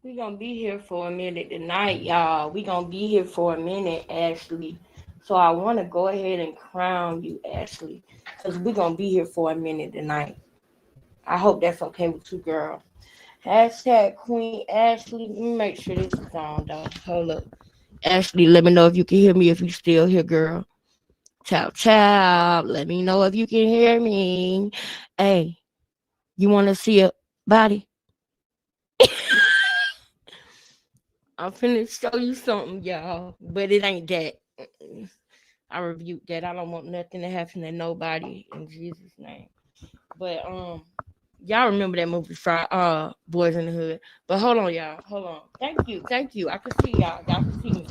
We gonna be here for a minute tonight, y'all. We gonna be here for a minute, Ashley. So I want to go ahead and crown you, Ashley, because we gonna be here for a minute tonight. I hope that's okay with you, girl. Hashtag Queen Ashley. Let me make sure this is on, though. Hold up. Ashley, let me know if you can hear me if you still here, girl. Ciao, ciao. Let me know if you can hear me. Hey, you want to see a body? I'm finna show you something, y'all. But it ain't that. I rebuke that. I don't want nothing to happen to nobody in Jesus' name. But y'all remember that movie Boys in the Hood. But hold on, y'all. Hold on. Thank you. I can see y'all. Y'all can see me.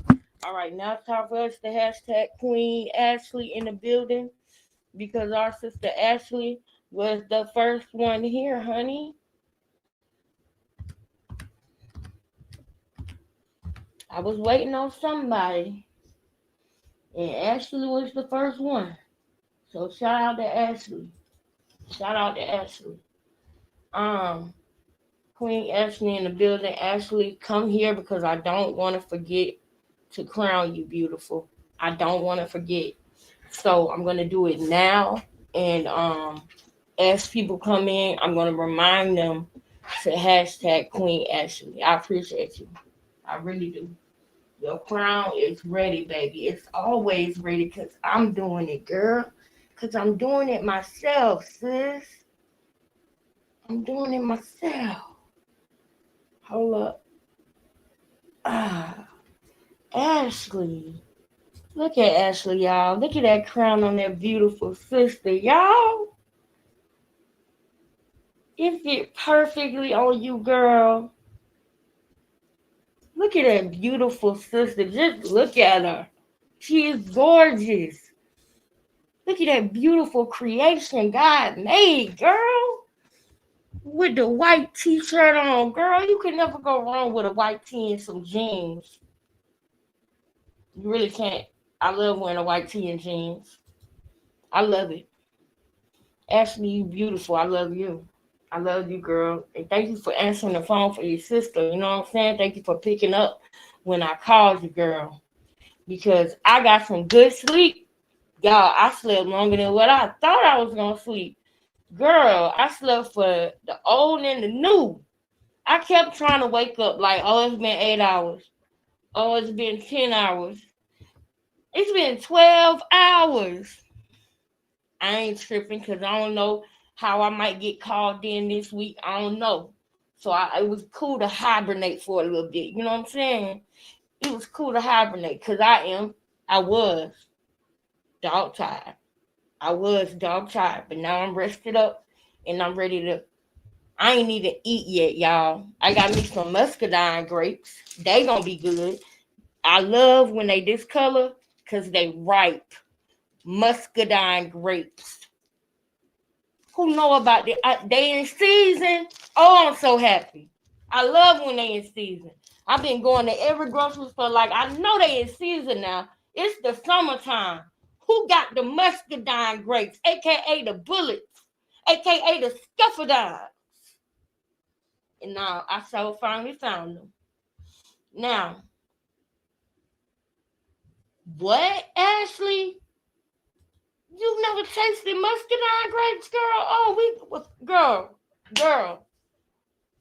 All right, now it's time for us to hashtag Queen Ashley in the building because our sister Ashley was the first one here, honey. I was waiting on somebody, and Ashley was the first one. So shout out to Ashley. Shout out to Ashley. Um, Queen Ashley in the building. Ashley, come here because I don't want to forget to crown you, beautiful. I don't want to forget. So I'm gonna do it now. And as people come in, I'm gonna remind them to hashtag Queen Ashley. I appreciate you. I really do. Your crown is ready, baby. It's always ready because I'm doing it, girl. Because I'm doing it myself, sis. I'm doing it myself. Hold up. Ah, Ashley. Look at Ashley, y'all. Look at that crown on that beautiful sister, y'all. It fit perfectly on you, girl. Look at that beautiful sister. Just look at her. She is gorgeous. Look at that beautiful creation God made, girl. With the white t-shirt on, girl. You can never go wrong with a white tee and some jeans. You really can't. I love wearing a white tee and jeans. I love it. Ashley, you beautiful. I love you. I love you, girl. And thank you for answering the phone for your sister. You know what I'm saying? Thank you for picking up when I called you, girl. Because I got some good sleep. Y'all, I slept longer than what I thought I was going to sleep. Girl, I slept for the old and the new. I kept trying to wake up like, oh, it's been 8 hours. Oh, it's been 10 hours. It's been 12 hours. I ain't tripping because I don't know how I might get called in this week. I don't know. So it was cool to hibernate for a little bit. You know what I'm saying? It was cool to hibernate because I was dog tired. I was dog tired, but now I'm rested up and I'm ready to. I ain't even eat yet, y'all. I got me some muscadine grapes. They gonna be good. I love when they this color because they ripe. Muscadine grapes. Who know about it? They in season. Oh, I'm so happy. I love when they in season. I've been going to every grocery store like I know they in season now. It's the summertime. Who got the muscadine grapes, aka the bullets, aka the scuffadine? And now I so finally found them. Now, what, Ashley? You never tasted muscadine grapes, girl? Girl.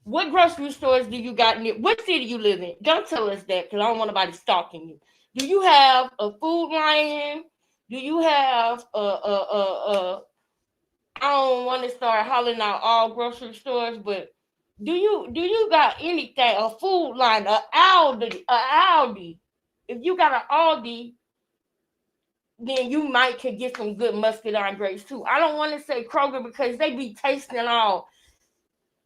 What grocery stores do you got near? What city you live in? Don't tell us that because I don't want nobody stalking you. Do you have a Food Lion? Do you have a I don't want to start hollering out all grocery stores, but do you got anything? A Food Line, a Aldi? If you got an Aldi, then you might could get some good muscadine grapes too. I don't want to say Kroger because they be tasting all.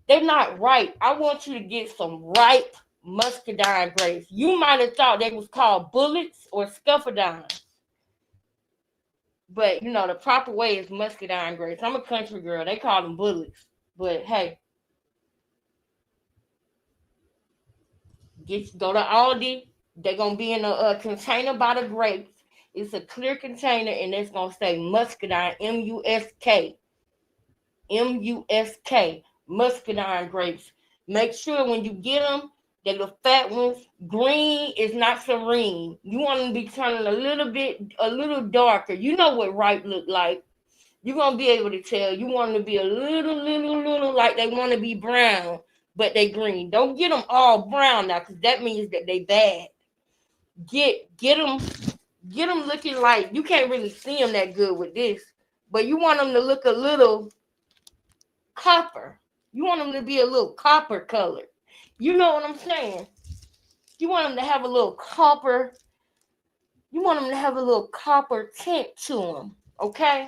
They're not ripe. I want you to get some ripe muscadine grapes. You might have thought they was called bullets or scuffadines. But you know the proper way is muscadine grapes. I'm a country girl. They call them bullets. But hey, go to Aldi. They're gonna be in a container by the grapes. It's a clear container, and it's gonna say muscadine, Musk, muscadine grapes. Make sure when you get them, They're the fat ones. Green is not serene. You want them to be turning a little darker. You know what ripe look like. You're gonna be able to tell. You want them to be a little like they want to be brown, but they green. Don't get them all brown now, because that means that they bad. Get them looking like you can't really see them that good with this, but you want them to look a little copper. You want them to be a little copper colored. You know what I'm saying? You want them to have a little copper. You want them to have a little copper tint to them. Okay,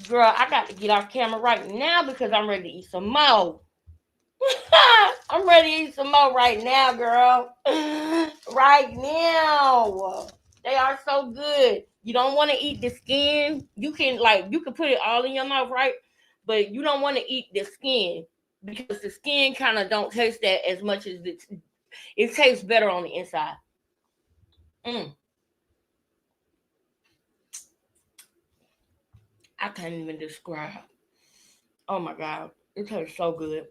girl, I got to get off camera right now because I'm ready to eat some more. I'm ready to eat some more right now, girl. Right now. They are so good. You don't want to eat the skin. You can put it all in your mouth, right? But you don't want to eat the skin because the skin kind of don't taste that as much as it tastes better on the inside. I can't even describe. Oh my god, it tastes so good.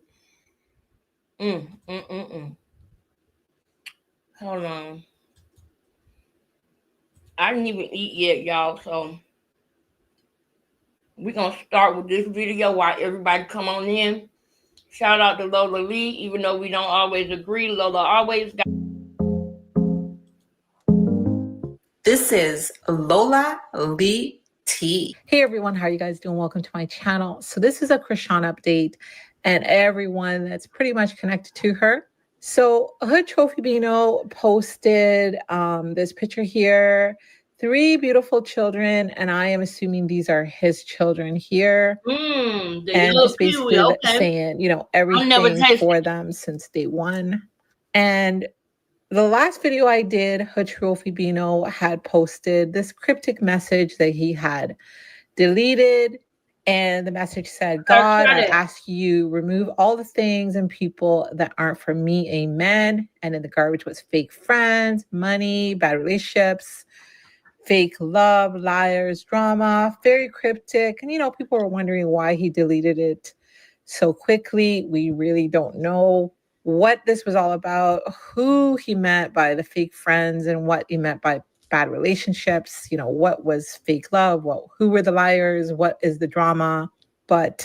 Mm, mm, mm, mm. Hold on. I didn't even eat yet, y'all. So we're gonna start with this video while everybody come on in. Shout out to Lola Lee, even though we don't always agree. Lola always got. This is Lola Lee T. Hey everyone, how are you guys doing? Welcome to my channel. So this is a Chrisean update and everyone that's pretty much connected to her. So Hood Trophy Bino posted this picture here, 3 beautiful children, and I am assuming these are his children here. And just basically saying, everything for them since day one. And the last video I did, Hood Trophy Bino had posted this cryptic message that he had deleted, and the message said, God, I ask you remove all the things and people that aren't for me, amen. And in the garbage was fake friends, money, bad relationships, fake love, liars, drama, very cryptic. And people were wondering why he deleted it so quickly. We really don't know what this was all about, who he meant by the fake friends and what he meant by bad relationships, what was fake love, who were the liars, what is the drama. But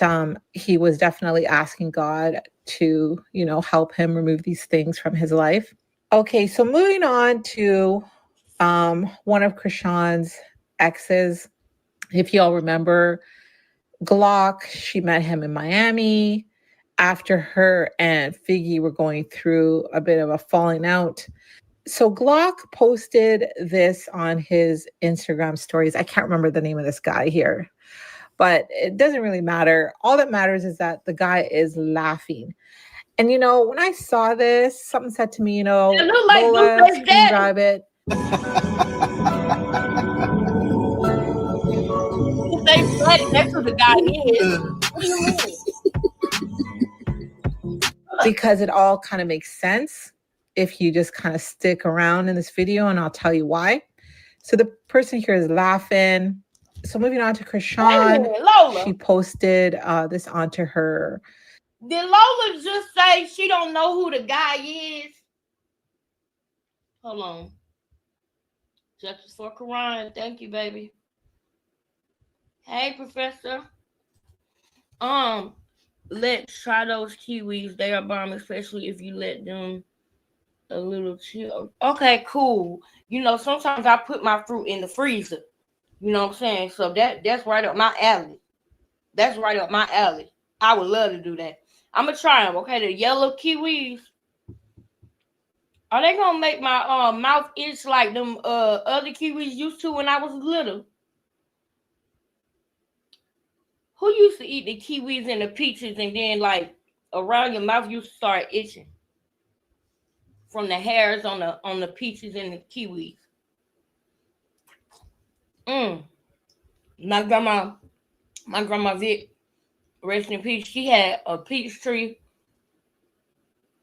he was definitely asking God to, help him remove these things from his life. Okay, so moving on to one of Chrisean's exes. If y'all remember, Glock, she met him in Miami after her and Figgy were going through a bit of a falling out. So Glock posted this on his Instagram stories. I can't remember the name of this guy here, but it doesn't really matter. All that matters is that the guy is laughing. And, when I saw this, something said to me, Lola, screen grab it. That's who the guy is. What do you mean? Because it all kind of makes sense if you just kind of stick around in this video, and I'll tell you why. So the person here is laughing. So moving on to Chrisean, she posted this onto her. Did Lola just say she don't know who the guy is? Hold on. Justice for Quran. Thank you, baby. Hey, Professor. Let's try those kiwis. They are bomb, especially if you let them a little chill. Okay, cool. Sometimes I put my fruit in the freezer. You know what I'm saying? So that's right up my alley. That's right up my alley. I would love to do that. I'm gonna try them. Okay, the yellow kiwis. Are they gonna make my mouth itch like them other kiwis used to when I was little? Who used to eat the kiwis and the peaches and then around your mouth you start itching from the hairs on the peaches and the kiwis? My grandma Vic, rest in peace, she had a peach tree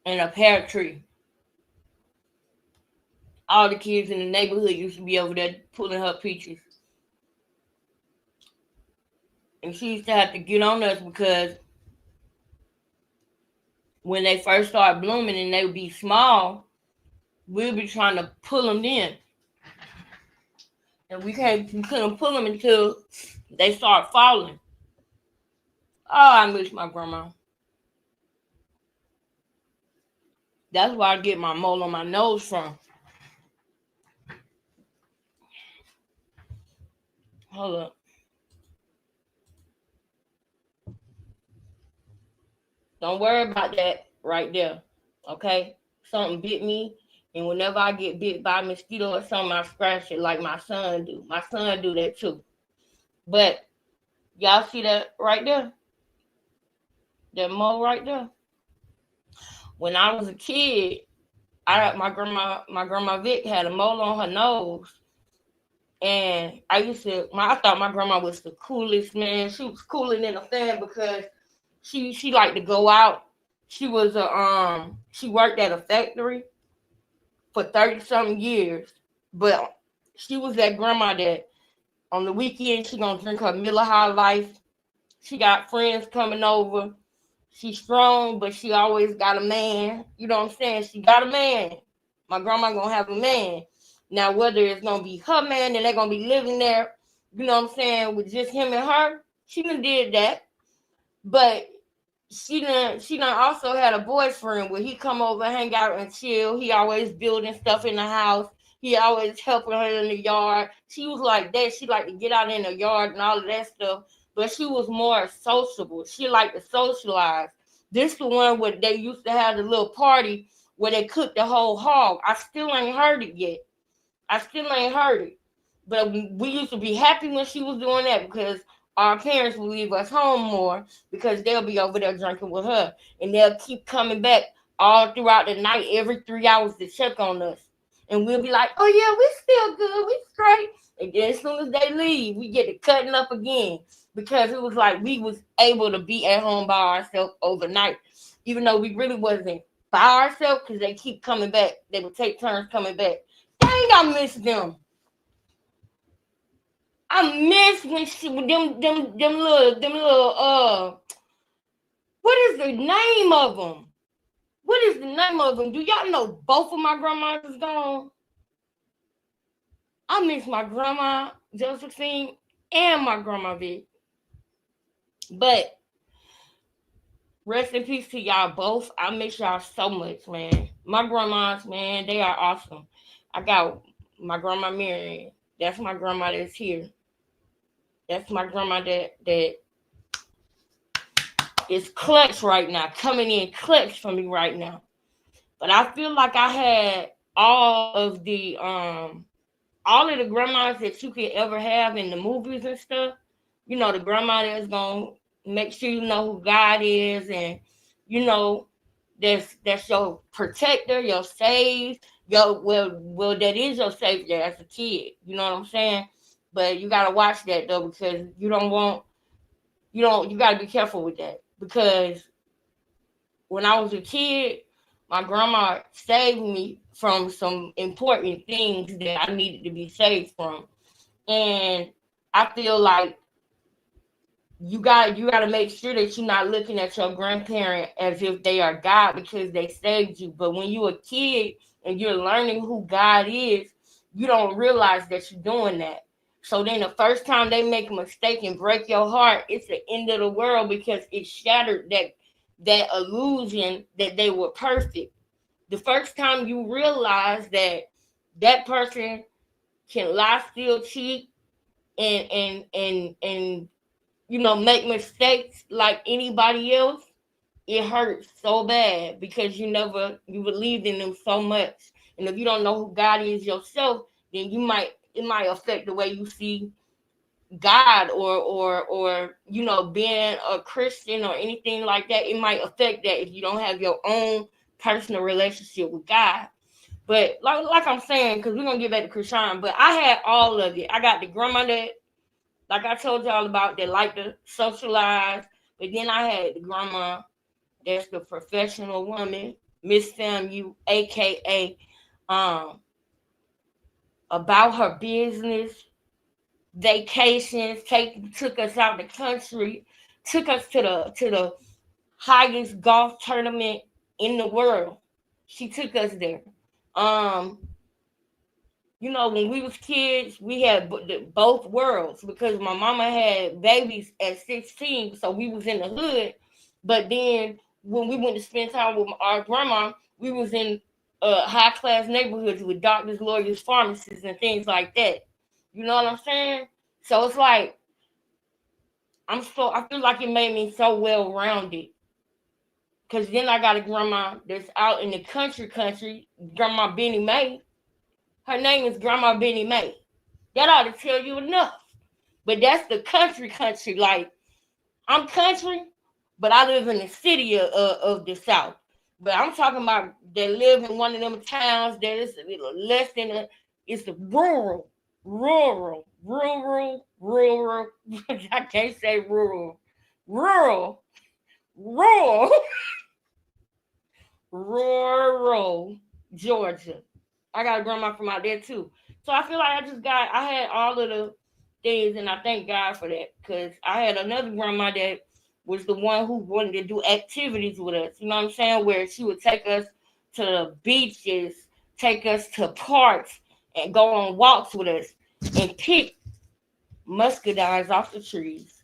and a pear tree. All the kids in the neighborhood used to be over there pulling her peaches. And she used to have to get on us because when they first start blooming and they would be small, we'll be trying to pull them in. And we couldn't pull them until they start falling. Oh, I miss my grandma. That's where I get my mole on my nose from. Hold up. Don't worry about that right there. Okay? Something bit me. And whenever I get bit by a mosquito or something, I scratch it like my son do. My son do that too. But y'all see that right there? That mole right there? When I was a kid, my grandma Vic had a mole on her nose. And I thought my grandma was the coolest, man. She was cooler than a fan because she liked to go out. She was she worked at a factory for 30-something years. But she was that grandma that on the weekend she gonna drink her Miller High Life. She got friends coming over. She's strong, but she always got a man. You know what I'm saying? She got a man. My grandma gonna have a man. Now, whether it's gonna be her man and they're gonna be living there, you know what I'm saying, with just him and her, she done did that. But she done also had a boyfriend where he come over, hang out and chill. He always building stuff in the house. He always helping her in the yard. She was like that. She liked to get out in the yard and all of that stuff. But she was more sociable. She liked to socialize. This the one where they used to have the little party where they cooked the whole hog. I still ain't heard it yet. But we used to be happy when she was doing that because our parents would leave us home more because they'll be over there drinking with her. And they'll keep coming back all throughout the night, every 3 hours to check on us. And we'll be like, oh, yeah, we still good. We straight. And then as soon as they leave, we get to cutting up again because it was like we was able to be at home by ourselves overnight, even though we really wasn't by ourselves because they keep coming back. They would take turns coming back. Dang, I miss them. I miss when them little what is the name of them? Do y'all know both of my grandmas is gone? I miss my grandma Josephine and my grandma Vic. But rest in peace to y'all both. I miss y'all so much, man. My grandmas, man, they are awesome. I got my grandma Mary. That's my grandma that's here. That's my grandma that is clutch right now, coming in clutch for me right now. But I feel like I had all of the grandmas that you could ever have in the movies and stuff. You know, the grandma that's gonna make sure you know who God is, and you know that's your protector, your save, well that is your savior as a kid. You know what I'm saying? But you gotta watch that though, because you gotta be careful with that. Because when I was a kid, my grandma saved me from some important things that I needed to be saved from. And I feel like you got to make sure that you're not looking at your grandparent as if they are God because they saved you. But when you're a kid and you're learning who God is, you don't realize that you're doing that. So then the first time they make a mistake and break your heart, it's the end of the world because it shattered that illusion that they were perfect. The first time you realize that person can lie, steal, cheat, and you know, make mistakes like anybody else, it hurts so bad because you believed in them so much. And if you don't know who God is yourself, then it might affect the way you see God or you know, being a Christian or anything like that. It might affect that if you don't have your own personal relationship with God. But like I'm saying, because we're gonna get back to Chrisean, but I had all of it. I got the grandma that, like I told y'all about, that like to socialize, but then I had the grandma that's the professional woman, Miss FAMU, aka about her business, vacations, took us out the country, took us to the highest golf tournament in the world. She took us there. You know, when we was kids, we had both worlds because my mama had babies at 16, so we was in the hood. But then when we went to spend time with our grandma, we was in high class neighborhoods with doctors, lawyers, pharmacists, and things like that. You know what I'm saying? So it's like I feel like it made me so well rounded. Cause then I got a grandma that's out in the country, Grandma Benny Mae. Her name is Grandma Benny Mae. That ought to tell you enough. But that's the country. Like, I'm country, but I live in the city of the South. But I'm talking about they live in one of them towns that is less than it's the rural. I can't say rural. Rural Georgia. I got a grandma from out there too. So I feel like I had all of the things, and I thank God for that, because I had another grandma that was the one who wanted to do activities with us. You know what I'm saying? Where she would take us to the beaches, take us to parks, and go on walks with us and pick muscadines off the trees.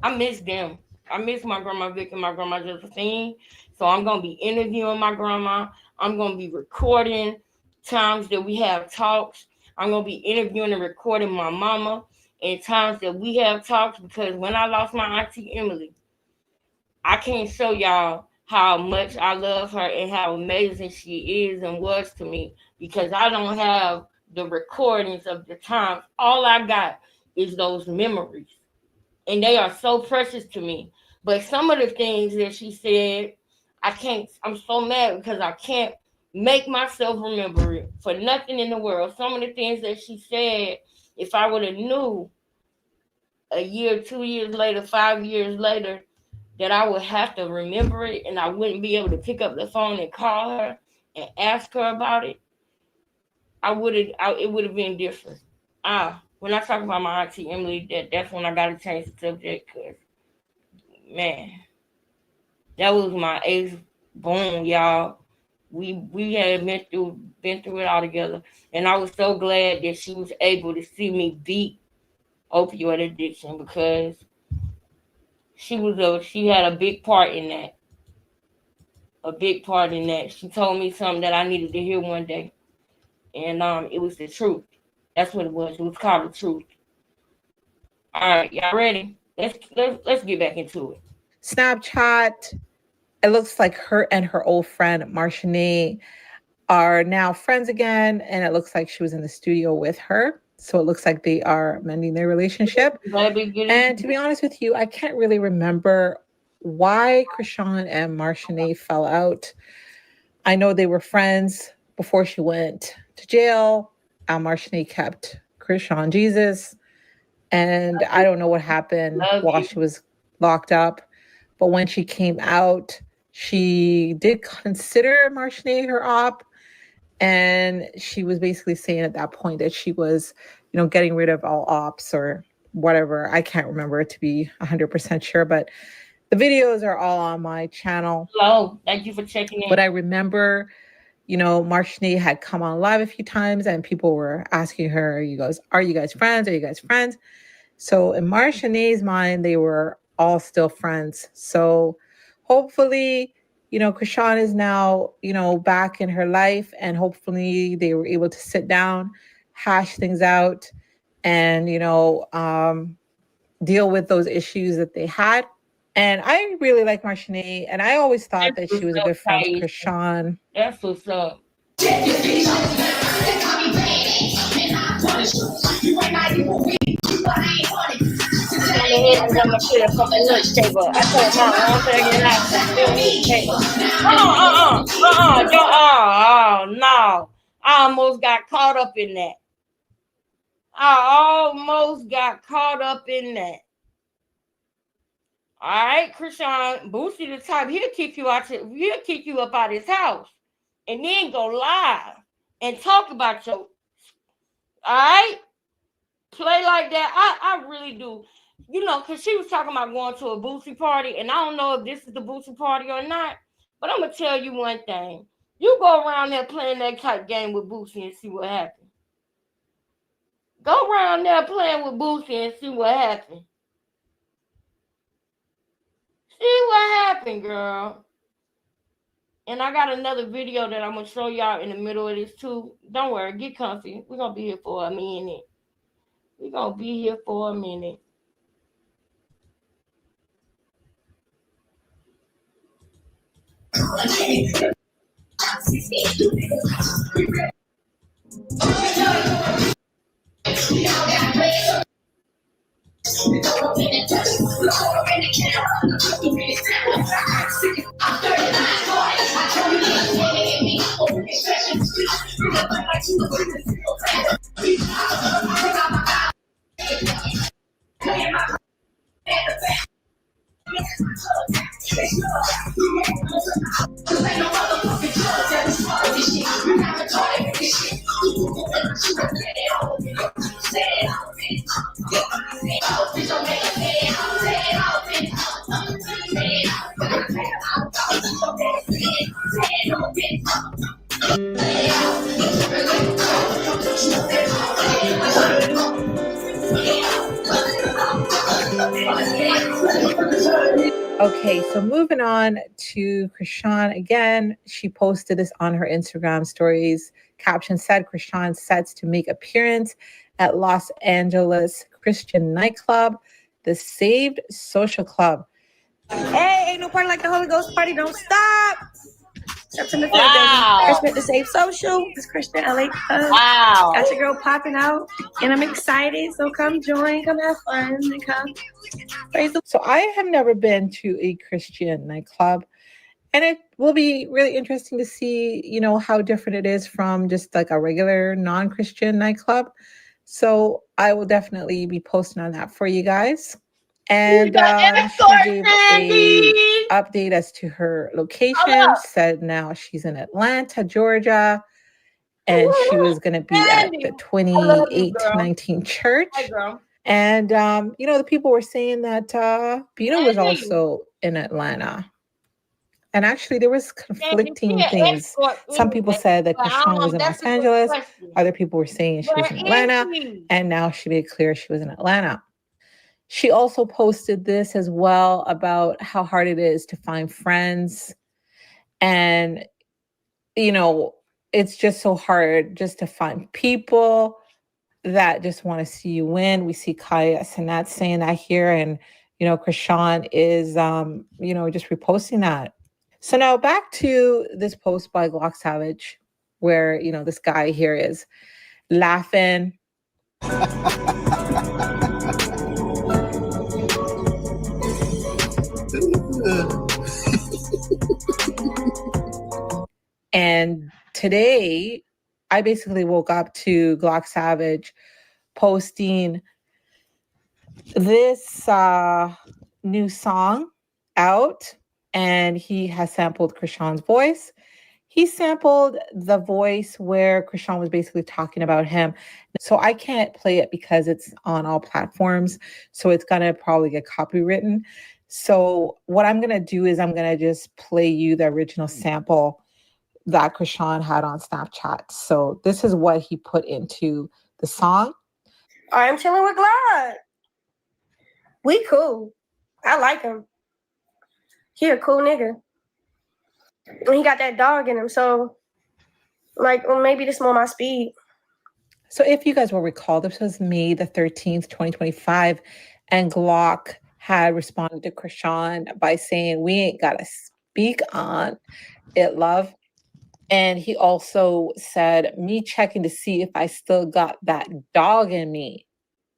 I miss them. I miss my grandma Vic and my grandma Josephine. So I'm going to be interviewing my grandma. I'm going to be recording times that we have talks. I'm going to be interviewing and recording my mama and times that we have talks, because when I lost my auntie Emily, I can't show y'all how much I love her and how amazing she is and was to me, because I don't have the recordings of the times. All I got is those memories, and they are so precious to me. But some of the things that she said, I'm so mad because I can't make myself remember it for nothing in the world. Some of the things that she said, if I would have knew a year, 2 years later, 5 years later, that I would have to remember it, and I wouldn't be able to pick up the phone and call her and ask her about it, it would have been different. When I talk about my auntie Emily, that's when I got to change the subject, because, man, that was my ace boom, y'all. We had been through it all together, and I was so glad that she was able to see me beat opioid addiction, because she had a big part in that. A big part in that. She told me something that I needed to hear one day, and it was the truth. That's what it was. It was called the truth. All right, y'all ready? Let's get back into it. Snapchat. It looks like her and her old friend Marshanae are now friends again, and it looks like she was in the studio with her. So it looks like they are mending their relationship. And to be honest with you, I can't really remember why Chrisean and Marshanae fell out. I know they were friends before she went to jail. Marshanae kept Chrisean Jesus. And I don't know what happened while she was locked up. But when she came out, she did consider Marshanae her op. And she was basically saying at that point that she was, getting rid of all ops or whatever. I can't remember to be 100% sure, but the videos are all on my channel. Hello, thank you for checking in. But I remember, Marshanae had come on live a few times and people were asking her, are you guys friends? Are you guys friends? So in Marshanae's mind, they were all still friends. So hopefully, Chrisean is now, back in her life, and hopefully they were able to sit down, hash things out, and, deal with those issues that they had. And I really like Marshanae, and I always thought that she was a good friend with Chrisean. That's what's up. No. I almost got caught up in that. All right, Chrisean, Boosie the type, he'll kick you up out his house and then go live and talk about your, all right? Play like that. I really do. Because she was talking about going to a Boosie party, and I don't know if this is the Boosie party or not, But I'm gonna tell you one thing. You go around there playing that type game with Boosie and see what happens. Go around there playing with Boosie and see what happens. See what happened, girl. And I got another video that I'm gonna show y'all in the middle of this too. Don't worry, get comfy. We're gonna be here for a minute. We're gonna be here for a minute. Okay, so moving on to Chrisean again. She posted this on her Instagram stories. Caption said, Chrisean sets to make appearance at Los Angeles Christian nightclub, the Saved Social Club. Hey, ain't no party like the Holy Ghost party. Don't stop. September 5th, Christmas the Saved Social. This Christian LA Club. Wow. Got your girl popping out, and I'm excited. So come join, come have fun, and come. So I have never been to a Christian nightclub, and it will be really interesting to see, you know, how different it is from just like a regular non-Christian nightclub. So I will definitely be posting on that for you guys. And she gave a update as to her location. She said now she's in Atlanta, Georgia, and she was going to be at the 2819 church. And, you know, the people were saying that Bino was also in Atlanta. And actually, there was conflicting things. Some people said that Chrisean was in Los Angeles. Other people were saying she was in Atlanta. And now she made clear she was in Atlanta. She also posted this as well about how hard it is to find friends. And, you know, it's just so hard just to find people that just want to see you win. We see Kaya Sanat saying that here. And, you know, Chrisean is, you know, just reposting that. So now back to this post by Glock Savage, where, you know, this guy here is laughing. And today, I basically woke up to Glock Savage posting this new song out, and he has sampled Chrisean's voice. He sampled the voice where Chrisean was basically talking about him. So I can't play it because it's on all platforms. So it's going to probably get copywritten. So what I'm going to do is I'm going to just play you the original sample that Chrisean had on Snapchat. So this is what he put into the song. I'm chilling with Glock. We cool. I like him. He a cool nigga. And he got that dog in him. So, like, well, maybe this more my speed. So if you guys will recall, this was May the 13th, 2025. And Glock had responded to Chrisean by saying, we ain't got to speak on it, love. And he also said, me checking to see if I still got that dog in me.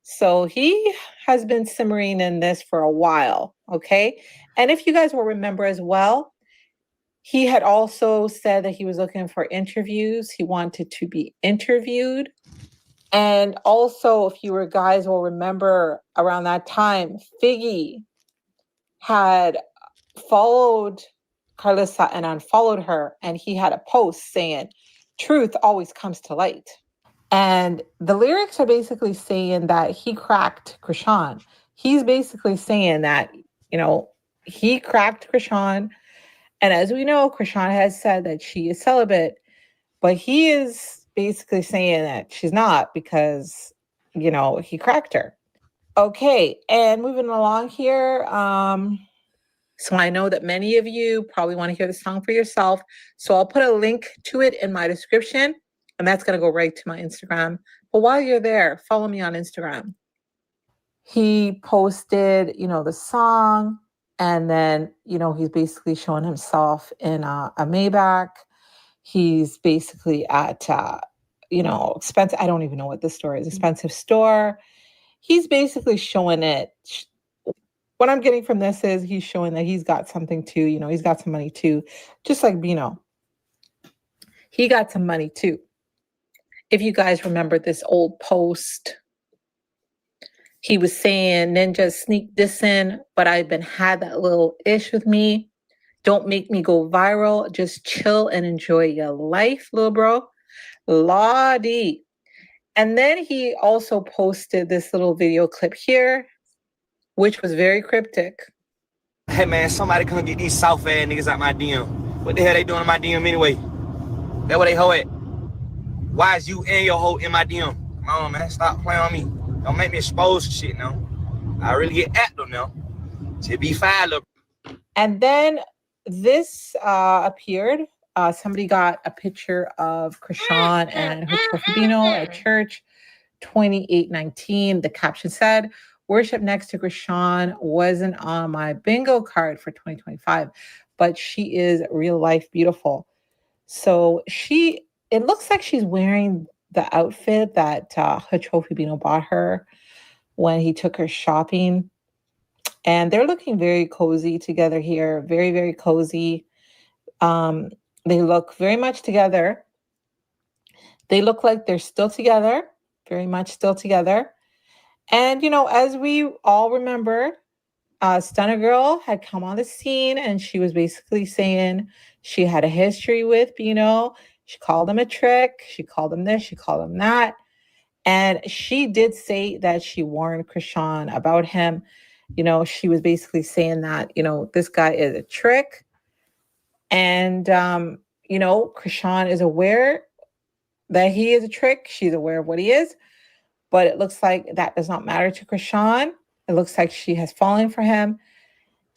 So he has been simmering in this for a while, okay? And if you guys will remember as well, he had also said that he was looking for interviews. He wanted to be interviewed. And also, if you guys will remember, around that time, Figgy had followed Carlissa and unfollowed her, and he had a post saying, truth always comes to light. And the lyrics are basically saying that he cracked Chrisean. He's basically saying that, you know, he cracked Chrisean And as we know, Chrisean has said that she is celibate, but he is basically saying that she's not because, he cracked her. Okay, and moving along here. So I know that many of you probably want to hear the song for yourself. So I'll put a link to it in my description, and that's going to go right to my Instagram. But while you're there, follow me on Instagram. He posted, the song, and then, he's basically showing himself in a Maybach. He's basically at, expensive. I don't even know what the store is. Expensive store. He's basically showing it. What I'm getting from this is he's showing that he's got something too. He's got some money too. Just like Bino. He got some money too. If you guys remember this old post, he was saying, Ninja, sneak this in, but I've had that little ish with me. Don't make me go viral. Just chill and enjoy your life, little bro. Lawdy. And then he also posted this little video clip here, which was very cryptic. Hey man, somebody come get these soft ass niggas out my DM. What the hell they doing in my DM anyway? That where they hoe at? Why is you and your hoe in my DM? Come on man, stop playing on me. Don't make me expose shit now. I really get active now. Should be fine, look. And then this appeared. Somebody got a picture of Chrisean and Trophy Bino at church, 2819. The caption said, "Worship next to Chrisean wasn't on my bingo card for 2025, but she is real life beautiful." So it looks like she's wearing the outfit that her Trophy Bino bought her when he took her shopping. And they're looking very cozy together here. Very, very cozy. They look very much together. They look like they're still together, very much still together. And, as we all remember, Stunner Girl had come on the scene and she was basically saying she had a history with Bino. She called him a trick. She called him this. She called him that. And she did say that she warned Chrisean about him. She was basically saying that, this guy is a trick. And, Chrisean is aware that he is a trick. She's aware of what he is. But it looks like that does not matter to Chrisean. It looks like she has fallen for him.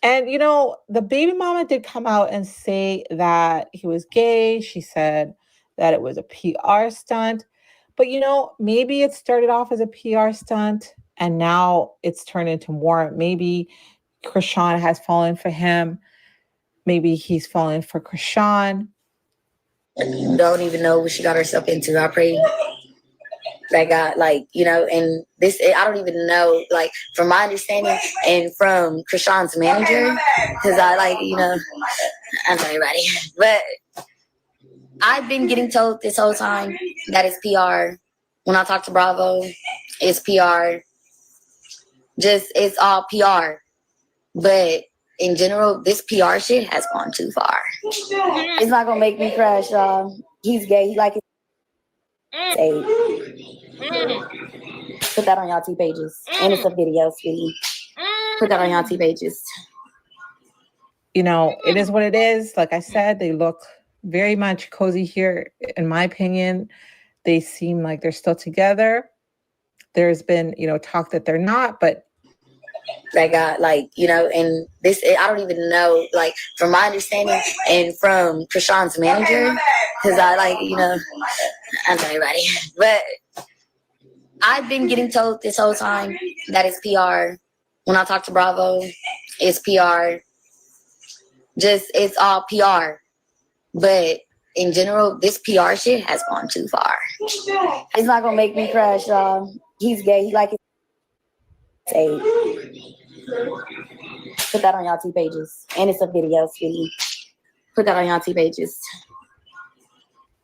And, the baby mama did come out and say that he was gay. She said that it was a PR stunt. But, maybe it started off as a PR stunt and now it's turned into more. Maybe Chrisean has fallen for him. Maybe he's fallen for Chrisean. Don't even know what she got herself into. I pray that God, and this, I don't even know, from my understanding and from Chrisean's manager, because I'm sorry, everybody, but I've been getting told this whole time that it's PR. When I talk to Bravo, it's PR. It's all PR. But in general, this PR shit has gone too far. It's not gonna make me crash, y'all. He's gay. He like it. Put that on y'all T pages. And it's a video, sweetie. Put that on y'all T pages. It is what it is. Like I said, they look very much cozy here. In my opinion, they seem like they're still together. There's been, talk that they're not, but that got and this, I don't even know, from my understanding and from Chrisean's manager, because I'm sorry, everybody, but I've been getting told this whole time that it's PR. When I talk to Bravo, it's PR. It's all PR. But in general, this PR shit has gone too far. It's not gonna make me crash, y'all. He's gay. He like it. Put that on y'all T pages. And it's a video, sweetie. Put that on y'all T pages.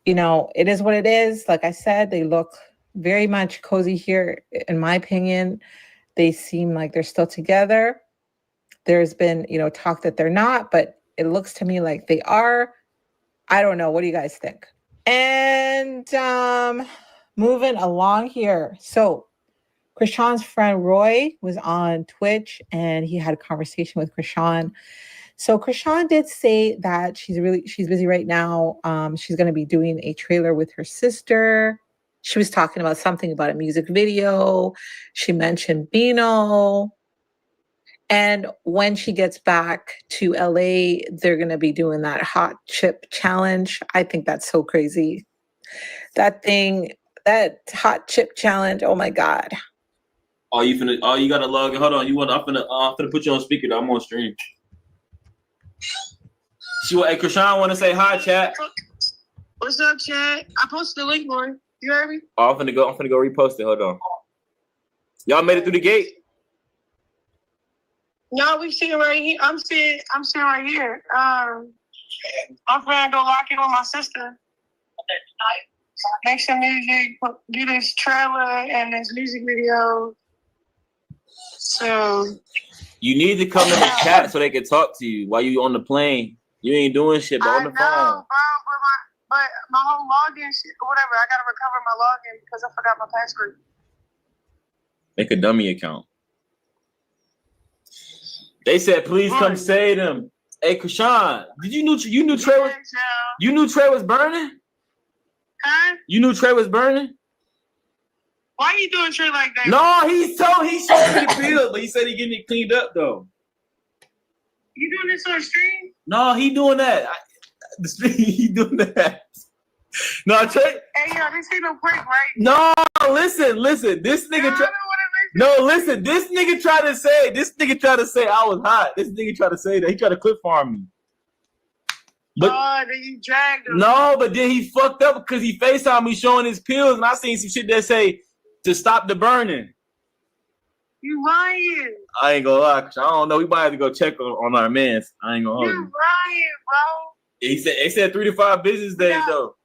It is what it is. Like I said, they look very much cozy here. In my opinion, they seem like they're still together. There's been, talk that they're not, but it looks to me like they are. I don't know. What do you guys think? And moving along here. So Chrisean's friend Roy was on Twitch and he had a conversation with Chrisean So Chrisean did say that she's busy right now. She's going to be doing a trailer with her sister. She was talking about something about a music video. She mentioned Bino. And when she gets back to LA, they're going to be doing that hot chip challenge. I think that's so crazy. That hot chip challenge. Oh my God. You gotta log in. Hold on. I'm finna put you on speaker though. I'm on stream. Hey, Chrisean wanna say hi, chat. What's up, chat? I posted the link, boy. You heard me? Oh, I'm finna go repost it. Hold on. Y'all made it through the gate? No, we sitting right here. I'm sitting right here. I'm finna go lock in with my sister. Make some music, do this trailer and this music video. So you need to come in the chat so they can talk to you while you on the plane. You ain't doing shit, but on the phone. Bro, but my whole login shit or whatever, I gotta recover my login because I forgot my password. Make a dummy account. They said, please come save them. Hey, Chrisean, did you knew Trey was burning? Huh? You knew Trey was burning? Why are you doing Trey like that? No, he showed me the pills, but he said he getting it cleaned up though. You doing this on stream? No, he doing that. He doing that. No, Trey. Hey, yo, this ain't no prank, right? No, listen. This nigga. Listen. This nigga tried to say I was hot. This nigga tried to say that. He tried to clip farm me. But then you dragged him. No, but then he fucked up because he FaceTimed me showing his pills, and I seen some shit that say to stop the burning. You lying. I ain't gonna lie, 'cause I don't know. We might have to go check on our mans. I ain't gonna hold you. You lying, bro. They said 3 to 5 business days though.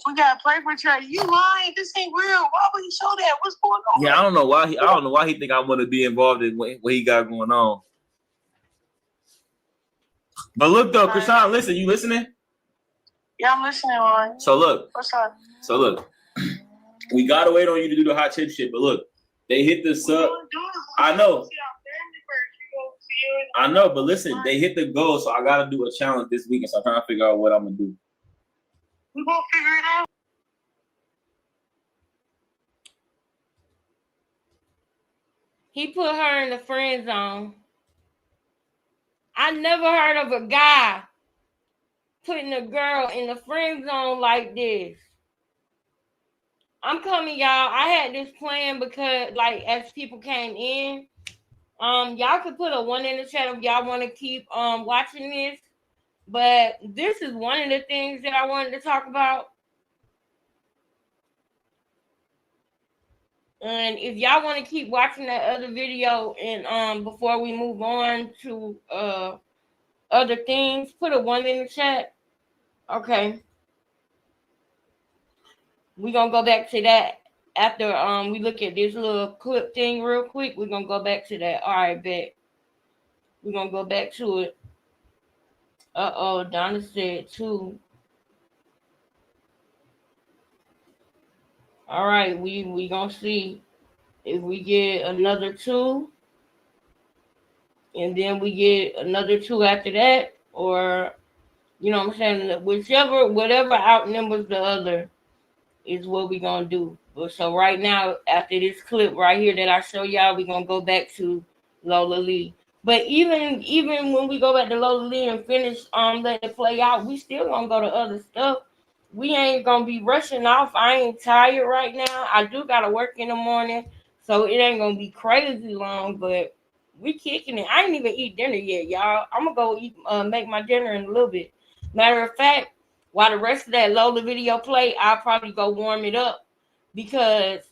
We gotta play for Trey. You lying? This ain't real. Why would he show that? What's going on? Yeah, I don't know why he think I want to be involved in what he got going on. But look though, Chrisean, listen. You listening? Yeah, I'm listening, man. So look. What's up? So look. We gotta wait on you to do the hot chip shit. But look, they hit the sub. I know. But listen, they hit the goal, so I gotta do a challenge this weekend. So I'm trying to figure out what I'm gonna do. We gonna figure it out. He put her in the friend zone. I never heard of a guy putting a girl in the friend zone like this. I'm coming, y'all. I had this plan because, like, as people came in, y'all could put a 1 in the chat if y'all want to keep watching this. But this is one of the things that I wanted to talk about. And if y'all want to keep watching that other video and before we move on to other things, put a 1 in the chat. Okay. We're gonna go back to that after we look at this little clip thing real quick. We're gonna go back to that. All right, bet. We're gonna go back to it. Donna said 2. All right, we gonna see if we get another 2, and then we get another 2 after that, or you know what I'm saying, whatever outnumbers the other is what we gonna do. But so right now, after this clip right here that I show y'all, we gonna go back to Lola Lee. But even when we go back to Lola Lee and finish let it play out, we still gonna go to other stuff. We ain't gonna be rushing off. I ain't tired right now. I do gotta work in the morning, so it ain't gonna be crazy long, but we kicking it. I ain't even eat dinner yet, y'all. I'm gonna go eat make my dinner in a little bit. Matter of fact, while the rest of that Lola video play, I'll probably go warm it up because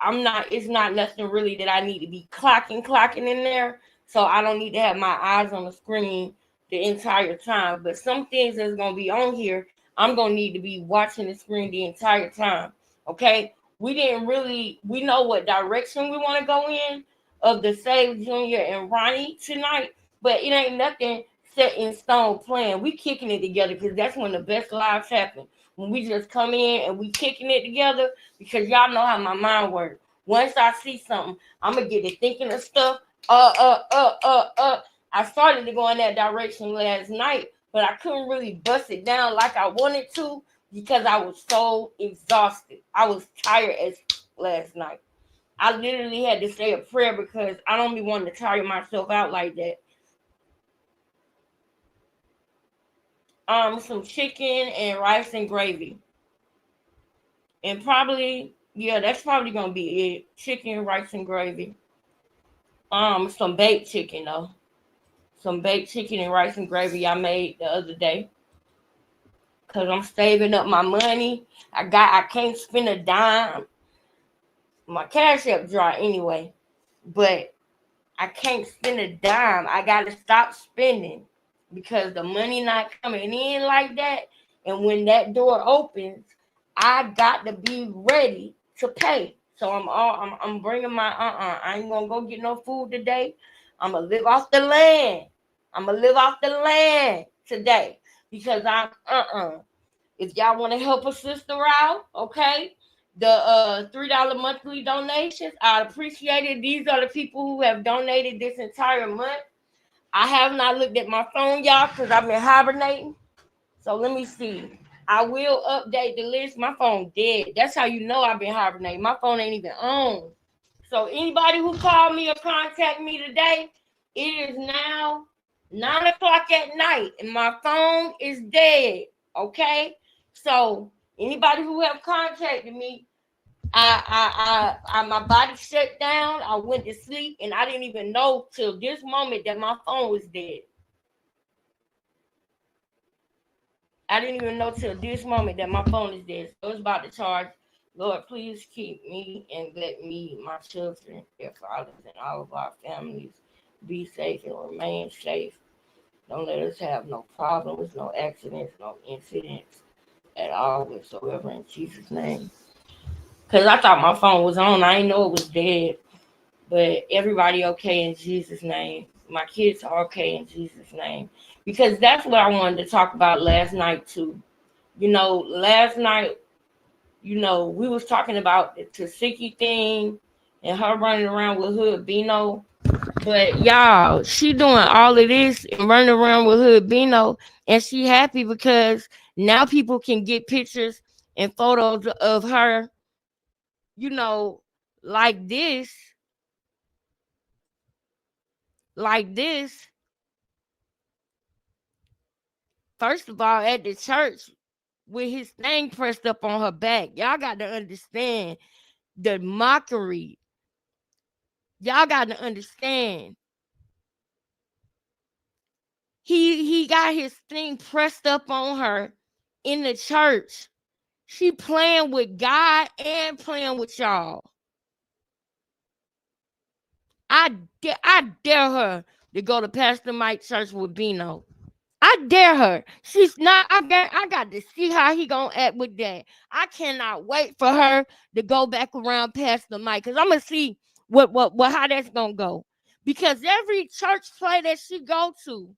it's not nothing really that I need to be clocking in there. So I don't need to have my eyes on the screen the entire time. But some things that's going to be on here, I'm going to need to be watching the screen the entire time. Okay? We know what direction we want to go in of the Save Junior and Ronnie tonight, but it ain't nothing set in stone plan. We kicking it together because that's when the best lives happen. When we just come in and we kicking it together, because y'all know how my mind works. Once I see something, I'm gonna get it thinking of stuff. I started to go in that direction last night, but I couldn't really bust it down like I wanted to because I was so exhausted. I was tired as last night. I literally had to say a prayer because I don't be wanting to tire myself out like that. Some chicken and rice and gravy. And probably, yeah, that's probably gonna be it. Chicken, rice, and gravy. Some baked chicken though. Some baked chicken and rice and gravy I made the other day. Cause I'm saving up my money. I can't spend a dime. My cash app dry anyway. But I can't spend a dime. I gotta stop spending because the money not coming in like that. And when that door opens, I got to be ready to pay. So I'm bringing my I ain't gonna go get no food today. I'm gonna live off the land. I'm gonna live off the land today because I'm If y'all want to help a sister out, okay, the $3 monthly donations, I'd appreciate it. These are the people who have donated this entire month. I have not looked at my phone, y'all, because I've been hibernating. So let me see. I will update the list. My phone dead. That's how you know I've been hibernating. My phone ain't even on. So anybody who called me or contact me today, it is now 9 o'clock at night and my phone is dead. Okay? So anybody who have contacted me, I my body shut down. I went to sleep and I didn't even know till this moment that my phone was dead. I didn't even know till this moment that my phone is dead. So it's about to charge. Lord, please keep me and let me, my children, their fathers, and all of our families be safe and remain safe. Don't let us have no problems, no accidents, no incidents at all whatsoever in Jesus' name. Because I thought my phone was on. I didn't know it was dead. But everybody okay in Jesus' name. My kids are okay in Jesus' name. Because that's what I wanted to talk about last night too. Last night, we was talking about the Tasiki thing and her running around with Hood Bino. But y'all, she doing all of this and running around with Hood Bino, and she happy because now people can get pictures and photos of her, like this. Like this. First of all, at the church with his thing pressed up on her back. Y'all got to understand the mockery. Y'all got to understand. He got his thing pressed up on her in the church. She playing with God and playing with y'all. I dare her to go to Pastor Mike Church with Bino. I dare her. She's not. I got to see how he gonna act with that. I cannot wait for her to go back around Pastor Mike because I'm gonna see what how that's gonna go. Because every church play that she go to,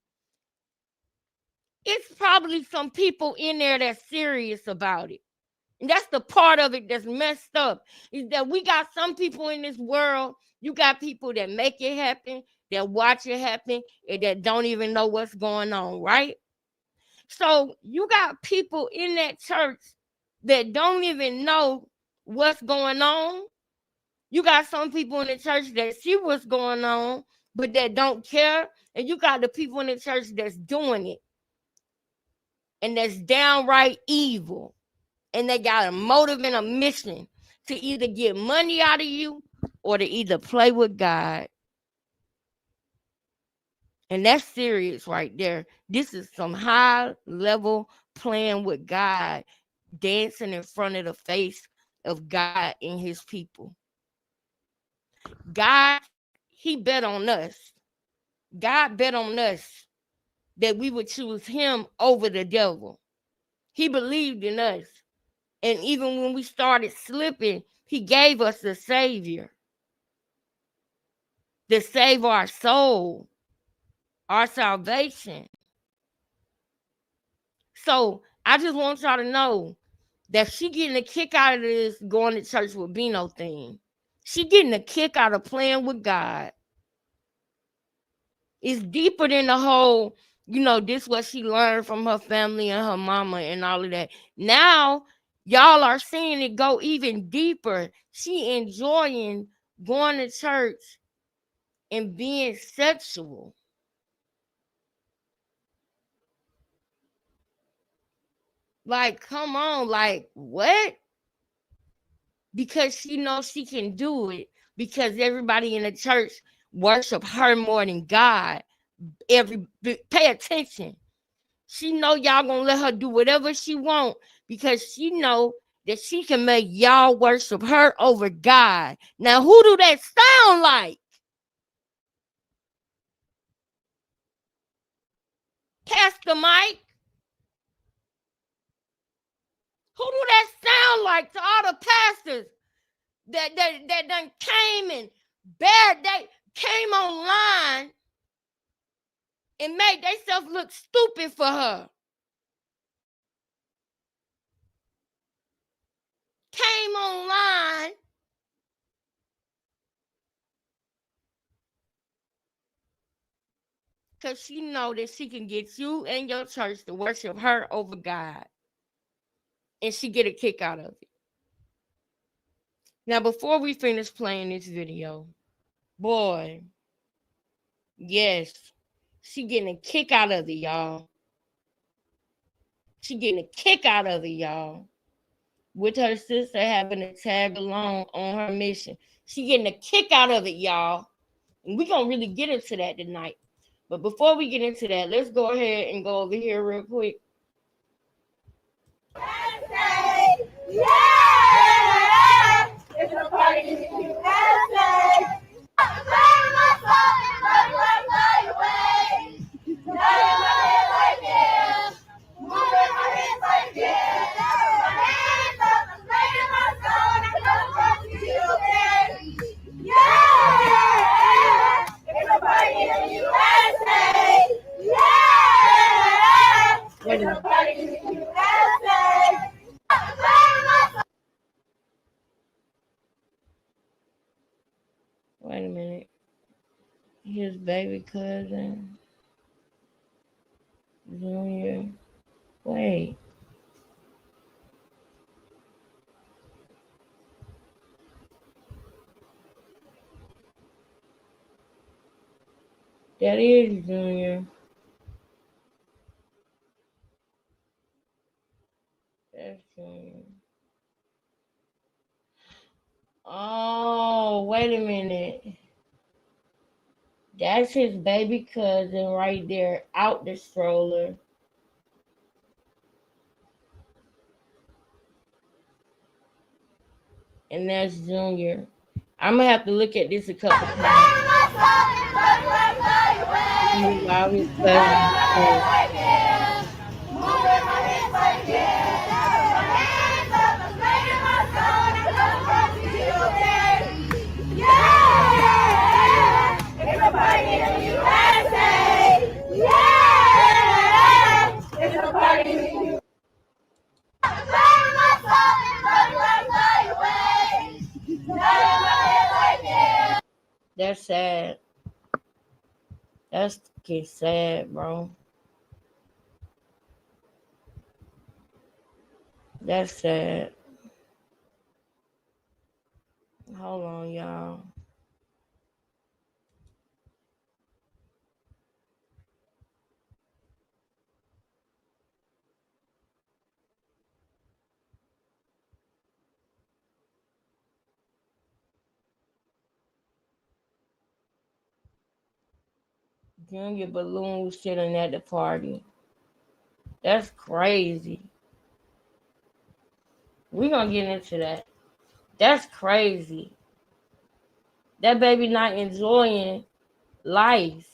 it's probably some people in there that's serious about it. And that's the part of it that's messed up, is that we got some people in this world. You got people that make it happen, that watch it happen, and that don't even know what's going on, right? So you got people in that church that don't even know what's going on. You got some people in the church that see what's going on, but that don't care. And you got the people in the church that's doing it. And that's downright evil. And they got a motive and a mission to either get money out of you or to either play with God. And that's serious right there. This is some high level playing with God, dancing in front of the face of God and his people. God, he bet on us. God bet on us that we would choose him over the devil. He believed in us. And even when we started slipping, he gave us a savior to save our soul, our salvation. So I just want y'all to know that she getting a kick out of this going to church with Bino thing. She getting a kick out of playing with God. It's deeper than the whole, this what she learned from her family and her mama and all of that. Now, y'all are seeing it go even deeper. She enjoying going to church and being sexual. Like, come on, like, what? Because she knows she can do it, because everybody in the church worship her more than God. Pay attention. She know y'all gonna let her do whatever she want, because she know that she can make y'all worship her over God. Now, who do that sound like? Pastor Mike? Who do that sound like to all the pastors that done came and they came online and made themselves look stupid for her? Came online because she know that she can get you and your church to worship her over God. And she get a kick out of it. Now, before we finish playing this video, boy, yes, she getting a kick out of it, y'all. She getting a kick out of it, y'all. With her sister having to tag along on her mission. She getting a kick out of it, y'all. And we're going to really get into that tonight. But before we get into that, let's go ahead and go over here real quick. Yeah! It's a party in the USA. Wait a minute. His baby cousin, Junior. Wait. That is Junior. That's Junior. Oh, wait a minute. That's his baby cousin right there, out the stroller. And that's Junior. I'm going to have to look at this a couple times. While his cousin. That's sad. That's sad, bro. That's sad. Hold on, y'all. Junior Balloon was sitting at the party. That's crazy. We're going to get into that. That's crazy. That baby not enjoying life.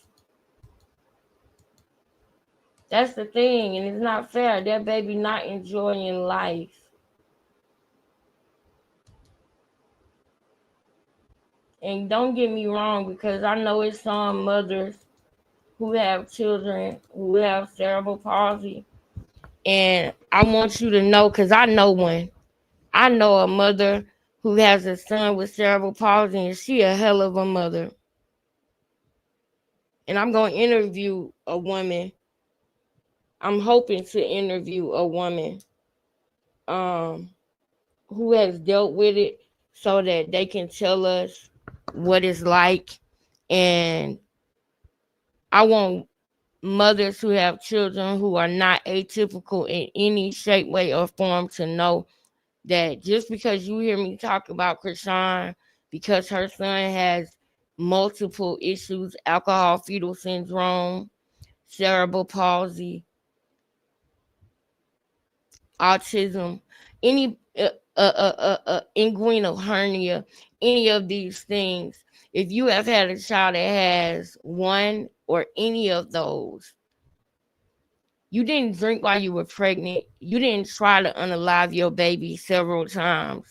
That's the thing, and it's not fair. That baby not enjoying life. And don't get me wrong, because I know it's some mothers who have children who have cerebral palsy. And I want you to know, because I know one. I know a mother who has a son with cerebral palsy, and she a hell of a mother. and I'm going to interview a woman. I'm hoping to interview a woman who has dealt with it so that they can tell us what it's like. And I want mothers who have children who are not atypical in any shape, way, or form to know that just because you hear me talk about Chrisean, because her son has multiple issues, alcohol fetal syndrome, cerebral palsy, autism, any inguinal hernia, any of these things. If you have had a child that has one or any of those, you didn't drink while you were pregnant. You didn't try to unalive your baby several times.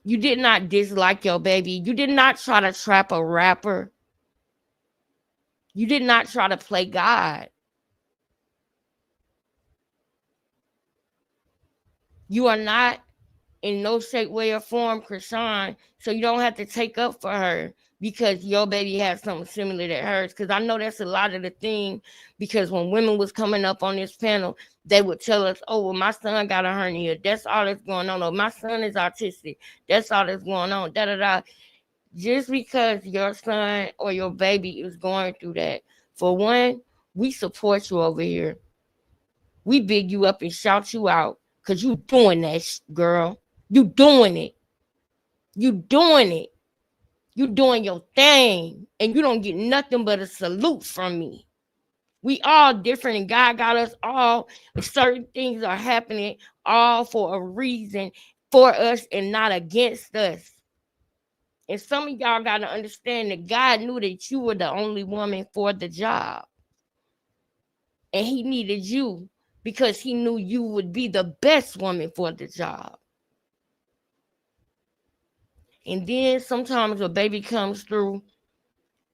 You did not dislike your baby. You did not try to trap a rapper. You did not try to play God. You are not in no shape, way, or form Chrisean, so you don't have to take up for her because your baby has something similar to hers. Because I know that's a lot of the thing, because when women was coming up on this panel, they would tell us, oh, well, my son got a hernia. That's all that's going on. Or my son is autistic. That's all that's going on. Da-da-da. Just because your son or your baby is going through that, for one, we support you over here. We big you up and shout you out because you doing that, girl. You doing it. You doing it. You doing your thing. And you don't get nothing but a salute from me. We all different, and God got us all. Certain things are happening all for a reason, for us and not against us. And some of y'all got to understand that God knew that you were the only woman for the job. And he needed you because he knew you would be the best woman for the job. And then sometimes a baby comes through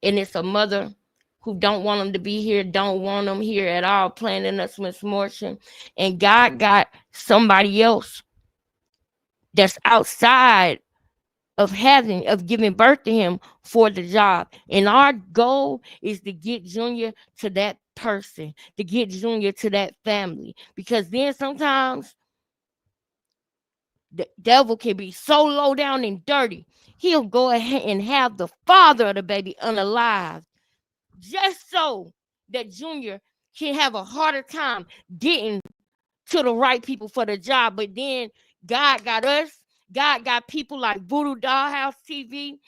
and it's a mother who don't want them to be here, don't want them here at all, planning us misfortune. And God got somebody else that's outside of giving birth to him for the job. And our goal is to get Junior to that person, to get Junior to that family. Because then sometimes the devil can be so low down and dirty, he'll go ahead and have the father of the baby unalive, just so that Junior can have a harder time getting to the right people for the job. But then God got us. God got people like Voodoo Dollhouse TV,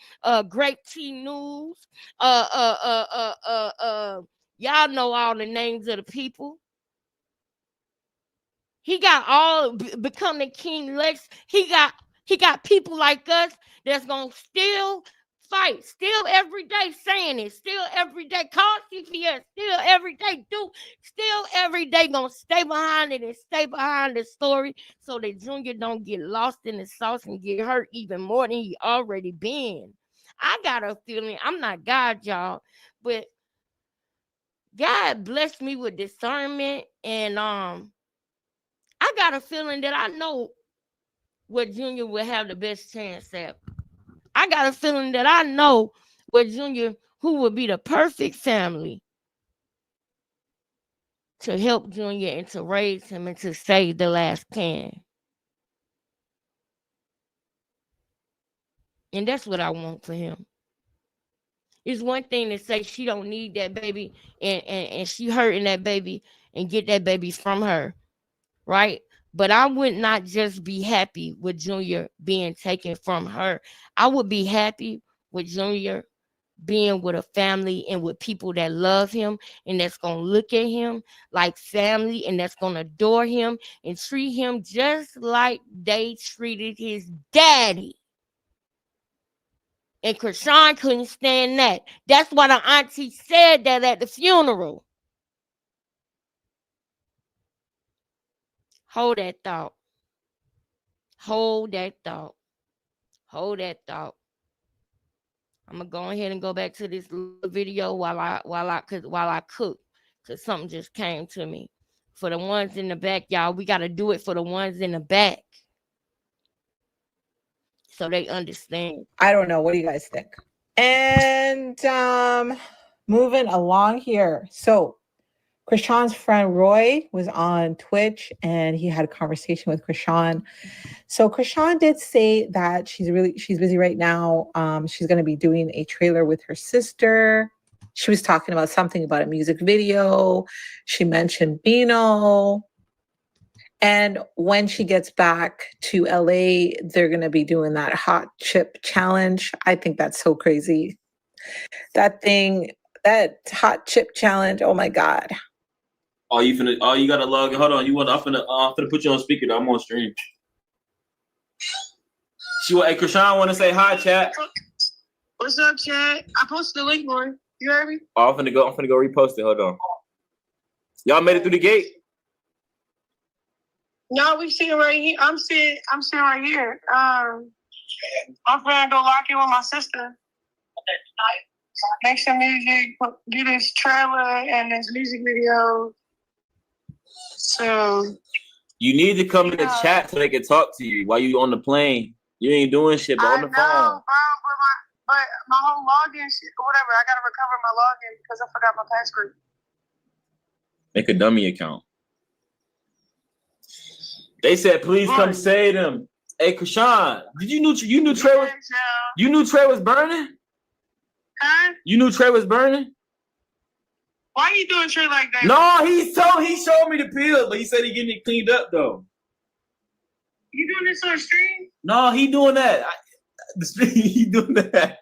Great T News, y'all know all the names of the people. He got all becoming King Lex. He got people like us that's gonna still fight, still every day saying it, still every day call CPS, still every day still every day gonna stay behind it and stay behind the story so that Junior don't get lost in the sauce and get hurt even more than he already been. I got a feeling, I'm not God, y'all, but God blessed me with discernment, and I got a feeling that I know what Junior will have the best chance at. I got a feeling that I know what Junior, who would be the perfect family to help Junior and to raise him and to save the last can. And that's what I want for him. It's one thing to say she don't need that baby and she hurting that baby and get that baby from her, right? But I would not just be happy with Junior being taken from her. I would be happy with Junior being with a family and with people that love him and that's going to look at him like family and that's going to adore him and treat him just like they treated his daddy. And Chrisean couldn't stand that. That's why the auntie said that at the funeral. Hold that thought. Hold that thought. Hold that thought. I'm gonna go ahead and go back to this video while I cook, cause something just came to me. For the ones in the back, y'all, we gotta do it for the ones in the back, so they understand. I don't know. What do you guys think? And moving along here. So Chrisean's friend Roy was on Twitch and he had a conversation with Chrisean. So Chrisean did say that she's busy right now. She's going to be doing a trailer with her sister. She was talking about something about a music video. She mentioned Bino. And when she gets back to LA, they're going to be doing that hot chip challenge. I think that's so crazy. That hot chip challenge. Oh my God. Oh, you gotta log in. Hold on. I'm finna put you on speaker though. I'm on stream. Hey, Chrisean wanna say hi, chat. What's up, chat? I posted the link, boy. You heard me? Oh, I'm finna go repost it. Hold on. Y'all made it through the gate? No, we sitting right here. I'm sitting right here. I'm gonna go lock in with my sister. Make some music, do this trailer and this music video. So you need to come in the chat so they can talk to you while you on the plane. You ain't doing shit, but on the phone. Bro, but my whole login shit or whatever. I gotta recover my login because I forgot my password. Make a dummy account. They said, please come save them. Hey, Chrisean, you knew Trey was burning? Huh? You knew Trey was burning? Why are you doing Trey like that? No, he showed me the pills, but he said he getting it cleaned up though. You doing this on stream? No, he doing that. He doing that.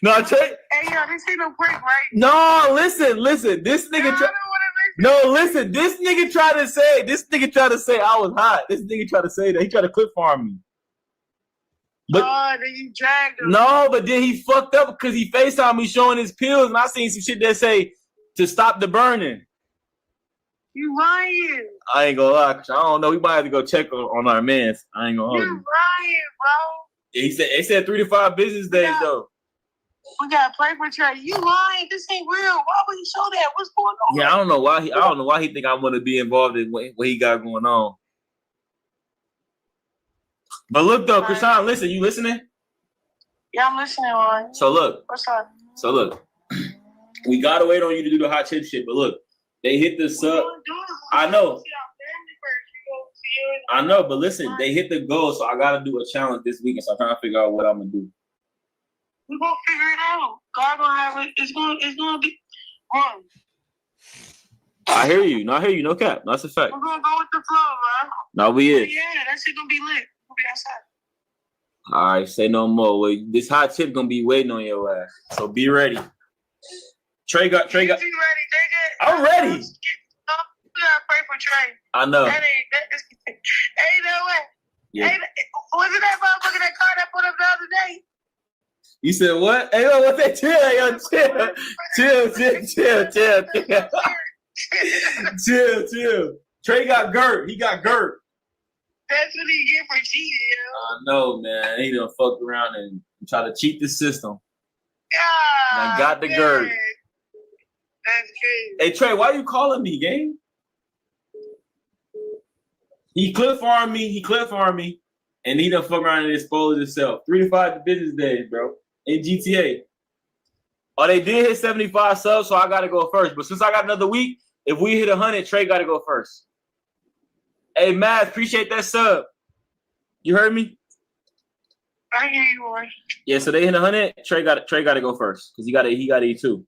No, Trey. Hey, yo, this ain't no prank, right? No, listen. This nigga. This nigga tried to say I was hot. This nigga tried to say that. He tried to clip farm me. But, then you dragged him. No, but then he fucked up because he FaceTimed me showing his pills, and I seen some shit that say to stop the burning. You lying. I ain't gonna lie, 'cause I don't know. We might have to go check on our mans. I ain't gonna hold you. You lying, bro. He said 3 to 5 business days though. We gotta play for Trey. You lying? This ain't real. Why would he show that? What's going on? Yeah, I don't know why he think I'm gonna be involved in what he got going on. But look though, Chrisean, listen. You listening? Yeah, I'm listening, Ryan. So look. What's up? So look. We gotta wait on you to do the hot chip shit. But look, they hit the sub. I know. But listen, they hit the goal, so I gotta do a challenge this weekend. So I'm trying to figure out what I'm gonna do. We're gonna figure it out. God gonna have it. It's gonna be fun. I hear you. No cap. That's a fact. We're gonna go with the flow, man. No, we is. Yeah, that shit gonna be lit. We'll be outside. All right, say no more. Well, this hot chip gonna be waiting on your ass. So be ready. Trey got. Ready, I'm ready. We gotta pray for Trey. I know. Hey, no way. Yeah. Hey, wasn't that motherfucker that car that put up the other day? You said what? Hey, yo, what's that? Chill. Trey got Gert. He got Gert. That's what he get for cheating, yo. I know, man. He done fucked around and try to cheat the system. God, and got the Gert. That's crazy. Hey, Trey, why you calling me, gang? He clip farmed me, and he done fuck around and exposed himself. 3 to 5 business days, bro, in GTA. Oh, they did hit 75 subs, so I got to go first. But since I got another week, if we hit 100, Trey got to go first. Hey, Matt, appreciate that sub. You heard me? I hear you, boy. Yeah, so they hit 100. Trey got to go first because he got to eat too.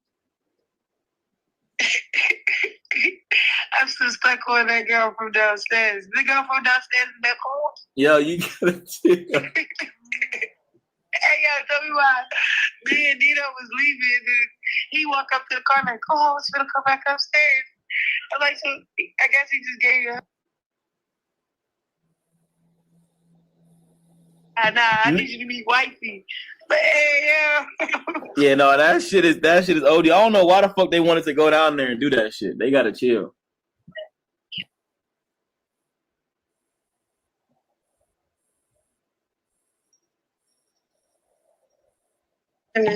I'm still stuck on that girl from downstairs. The girl from downstairs is that cool? Yo, you gotta chill. Hey, yo, tell me why. Me and Dino was leaving, and he walked up to the car and like, oh, I was gonna come back upstairs. I'm like, so I guess he just gave you. Nah, I need you to be wifey. But hey, yeah. Yeah, no, that shit is OD. I don't know why the fuck they wanted to go down there and do that shit. They gotta chill.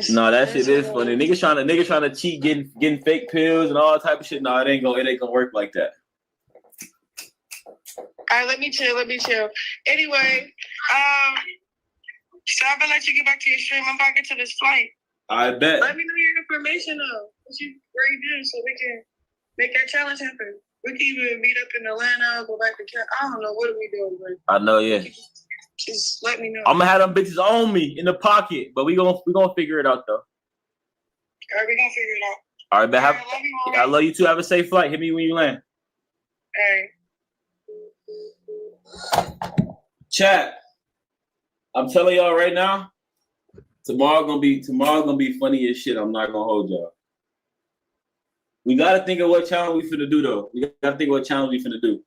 No, that shit is funny. Niggas trying to cheat, getting fake pills and all type of shit. No, it ain't gonna work like that. All right, let me chill. Anyway, so I'm gonna let you get back to your stream. I'm about to get to this flight. I bet. Let me know your information though. Where you do so we can make that challenge happen. We can even meet up in Atlanta, go back to Canada. I don't know what are we doing, but I know, yeah. Just let me know. I'm gonna have them bitches on me in the pocket, but we gonna figure it out though. All right, we gonna figure it out. All right, man. I love you too. Have a safe flight. Hit me when you land. All right. Chat. I'm telling y'all right now. Tomorrow gonna be funny as shit. I'm not gonna hold y'all. We gotta think of what challenge we finna do though. We gotta think of what challenge we finna do.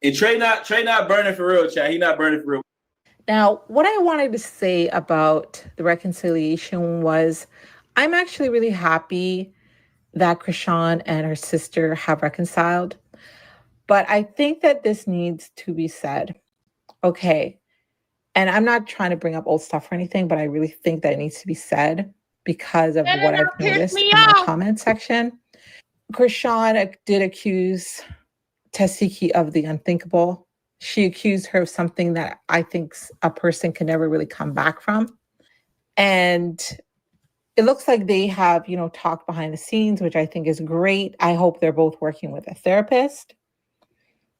And Trey not burning for real, chat. He not burning for real. Now, what I wanted to say about the reconciliation was I'm actually really happy that Chrisean and her sister have reconciled. But I think that this needs to be said. Okay. And I'm not trying to bring up old stuff or anything, but I really think that it needs to be said because of what I've noticed in my comment section. Chrisean did accuse Tasiki of the unthinkable. She accused her of something that I think a person can never really come back from. And it looks like they have, talked behind the scenes, which I think is great. I hope they're both working with a therapist.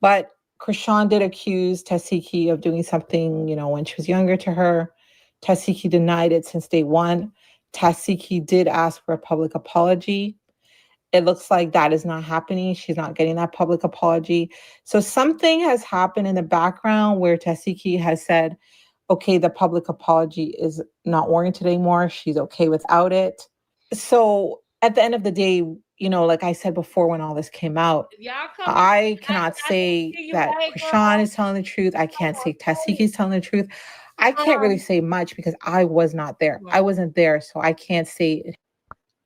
But Chrisean did accuse Tasiki of doing something, when she was younger to her. Tasiki denied it since day one. Tasiki did ask for a public apology. It looks like that is not happening. She's not getting that public apology. So something has happened in the background where Tasiki has said, okay, the public apology is not warranted anymore. She's okay without it. So at the end of the day, like I said before when all this came out, I cannot say that Chrisean is telling the truth. I can't say Tasiki is telling the truth. I can't really say much because I was not there. I wasn't there, so I can't say.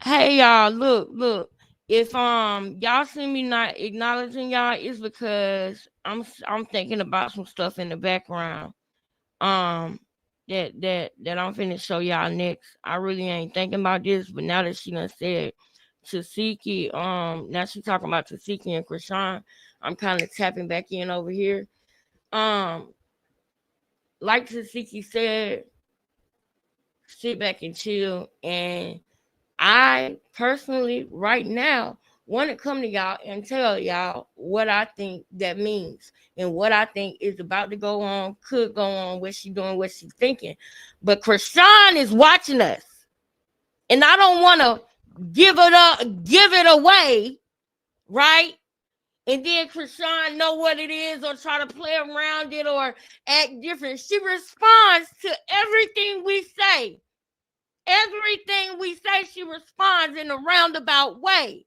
Hey, y'all, look. If y'all see me not acknowledging y'all, it's because I'm thinking about some stuff in the background. That I'm finna show y'all next. I really ain't thinking about this, but now that she done said Tasiki, now she talking about Tasiki and Chrisean, I'm kind of tapping back in over here. Like Tasiki said, sit back and chill. And I personally, right now, want to come to y'all and tell y'all what I think that means and what I think is about to go on, could go on, what she's doing, what she's thinking. But Chrisean is watching us, and I don't want to give it away, right? And then Chrisean know what it is or try to play around it or act different. She responds to everything we say. Everything we say, she responds in a roundabout way.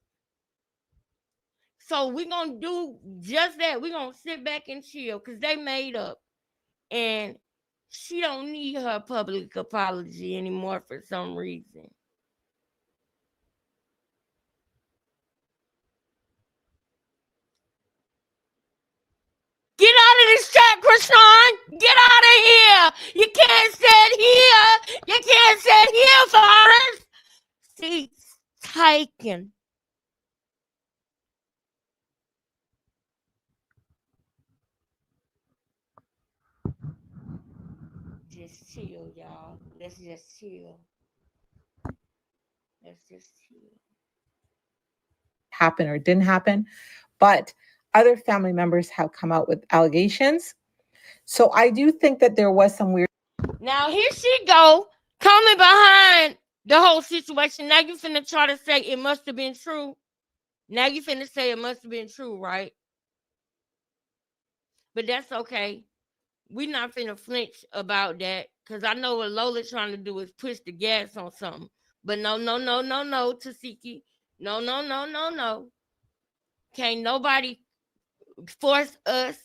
So we're going to do just that. We're going to sit back and chill because they made up. And she don't need her public apology anymore for some reason. Get out of this chat, Chrisean. Get out of here. You can't sit here. You can't sit here, Forrest. Seats taken. Just chill, y'all. Let's just chill. Happen or didn't happen. But other family members have come out with allegations. So I do think that there was some weird. Now here she go, coming behind the whole situation. Now you finna try to say it must have been true. Now you finna say it must have been true, right? But that's okay. We not finna flinch about that because I know what Lola's trying to do is push the gas on something. But no, Tasiki. No. Can't nobody force us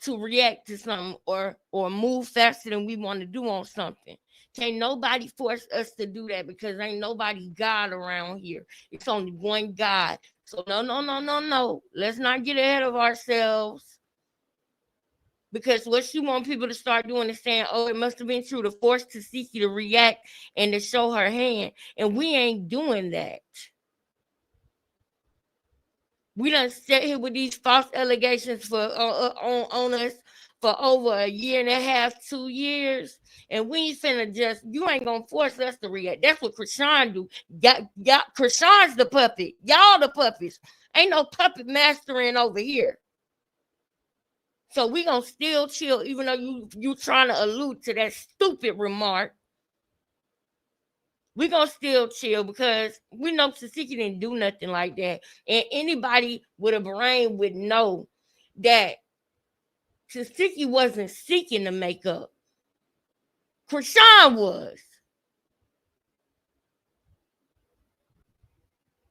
to react to something or move faster than we want to do on something. Can't nobody force us to do that because ain't nobody God around here. It's only one God. So no. Let's not get ahead of ourselves. Because what she want people to start doing is saying, oh, it must have been true, to force Tasiki to react and to show her hand. And we ain't doing that. We done sit here with these false allegations on us for over 1.5 years, 2 years, and we ain't finna you ain't gonna force us to react. That's what Chrisean do. Chrisean's the puppet. Y'all the puppets. Ain't no puppet mastering over here. So we gonna still chill, even though you trying to allude to that stupid remark. We gonna still chill because we know Tasiki didn't do nothing like that. And anybody with a brain would know that Tasiki wasn't seeking the makeup. Chrisean was.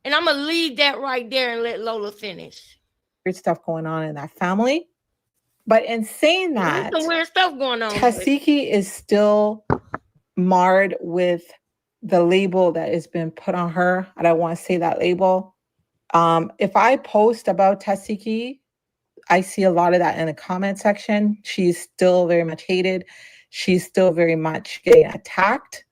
And I'm going to leave that right there and let Lola finish. Weird stuff going on in that family. But in saying that, there's some weird stuff going on. Tasiki is still marred with the label that has been put on her. I don't want to say that label. If I post about Tasiki, I see a lot of that in the comment section. She's still very much hated. She's still very much getting attacked.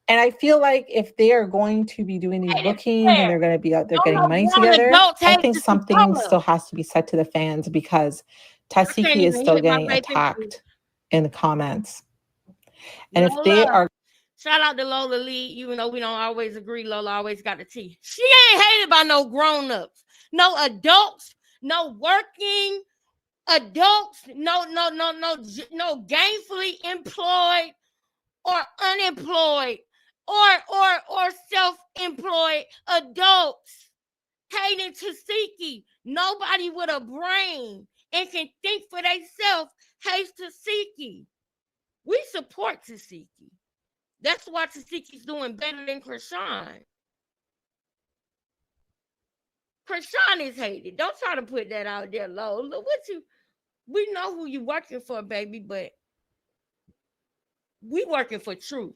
And I feel like if they are going to be doing these bookings and they're going to be out there getting money together, I think something still has to be said to the fans because Tasiki is still getting attacked in the comments. And if they are... Shout out to Lola Lee, even though we don't always agree, Lola always got the tea. She ain't hated by no grown-ups, no adults, no working adults, no gainfully employed or unemployed or self-employed adults hating Tasiki. Nobody with a brain and can think for themselves hates Tasiki. We support Tasiki. That's why Tasiki's doing better than Chrisean. Chrisean is hated. Don't try to put that out there, Lola. We know who you working for, baby, but we working for truth.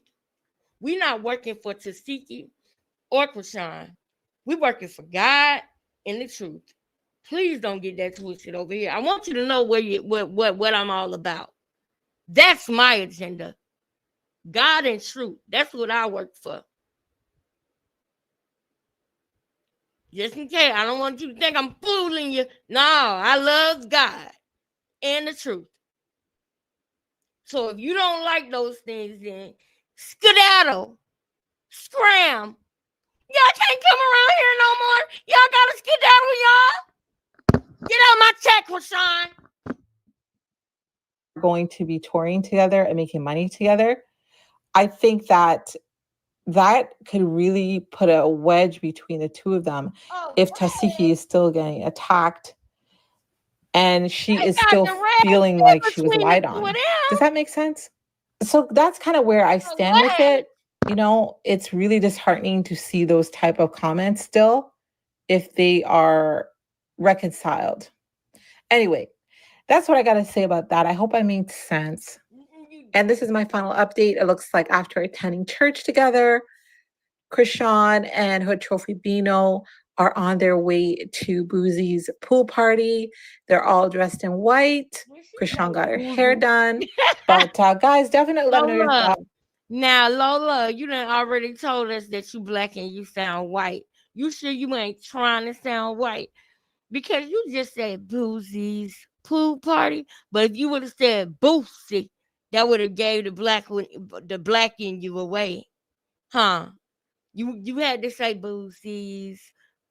We not working for Tasiki or Chrisean. We working for God and the truth. Please don't get that twisted over here. I want you to know what I'm all about. That's my agenda. God and truth. That's what I work for. Just in case, I don't want you to think I'm fooling you. No, I love God and the truth. So if you don't like those things, then skedaddle, scram. Y'all can't come around here no more. Y'all gotta skedaddle, y'all. Get out my check, Chrisean. Going to be touring together and making money together. I think that could really put a wedge between the two of them if Tasiki is still getting attacked and she is still feeling like she was lied on. Does that make sense? So that's kind of where I stand with it. You know, it's really disheartening to see those type of comments still if they are reconciled. Anyway, that's what I got to say about that. I hope I made sense. And this is my final update. It looks like after attending church together, Chrisean and her Trophy Bino are on their way to Boozie's pool party. They're all dressed in white. Chrisean got her hair done. But guys, definitely let me know your thoughts. Now, Lola, you done already told us that you black and you sound white. You sure you ain't trying to sound white? Because you just said Boozie's pool party. But if you would have said Boosie, that would have gave the black in you away. Huh? You had to say Boosie's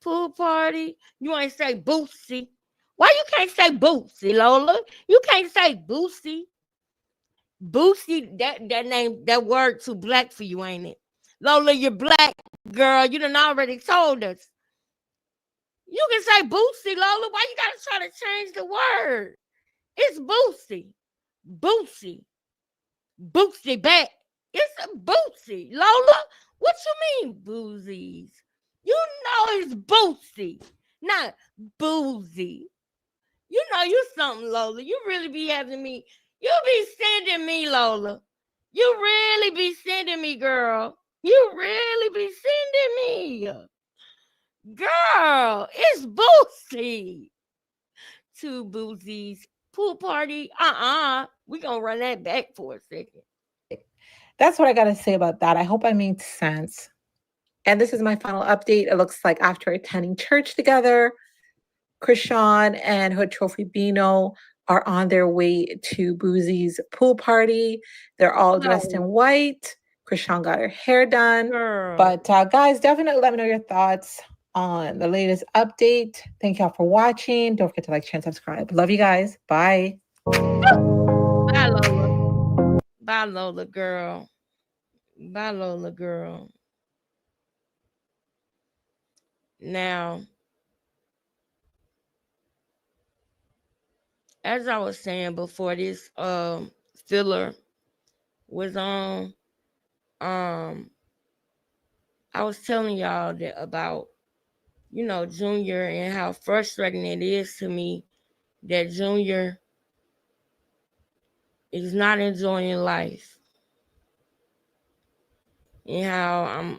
pool party. You ain't say Boosie. Why you can't say Boosie, Lola? You can't say Boosie. Boosie, that name, that word too black for you, ain't it? Lola, you're black, girl. You done already told us. You can say Boosie, Lola. Why you gotta try to change the word? It's Boosie. Boosie. Boosie back. It's a Boosie. Lola, what you mean, Boozies? You know it's Boosie, not Boozy. You know you something, Lola. You really be having me. You be sending me, Lola. You really be sending me, girl. You really be sending me. Girl, it's Boosie. To Boozie's pool party. We gonna run that back for a second. That's what I got to say about that. I hope I made sense. And this is my final update. It looks like after attending church together, Chrisean and her Trophy Bino are on their way to Boozie's pool party. They're all dressed in white. Chrisean got her hair done. Girl. But guys, definitely let me know your thoughts on the latest update. Thank y'all for watching. Don't forget to like, share, and subscribe. Love you guys. Bye. Bye, Lola. Bye, Lola, girl. Bye, Lola, girl. Now, as I was saying before this filler was on, I was telling y'all that about, you know, Junior and how frustrating it is to me that Junior is not enjoying life. And how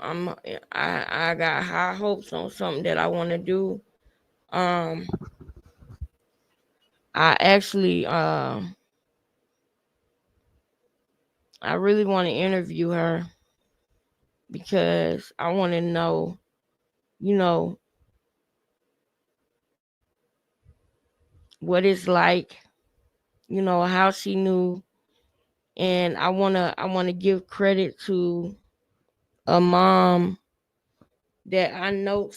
I got high hopes on something that I want to do. I actually I really want to interview her because I want to know, you know, what it's like, you know, how she knew. And I wanna give credit to a mom that I know.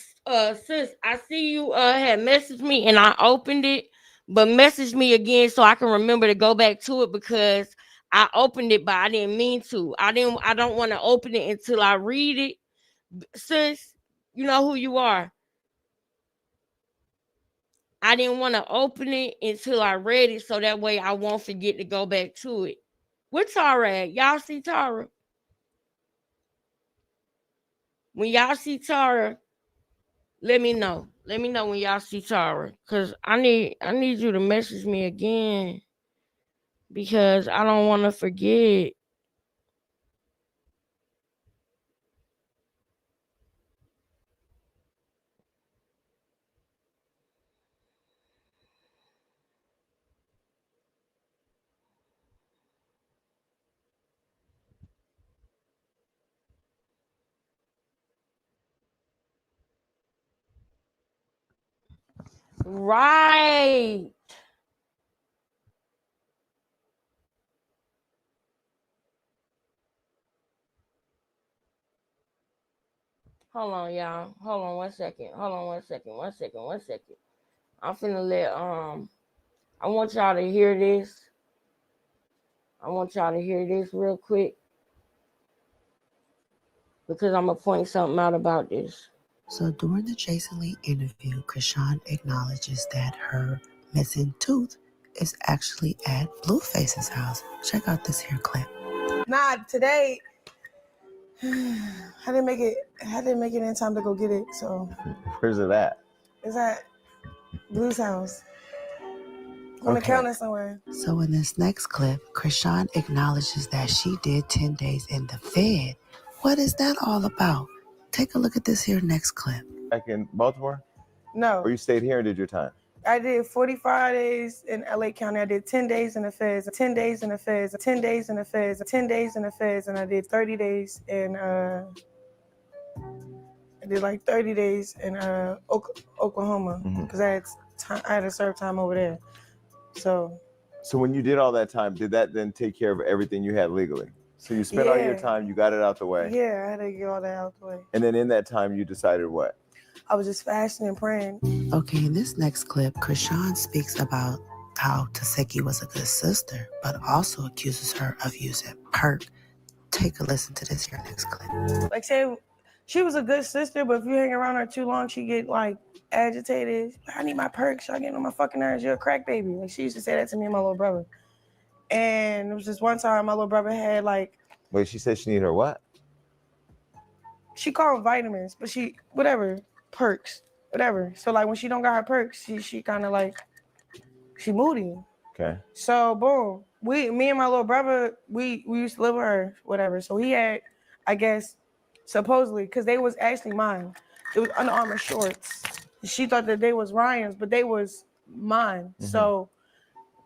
Sis, I see you had messaged me and I opened it, but message me again so I can remember to go back to it because I opened it, but I didn't mean to. I don't want to open it until I read it. Sis, you know who you are. I didn't want to open it until I read it so that way I won't forget to go back to it. Where Tara at? Y'all see Tara? When y'all see Tara, let me know. Let me know when y'all see Tara. Cause I need you to message me again. Because I don't want to forget. Right. Hold on, y'all. Hold on 1 second. Hold on 1 second. 1 second. 1 second. I'm finna let I want y'all to hear this. I want y'all to hear this real quick. Because I'm gonna point something out about this. So during the Jason Lee interview, Chrisean acknowledges that her missing tooth is actually at Blueface's house. Check out this here clip. Nah, today I didn't make it in time to go get it. So where's it at? It's at Blue's house. On the counter somewhere. So in this next clip, Chrisean acknowledges that she did 10 days in the Fed. What is that all about? Take a look at this here next clip. Back in Baltimore? No. Or you stayed here and did your time? I did 45 days in LA County. I did 10 days in the Feds, 10 days in the Feds, 10 days in the Feds, 10 days in the Feds, and I did 30 days in I did like 30 days in Oklahoma because I had to serve time over there. So when you did all that time, did that then take care of everything you had legally? So you spent all your time, you got it out the way. Yeah, I had to get all that out the way. And then in that time, you decided what? I was just fasting and praying. Okay, in this next clip, Chrisean speaks about how Taseki was a good sister, but also accuses her of using perk. Take a listen to this here next clip. Like say, she was a good sister, but if you hang around her too long, she get like agitated. I need my perks. Y'all getting on my fucking nerves. You're a crack baby. Like she used to say that to me and my little brother. And it was just one time my little brother had like. Wait, she said she needed her what? She called them vitamins, but she whatever perks, whatever. So like when she don't got her perks, she kind of like she moody. Okay. So boom, me and my little brother, we used to live with her, whatever. So he had, I guess, supposedly, because they was actually mine. It was Under Armour shorts. She thought that they was Ryan's, but they was mine. Mm-hmm. So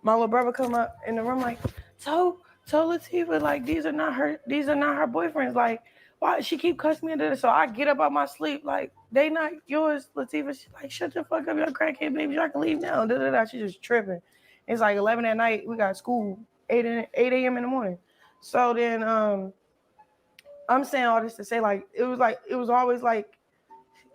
my little brother come up in the room like, told Latifah, like these are not her boyfriends. Like, why she keep cussing me into this? So I get up out my sleep, like, they not yours, Latifah. She like, shut the fuck up, y'all crackhead baby. Y'all can leave now. Da, da, da. She just tripping. It's like 11 at night. We got school 8 a.m. in the morning. So then I'm saying all this to say it was always like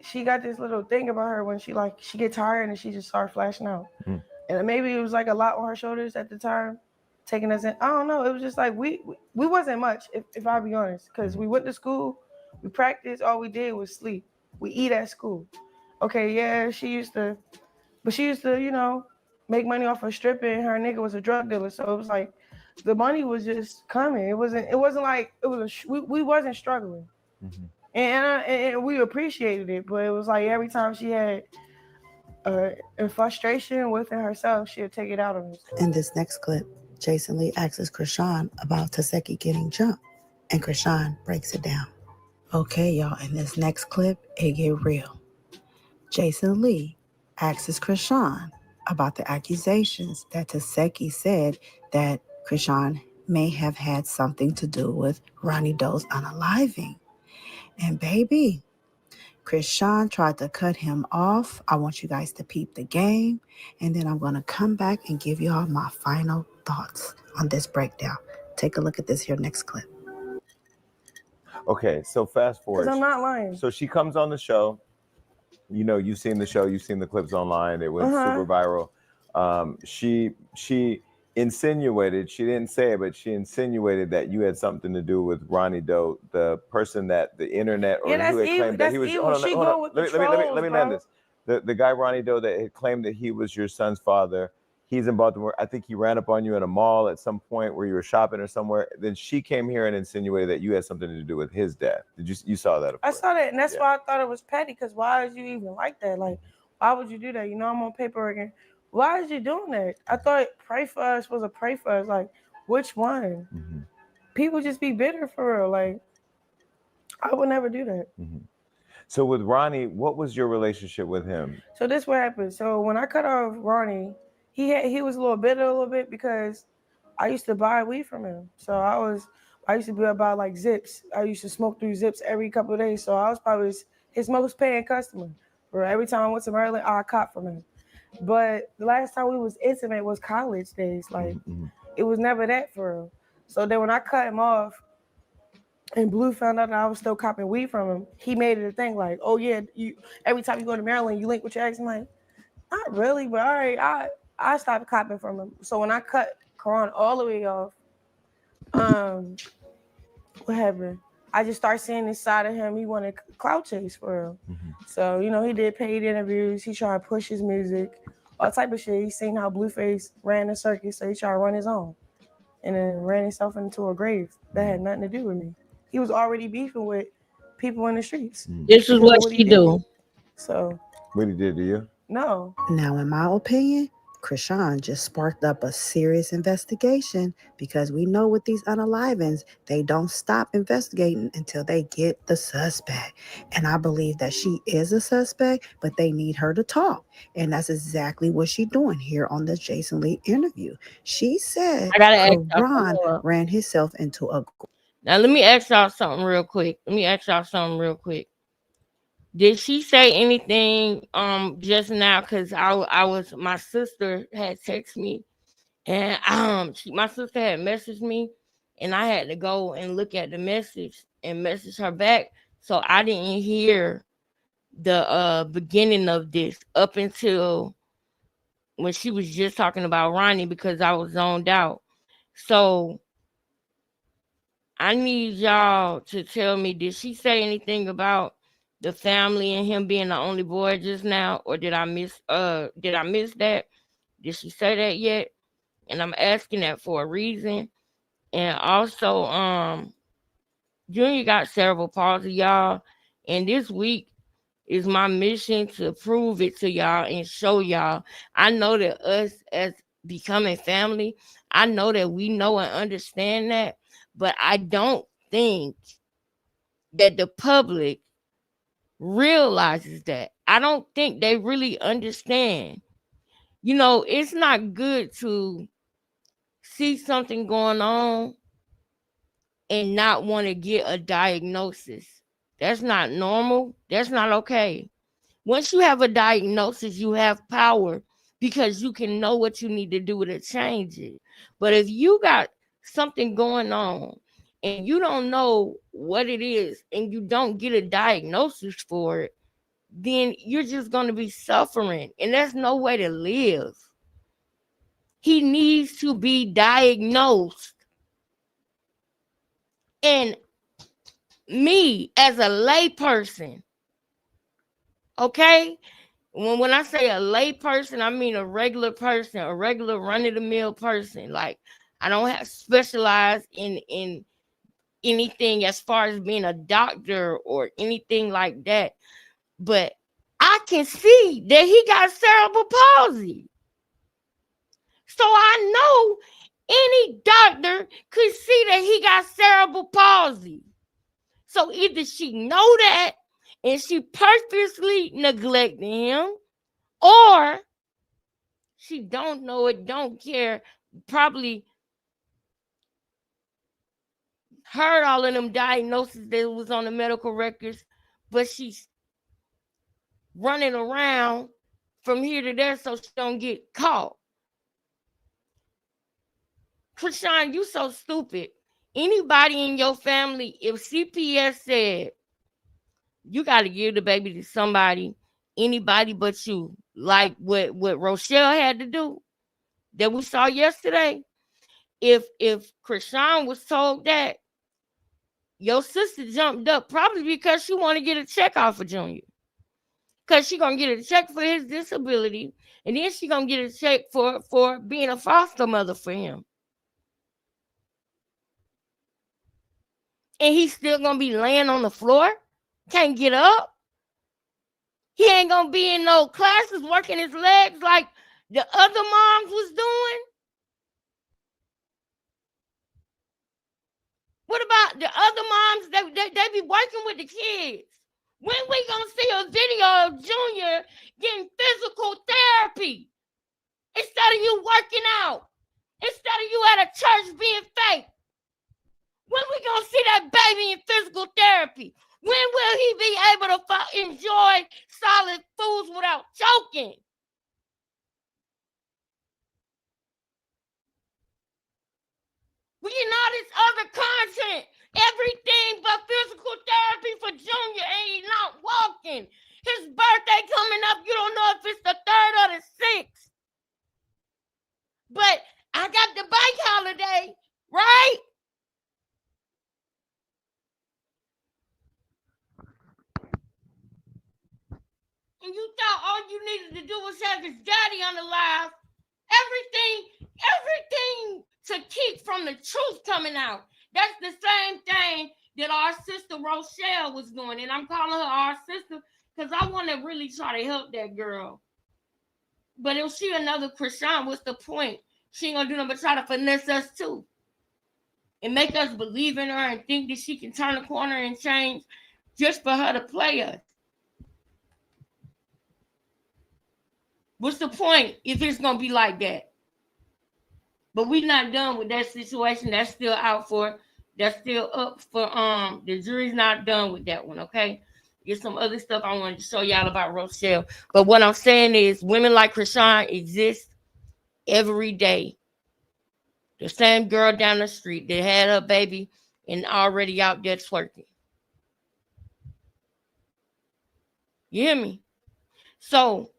she got this little thing about her when she get tired and she just started flashing out. Mm. And maybe it was like a lot on her shoulders at the time, taking us in. I don't know. It was just like we wasn't much, if I'll be honest, because we went to school, we practiced, all we did was sleep. We eat at school. Okay, yeah, she used to, make money off of stripping. Her nigga was a drug dealer, so it was like the money was just coming. It wasn't like we wasn't struggling. Mm-hmm. And we appreciated it, but it was like every time she had a frustration within herself, she'll take it out on us. In this next clip, Jason Lee asks Chrisean about Taseki getting jumped, and Chrisean breaks it down. Okay, y'all, in this next clip, it get real. Jason Lee asks Chrisean about the accusations that Taseki said that Chrisean may have had something to do with Ronnie Doe's unaliving. And baby, Chrisean tried to cut him off. I want you guys to peep the game. And then I'm going to come back and give y'all my final thoughts on this breakdown. Take a look at this here next clip. Okay, so fast forward. Because I'm not lying. So she comes on the show. You know, you've seen the show. You've seen the clips online. It went super viral. She insinuated, she didn't say it, but she insinuated that you had something to do with Ronnie Doe, the person that the internet or who had claimed that he was. Hold on. Let me land this. The guy Ronnie Doe that had claimed that he was your son's father. He's in Baltimore. I think he ran up on you in a mall at some point where you were shopping or somewhere. Then she came here and insinuated that you had something to do with his death. You saw that? I saw that, and that's why I thought it was petty. Because why would you even like that? Like, why would you do that? You know, I'm on paperwork and. Why is you doing that? I thought pray for us was a pray for us. Like, which one? Mm-hmm. People just be bitter for real. Like, I would never do that. Mm-hmm. So with Ronnie, what was your relationship with him? So this what happened. So when I cut off Ronnie, he was a little bitter because I used to buy weed from him. So I used to be about like Zips. I used to smoke through Zips every couple of days. So I was probably his most paying customer. Or every time I went to Maryland, I caught from him. But the last time we was intimate was college days. Like, it was never that for real. So then when I cut him off and Blue found out that I was still copping weed from him, he made it a thing like, oh yeah, you every time you go to Maryland, you link with your ex. I'm like, not really, but all right, I stopped copping from him. So when I cut Karan all the way off, what happened? I just started seeing this side of him. He wanted clout chase for real. Mm-hmm. So, he did paid interviews. He tried to push his music, all type of shit. He seen how Blueface ran the circuit, so he tried to run his own. And then ran himself into a grave that had nothing to do with me. He was already beefing with people in the streets. Mm-hmm. This is what he do. So. What he did to you? No. Now, in my opinion, Chrisean just sparked up a serious investigation because we know with these unalivings, they don't stop investigating until they get the suspect. And I believe that she is a suspect, but they need her to talk. And that's exactly what she's doing here on the Jason Lee interview. She said Karan ran himself into a... Now, let me ask y'all something real quick. Did she say anything just now? Because my sister had texted me, and my sister had messaged me, and I had to go and look at the message and message her back. So I didn't hear the beginning of this up until when she was just talking about Ronnie because I was zoned out. So I need y'all to tell me, did she say anything about the family and him being the only boy just now, or did I miss that? Did she say that yet? And I'm asking that for a reason. And also, Junior got cerebral palsy, y'all. And this week is my mission to prove it to y'all and show y'all. I know that us as becoming family, I know that we know and understand that, but I don't think that the public realizes that. I don't think they really understand. It's not good to see something going on and not want to get a diagnosis. That's not normal. That's not okay. Once you have a diagnosis, you have power because you can know what you need to do to change it. But if you got something going on and you don't know what it is and you don't get a diagnosis for it, then you're just going to be suffering. And there's no way to live. He needs to be diagnosed. And me, as a lay person, okay? When I say a lay person, I mean a regular person, a regular run-of-the-mill person. Like, I don't have specialized in anything as far as being a doctor or anything like that. But I can see that he got cerebral palsy. So I know any doctor could see that he got cerebral palsy. So either she know that and she purposely neglected him, or she don't know it, don't care, probably heard all of them diagnoses that was on the medical records, but she's running around from here to there so she don't get caught. Chrisean, you so stupid. Anybody in your family, if CPS said you got to give the baby to somebody, anybody but you, like what Rochelle had to do that we saw yesterday, if Chrisean was told that, your sister jumped up probably because she want to get a check off of Junior. Because she going to get a check for his disability, and then she going to get a check for being a foster mother for him. And he's still going to be laying on the floor? Can't get up? He ain't going to be in no classes working his legs like the other moms was doing? What about the other moms? They be working with the kids. When we going to see a video of Junior getting physical therapy instead of you working out? Instead of you at a church being fake? When we going to see that baby in physical therapy? When will he be able to enjoy solid foods without choking? We getting all this other content. Everything but physical therapy for Junior, and he's not walking. His birthday coming up. You don't know if it's the 3rd or the 6th. But I got the bank holiday, right? And you thought all you needed to do was have his daddy on the live. Everything to keep from the truth coming out. That's the same thing that our sister Rochelle was doing. And I'm calling her our sister because I want to really try to help that girl. But if she another Chrisean, what's the point? She ain't going to do nothing but try to finesse us too. And make us believe in her and think that she can turn the corner and change just for her to play us. What's the point if it's going to be like that? But we're not done with that situation. That's still out for, that's still up for, the jury's not done with that one, okay? There's some other stuff I wanted to show y'all about Rochelle. But what I'm saying is women like Chrisean exist every day. The same girl down the street that had her baby and already out there twerking. You hear me? So,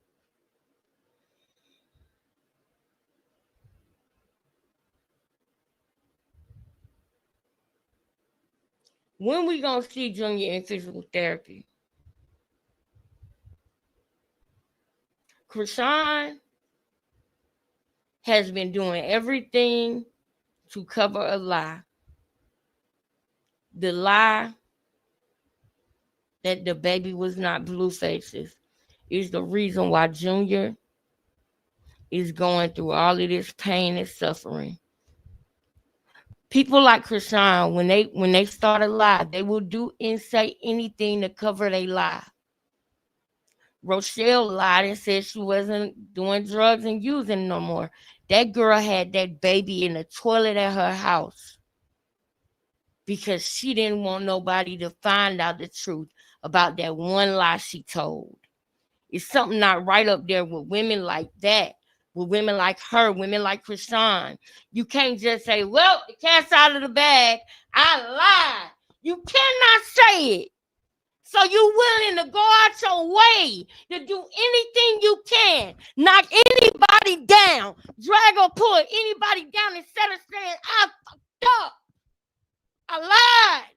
when we gonna see Junior in physical therapy? Chrisean has been doing everything to cover a lie. The lie that the baby was not Blueface's is the reason why Junior is going through all of this pain and suffering. People like Chrisean, when they start a lie, they will do and say anything to cover their lie. Rochelle lied and said she wasn't doing drugs and using no more. That girl had that baby in the toilet at her house because she didn't want nobody to find out the truth about that one lie she told. It's something not right up there with women like that with women like her, women like Chrisean. You can't just say, well, the cat's out of the bag. I lied. You cannot say it. So you willing to go out your way to do anything you can, knock anybody down, drag or pull anybody down instead of saying, I fucked up. I lied.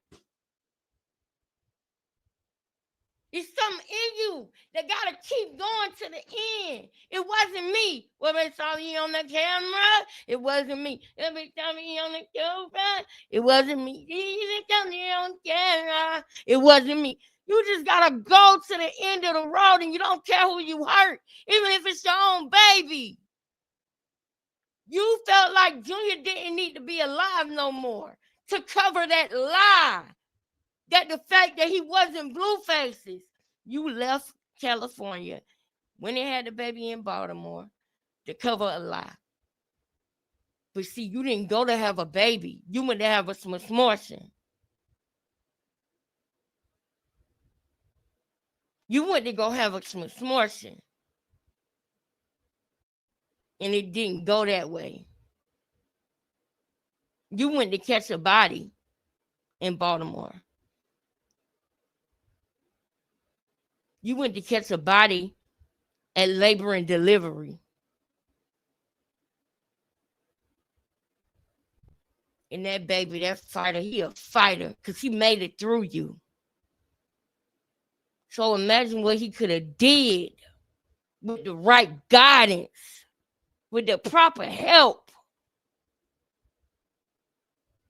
It's something in you that got to keep going to the end. It wasn't me. Well, they saw me on the camera. It wasn't me. Every time me on the camera, it wasn't me. Even come here on camera, it wasn't me. You just got to go to the end of the road and you don't care who you hurt, even if it's your own baby. You felt like Junior didn't need to be alive no more to cover that lie, that the fact that he wasn't Blueface's. You left California when they had the baby in Baltimore to cover a lie. But see, you didn't go to have a baby. You went to have a smortion. You went to go have a smortion. And it didn't go that way. You went to catch a body in Baltimore. You went to catch a body at Labor and Delivery. And that baby, that fighter, he a fighter because he made it through you. So imagine what he could have did with the right guidance, with the proper help.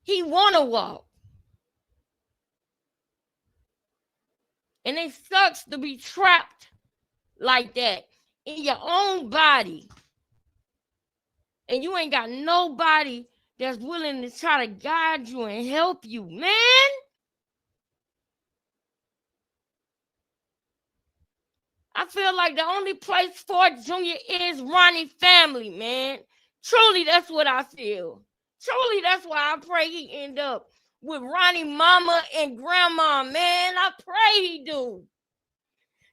He want to walk. And it sucks to be trapped like that in your own body. And you ain't got nobody that's willing to try to guide you and help you, man. I feel like the only place for Junior is Ronnie family, man. Truly, that's what I feel. Truly, that's why I pray he end up with Ronnie mama and grandma, man. I pray he do.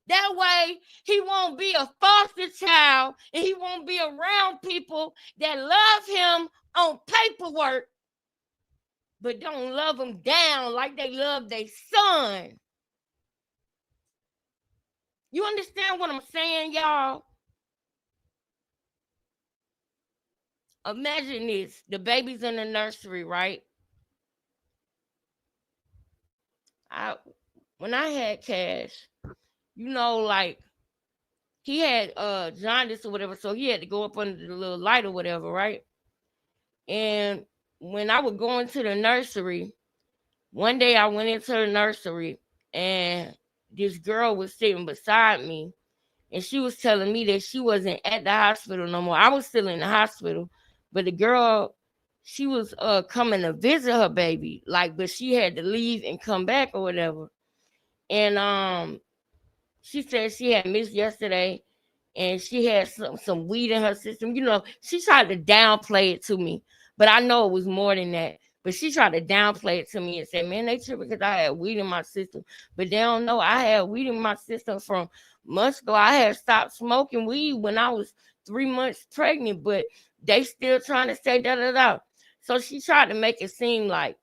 That way, he won't be a foster child and he won't be around people that love him on paperwork, but don't love him down like they love their son. You understand what I'm saying, y'all? Imagine this. The baby's in the nursery, right? When I had Cash, you know, like, he had jaundice or whatever, so he had to go up under the little light or whatever, right? And when I would go into the nursery, one day I went into the nursery and this girl was sitting beside me and she was telling me that she wasn't at the hospital no more. I was still in the hospital, but the girl, she was coming to visit her baby, like, but she had to leave and come back or whatever. And she said she had missed yesterday and she had some weed in her system. You know, she tried to downplay it to me, but I know it was more than that. But she tried to downplay it to me and say, man, they tripping because I had weed in my system. But they don't know I had weed in my system from months ago. I had stopped smoking weed when I was 3 months pregnant, but they still trying to say da-da-da. So she tried to make it seem like,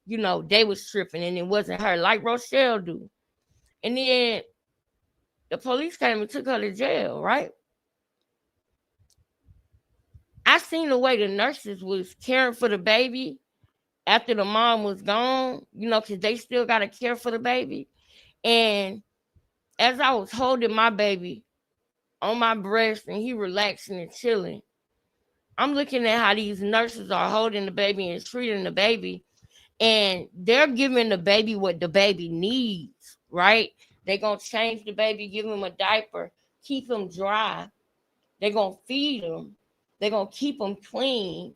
you know, they was tripping and it wasn't her, like Rochelle do. And then the police came and took her to jail, right? I seen the way the nurses was caring for the baby after the mom was gone, you know, because they still got to care for the baby. And as I was holding my baby on my breast and he relaxing and chilling, I'm looking at how these nurses are holding the baby and treating the baby. And they're giving the baby what the baby needs, right? They're going to change the baby, give him a diaper, keep him dry. They're going to feed him. They're going to keep him clean.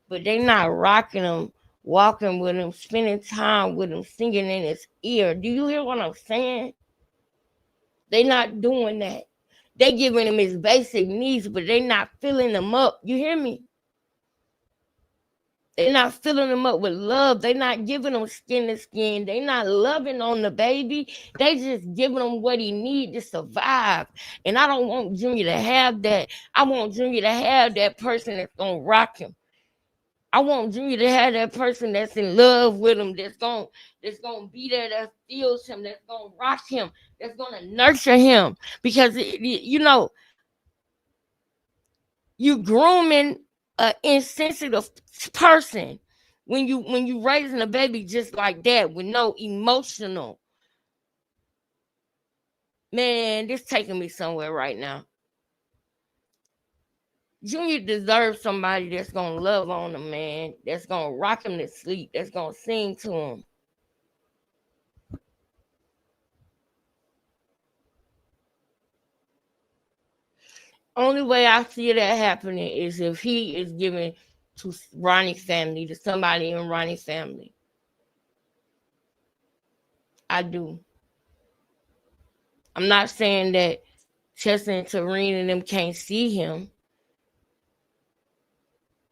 But they're not rocking him, walking with him, spending time with him, singing in his ear. Do you hear what I'm saying? They're not doing that. They're giving him his basic needs, but they're not filling them up. You hear me? They're not filling them up with love. They're not giving them skin to skin. They're not loving on the baby. They just giving him what he needs to survive. And I don't want Junior to have that. I want Junior to have that person that's gonna rock him. I want Junior to have that person that's in love with him, that's gonna be there, that feels him, that's gonna rock him, that's gonna nurture him. Because you know, you grooming an insensitive person when you raising a baby just like that with no emotional. Man, this taking me somewhere right now. Junior deserves somebody that's gonna love on him, man, that's gonna rock him to sleep, that's gonna sing to him. Only way I see that happening is if he is given to Ronnie's family, to somebody in Ronnie's family. I do. I'm not saying that Chester and Tareen and them can't see him,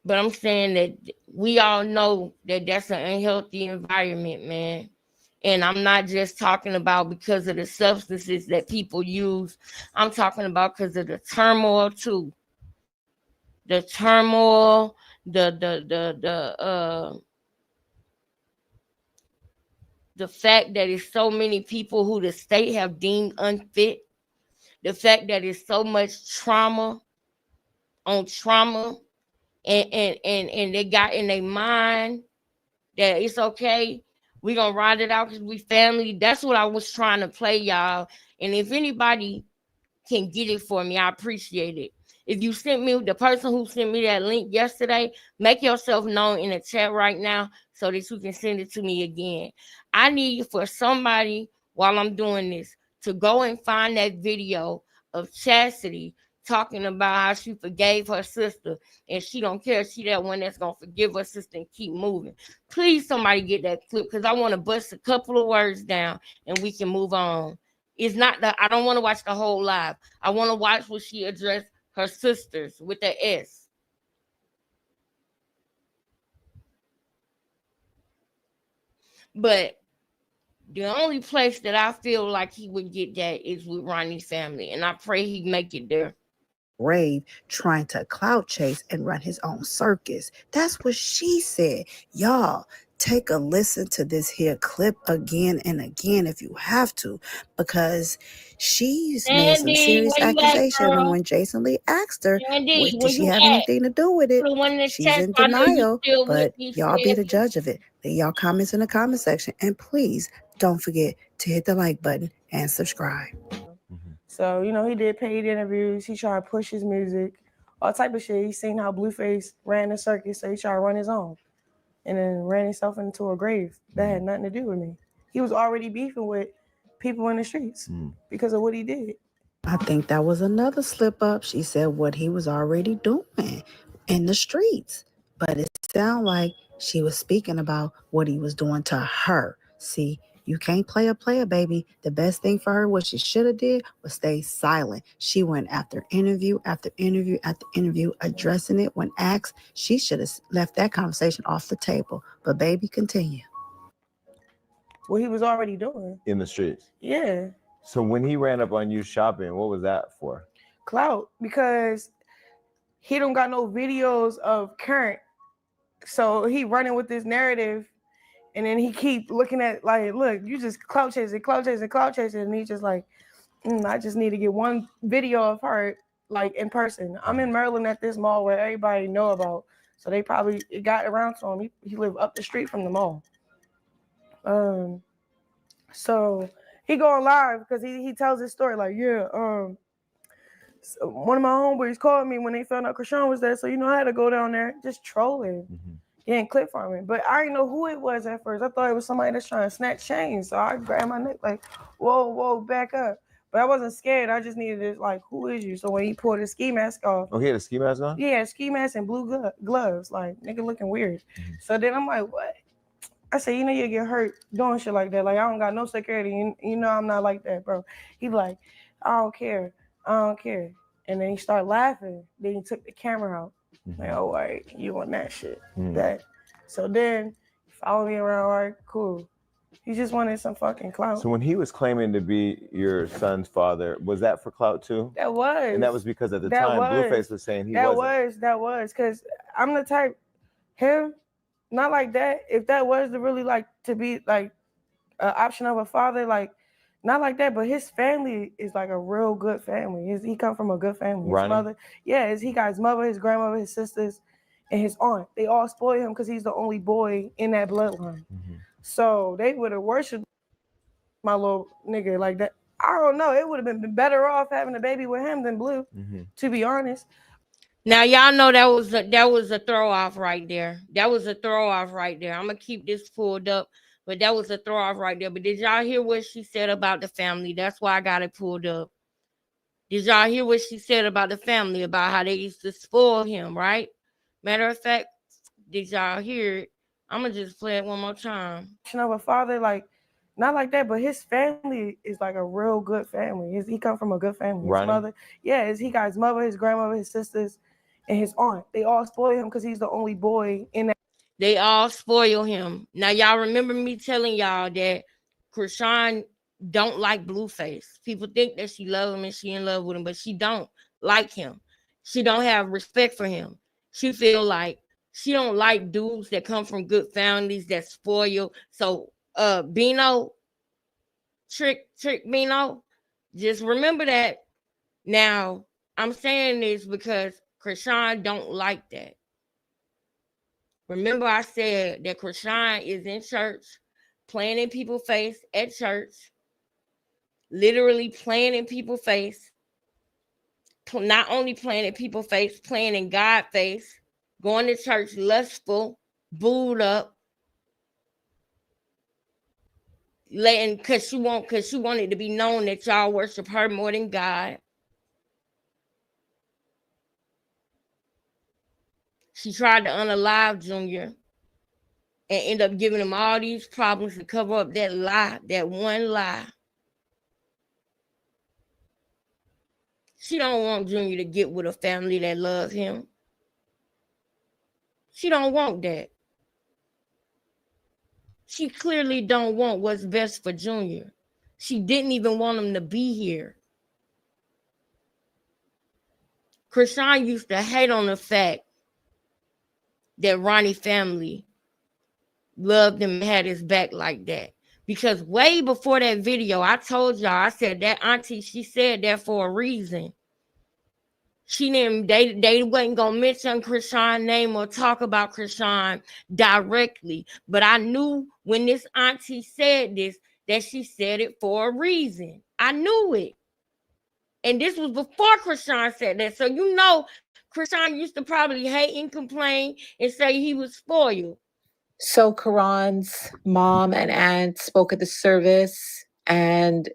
but I'm saying that we all know that that's an unhealthy environment, man. And I'm not just talking about because of the substances that people use. I'm talking about because of the turmoil too. The turmoil, the fact that it's so many people who the state have deemed unfit, the fact that it's so much trauma on trauma, and they got in their mind that it's okay, we gonna ride it out because we family. That's what I was trying to play, y'all. And if anybody can get it for me, I appreciate it. If you sent me, the person who sent me that link yesterday, make yourself known in the chat right now so that you can send it to me again. I need for somebody, while I'm doing this, to go and find that video of Chastity talking about how she forgave her sister and she don't care. She that one that's gonna forgive her sister and keep moving. Please, somebody get that clip because I want to bust a couple of words down and we can move on. It's not that I don't want to watch the whole live. I want to watch what she addressed her sisters with the S. But the only place that I feel like he would get that is with Ronnie's family, and I pray he make it there. Rave trying to clout chase and run his own circus. That's what she said. Y'all, take a listen to this here clip again and again if you have to, because she's made some serious accusations. And when Jason Lee asked her, did she have anything to do with it? She's in denial, but y'all be the judge of it. Leave y'all comments in the comment section, and please don't forget to hit the like button and subscribe. So, you know, he did paid interviews. He tried to push his music, all type of shit. He seen how Blueface ran the circus, so he tried to run his own. And then ran himself into a grave that had nothing to do with me. He was already beefing with people in the streets because of what he did. I think that was another slip up. She said what he was already doing in the streets. But it sounded like she was speaking about what he was doing to her. See, you can't play a player, baby. The best thing for her, what she should have did, was stay silent. She went after interview after interview after interview, addressing it when asked. She should have left that conversation off the table. But baby, continue. What he was already doing. In the streets? Yeah. So when he ran up on you shopping, what was that for? Clout, because he don't got no videos of current. So he running with this narrative. And then he keep looking at like, look, you just clout chasing, and he just like, I just need to get one video of her like in person. I'm in Maryland at this mall where everybody know about, so they probably got around to him. He lived up the street from the mall. So he going live because he tells his story like, so one of my homeboys called me when they found out Chrisean was there, so you know I had to go down there just trolling. Getting clip farming, but I didn't know who it was at first. I thought it was somebody that's trying to snatch chains. So I grabbed my neck like, whoa, back up. But I wasn't scared. I just needed to like, who is you? So when he pulled his ski mask off. Oh, he had a ski mask on? Yeah, ski mask and blue gloves. Like, nigga looking weird. So then I'm like, what? I said, you know, you get hurt doing shit like that. Like, I don't got no security. You know I'm not like that, bro. He like, I don't care. And then he started laughing. Then he took the camera out. Like, oh, wait, you on that shit. That So then he followed me around, all right, cool. He just wanted some fucking clout. So when he was claiming to be your son's father, was that for clout too? That was. And that was because at the time, Blueface was saying he wasn't. That was, because I'm the type, him, not like that. If that was to really like to be like an option of a father, like not like that, but his family is like a real good family. He come from a good family. His mother, he got his mother, his grandmother, his sisters, and his aunt. They all spoil him because he's the only boy in that bloodline. Mm-hmm. So they would have worshipped my little nigga like that. I don't know. It would have been better off having a baby with him than Blue, to be honest. Now y'all know that was a throw off right there. That was a throw off right there. I'm gonna keep this pulled up, but that was a throw off right there. But did y'all hear what she said about the family? That's why I got it pulled up. Did y'all hear what she said about the family, about how they used to spoil him, right? Matter of fact, did y'all hear it? I'm gonna just play it one more time. Of a father, like not like that, but his family is like a real good family. He come from a good family. His mother, he got his mother, his grandmother, his sisters, and his aunt. They all spoil him because he's the only boy in that. They all spoil him. Now y'all remember me telling y'all that Chrisean don't like Blueface. People think that she love him and she in love with him, but she don't like him. She don't have respect for him. She feel like she don't like dudes that come from good families that spoil. So Bino, trick Bino, just remember that. Now I'm saying this because Chrisean don't like that. Remember I said that Chrisean is in church, playing in people's face at church, literally playing in people's face, not only playing in people's face, playing in God's face, going to church lustful, booed up, letting because she wanted to be known that y'all worship her more than God. She tried to unalive Junior and end up giving him all these problems to cover up that lie, that one lie. She don't want Junior to get with a family that loves him. She don't want that. She clearly don't want what's best for Junior. She didn't even want him to be here. Chrisean used to hate on the fact that Ronnie family loved him and had his back like that. Because way before that video, I told y'all, I said that auntie, she said that for a reason. She didn't, they wasn't gonna mention Chrisean's name or talk about Chrisean directly. But I knew when this auntie said this, that she said it for a reason. I knew it. And this was before Chrisean said that. So you know Chrisean used to probably hate and complain and say he was spoiled. So Karan's mom and aunt spoke at the service, and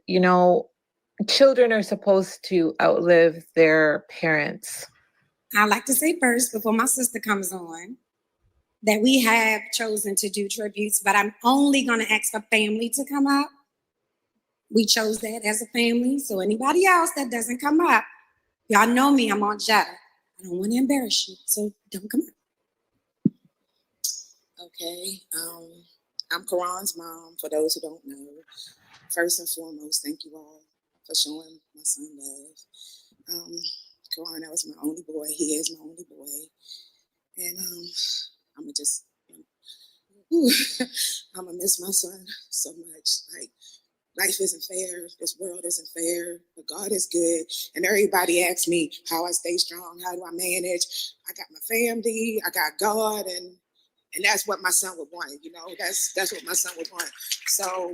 children are supposed to outlive their parents. I'd like to say first, before my sister comes on, that we have chosen to do tributes, but I'm only going to ask for family to come up. We chose that as a family, so anybody else that doesn't come up, y'all know me, I'm on Jetta. I don't want to embarrass you, so don't come up. Okay, I'm Karan's mom, for those who don't know. First and foremost, thank you all for showing my son love. Karan, that was my only boy. He is my only boy. And I'm going to just, I'm going to miss my son so much. Like, life isn't fair. This world isn't fair. But God is good. And everybody asks me how I stay strong. How do I manage? I got my family. I got God. And that's what my son would want. That's what my son would want. So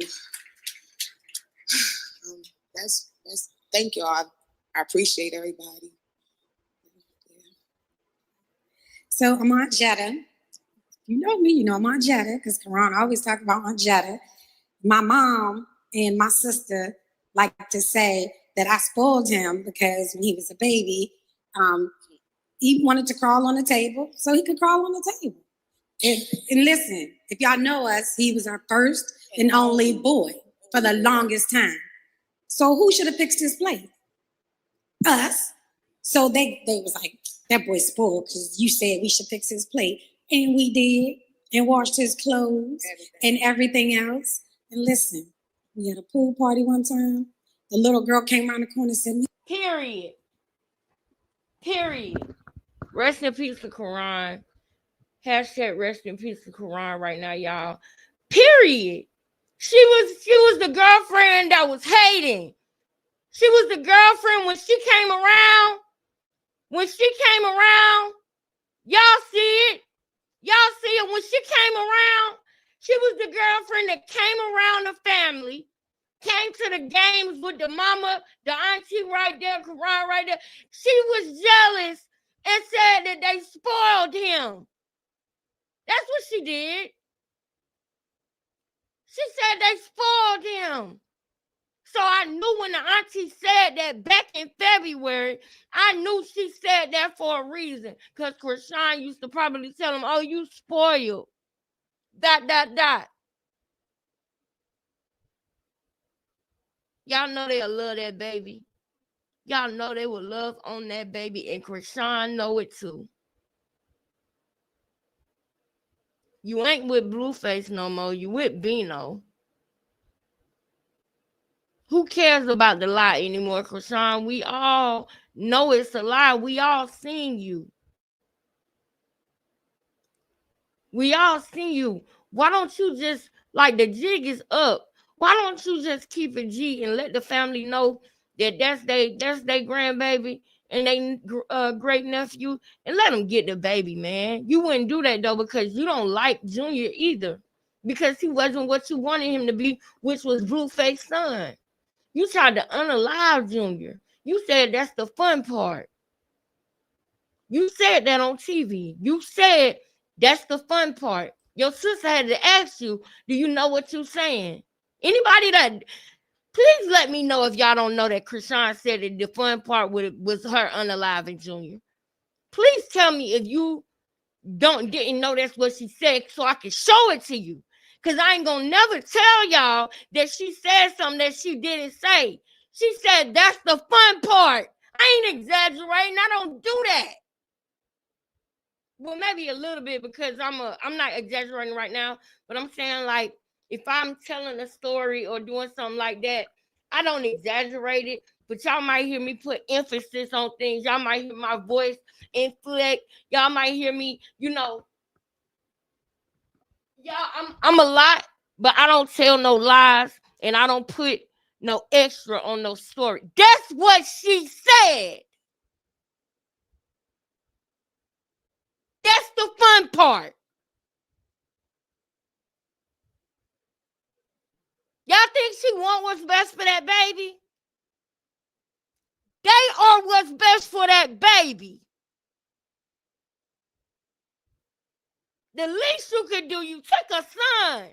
that's thank you all. I appreciate everybody. Yeah. So I'm Aunt Jetta. You know me, I'm Aunt Jetta, because Karan always talk about Aunt Jetta. My mom and my sister like to say that I spoiled him because when he was a baby, he wanted to crawl on the table, so he could crawl on the table. And listen, if y'all know us, he was our first and only boy for the longest time. So who should have fixed his plate? Us. So they was like, that boy's spoiled because you said we should fix his plate. And we did. and washed his clothes and everything else. And listen, we had a pool party one time. The little girl came around the corner and said, Period. Rest in peace to Quran. Hashtag rest in peace to Quran right now, y'all. Period. She was the girlfriend that was hating. She was the girlfriend when she came around. Y'all see it. When she came around, she was the girlfriend that came around the family, came to the games with the mama, the auntie right there, Quran right there. She was jealous and said that they spoiled him. That's what she did. She said they spoiled him. So I knew when the auntie said that back in February, I knew she said that for a reason. Because Chrisean used to probably tell him, oh, you spoiled. ... Y'all know they'll love that baby. Y'all know they will love on that baby. And Chrisean know it too. You ain't with Blueface no more. You with Bino. Who cares about the lie anymore, Chrisean? We all know it's a lie. We all seen you. Why don't you just, like, the jig is up. Why don't you just keep it G and let the family know that that's their grandbaby and they great nephew, and let them get the baby, man. You wouldn't do that though because you don't like Junior either, because he wasn't what you wanted him to be, which was Blueface's son. You tried to unalive Junior. You said that's the fun part. You said that on TV. You said that's the fun part. Your sister had to ask you, do you know what you're saying? Anybody that, please let me know if y'all don't know that Chrisean said that the fun part was her unaliving Junior. Please tell me if you didn't know that's what she said so I can show it to you. Because I ain't going to never tell y'all that she said something that she didn't say. She said that's the fun part. I ain't exaggerating. I don't do that. Well, maybe a little bit because I'm not exaggerating right now, but I'm saying, like, if I'm telling a story or doing something like that, I don't exaggerate it, but y'all might hear me put emphasis on things. Y'all might hear my voice inflect. Y'all might hear me, y'all, I'm a lot, but I don't tell no lies and I don't put no extra on no story. That's what she said. That's the fun part. Y'all think she want what's best for that baby? They are what's best for that baby. The least you could do, you took a son.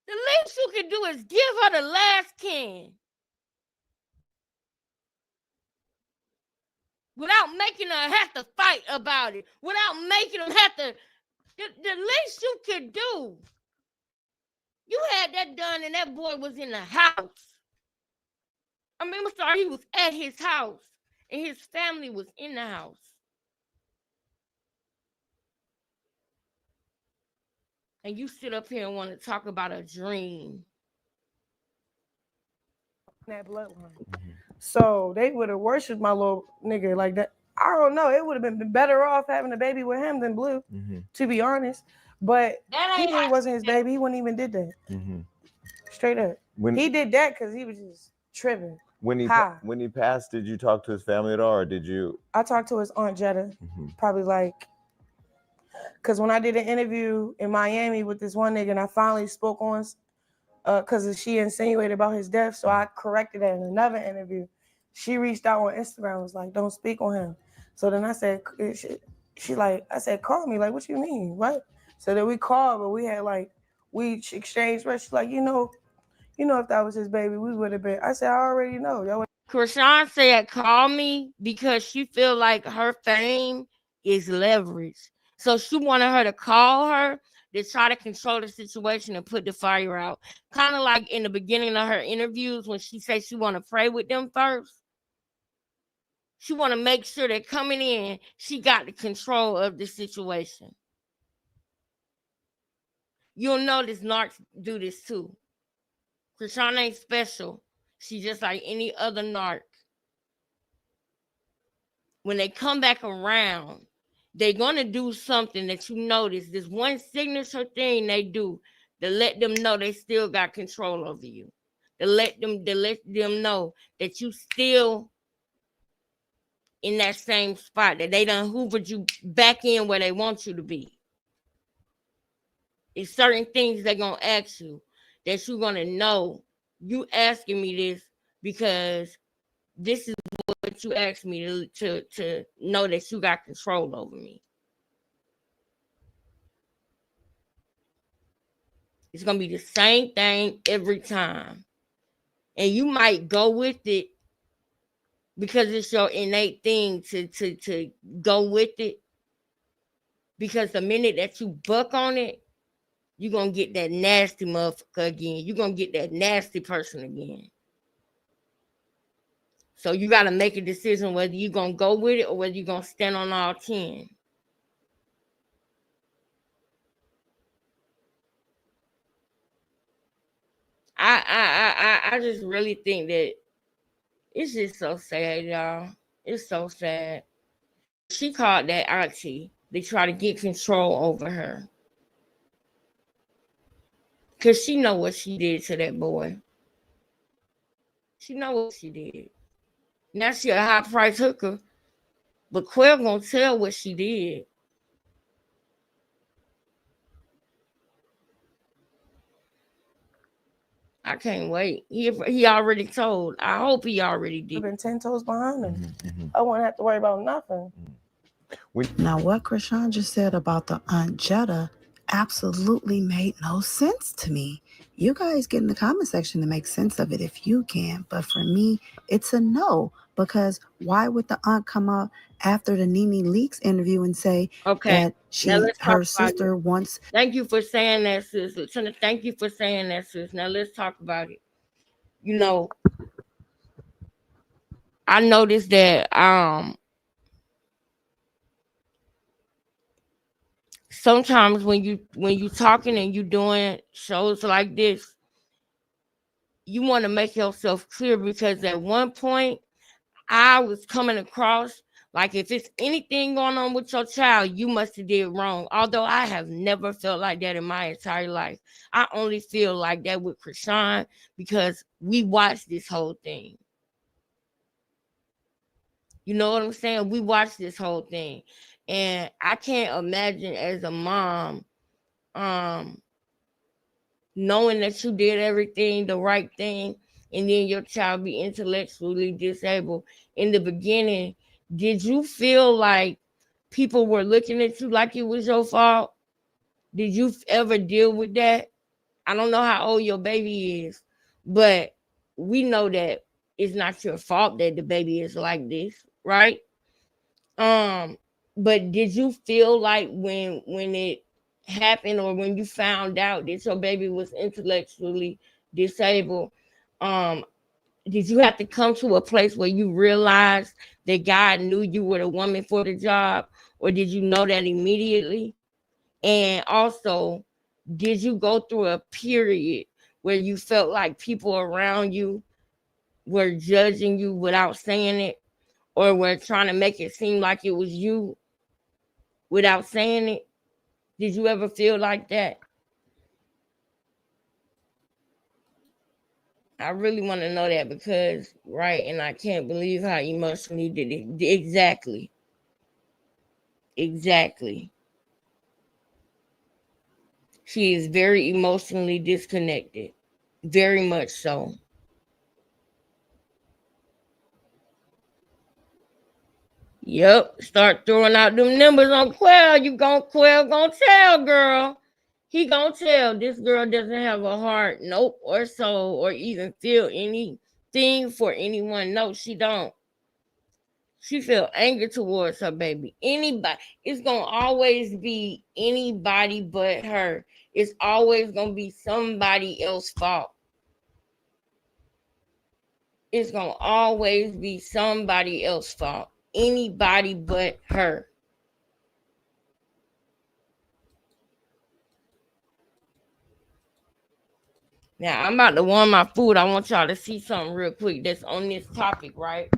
The least you could do is give her the last can. Without making her have to fight about it. Without making them have to. The least you could do. You had that done and that boy was in the house. He was at his house. And his family was in the house. And you sit up here and want to talk about a dream. That bloodline. So they would have worshipped my little nigga like that. I don't know. It would have been better off having a baby with him than Blue, to be honest. But he knew it wasn't his baby. He wouldn't even did that. Straight up. He did that because he was just tripping. When he passed, did you talk to his family at all, or did you? I talked to his aunt Jetta, probably like, because when I did an interview in Miami with this one nigga, and I finally spoke on, because she insinuated about his death, so I corrected that in another interview. She reached out on Instagram and was like, don't speak on him. So then I said, I said, call me. Like, what you mean? What? So then we called, but we had we exchanged, but she's like, you know, if that was his baby, we would have been. I said, I already know. Y'all. Chrisean said, call me because she feel like her fame is leverage. So she wanted her to call her to try to control the situation and put the fire out. Kind of like in the beginning of her interviews when she said she want to pray with them first. She want to make sure that coming in, she got the control of the situation. You'll notice narcs do this too. Chrisean ain't special. She's just like any other narc. When they come back around, they're gonna do something that you notice. This one signature thing they do to let them know they still got control over you. To let them know that you still in that same spot, that they done hoovered you back in where they want you to be. It's certain things they're gonna ask you that you're gonna know. You asking me this because this is what you asked me to know that you got control over me. It's gonna be the same thing every time. And you might go with it because it's your innate thing to go with it. Because the minute that you buck on it, you're gonna get that nasty motherfucker again. You're gonna get that nasty person again. So you gotta make a decision whether you're gonna go with it or whether you're gonna stand on all 10. I just really think that it's just so sad, y'all. It's so sad. She called that auntie. They try to get control over her. Because she know what she did to that boy. She know what she did. Now she a high price hooker. But Quell gonna tell what she did. I can't wait. He already told. I hope he already did. I've been 10 toes behind him. I won't have to worry about nothing. Now, what Chrisean just said about the Aunt Jetta absolutely made no sense to me. You guys get in the comment section to make sense of it if you can. But for me, it's a no. Because why would the aunt come out after the Nene Leakes interview and say that her sister wants... Thank you for saying that, sis. Thank you for saying that, sis. Now let's talk about it. You know, I noticed that sometimes when you talking and you doing shows like this, you want to make yourself clear, because at one point I was coming across like if it's anything going on with your child, you must have did wrong. Although I have never felt like that in my entire life. I only feel like that with Chrisean because we watched this whole thing. You know what I'm saying? We watched this whole thing. And I can't imagine as a mom, knowing that you did everything, the right thing, and then your child be intellectually disabled. In the beginning, did you feel like people were looking at you like it was your fault? Did you ever deal with that? I don't know how old your baby is, but we know that it's not your fault that the baby is like this, right? But did you feel like when it happened, or when you found out that your baby was intellectually disabled, did you have to come to a place where you realized that God knew you were the woman for the job, or did you know that immediately? And also, did you go through a period where you felt like people around you were judging you without saying it, or were trying to make it seem like it was you without saying it? Did you ever feel like that? I really want to know that, because, right, and I can't believe how emotionally did it. Exactly. She is very emotionally disconnected. Very much so. Yep. Start throwing out them numbers on Quell. Quell gonna tell, girl. He gonna tell this girl doesn't have a heart, nope, or soul, or even feel anything for anyone. No, she don't. She feel anger towards her baby. Anybody. It's gonna always be anybody but her. It's always gonna be somebody else's fault. It's gonna always be somebody else's fault. Anybody but her. Now, I'm about to warm my food. I want y'all to see something real quick that's on this topic, right?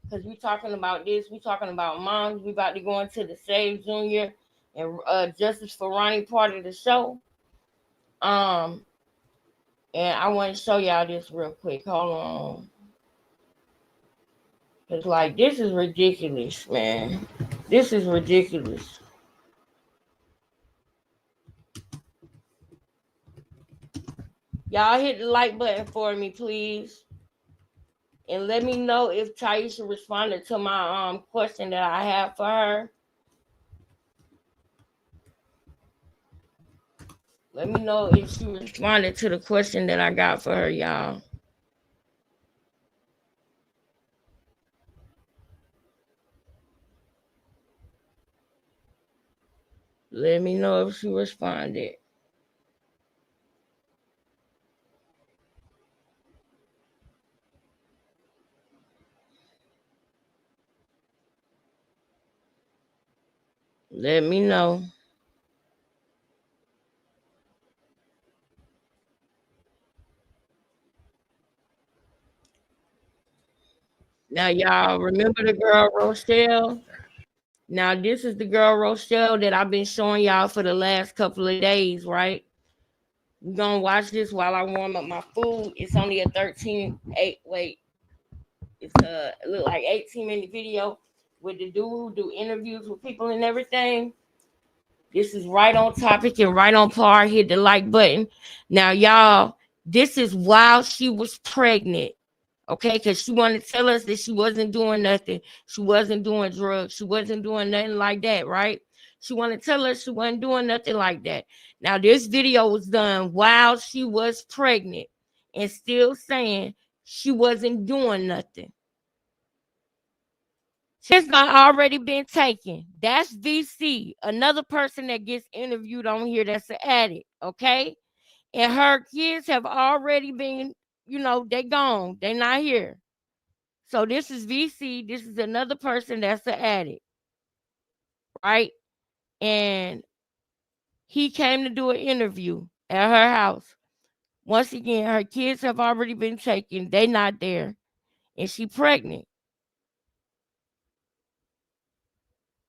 Because we talking about this. We talking about moms. We about to go into the Save Junior and Justice for Ronnie part of the show. And I want to show y'all this real quick. Hold on. It's like, this is ridiculous, man. This is ridiculous. Y'all hit the like button for me, please. And let me know if Taisha responded to my question that I have for her. Let me know if she responded to the question that I got for her, y'all. Let me know if she responded. Let me know. Now, y'all remember the girl Rochelle? Now, this is the girl Rochelle that I've been showing y'all for the last couple of days, right? We're going to watch this while I warm up my food. It's only a 13-8. Wait. It's a look like 18-minute video with the dude who do interviews with people and everything. This is right on topic and right on par. Hit the like button. Now, y'all, this is while she was pregnant. Okay, because she wanted to tell us that she wasn't doing nothing. She wasn't doing drugs. She wasn't doing nothing like that, right? She wanted to tell us she wasn't doing nothing like that. Now, this video was done while she was pregnant and still saying she wasn't doing nothing. She's not already been taken. That's VC, another person that gets interviewed on here that's an addict, okay? And her kids have already been, they gone. They not here. So this is VC. This is another person that's an addict, right? And he came to do an interview at her house. Once again, her kids have already been taken. They not there. And she pregnant.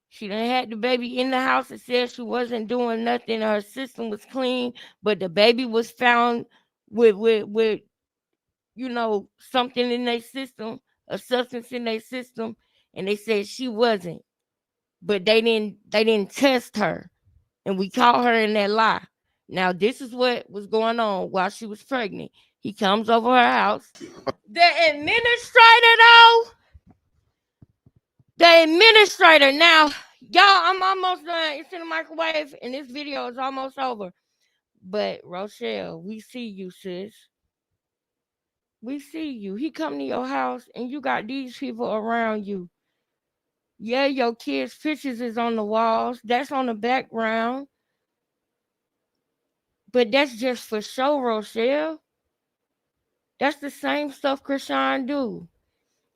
She done had the baby in the house and said she wasn't doing nothing. Her system was clean, but the baby was found with something in their system, a substance in their system, and they said she wasn't. But they didn't test her, and we caught her in that lie. Now this is what was going on while she was pregnant. He comes over her house. The administrator now, y'all, I'm almost done. It's in the microwave, and this video is almost over. But Rochelle, we see you, sis. We see you. He come to your house, and you got these people around you. Yeah, your kids' pictures is on the walls. That's on the background. But that's just for show, Rochelle. That's the same stuff Chrisean do.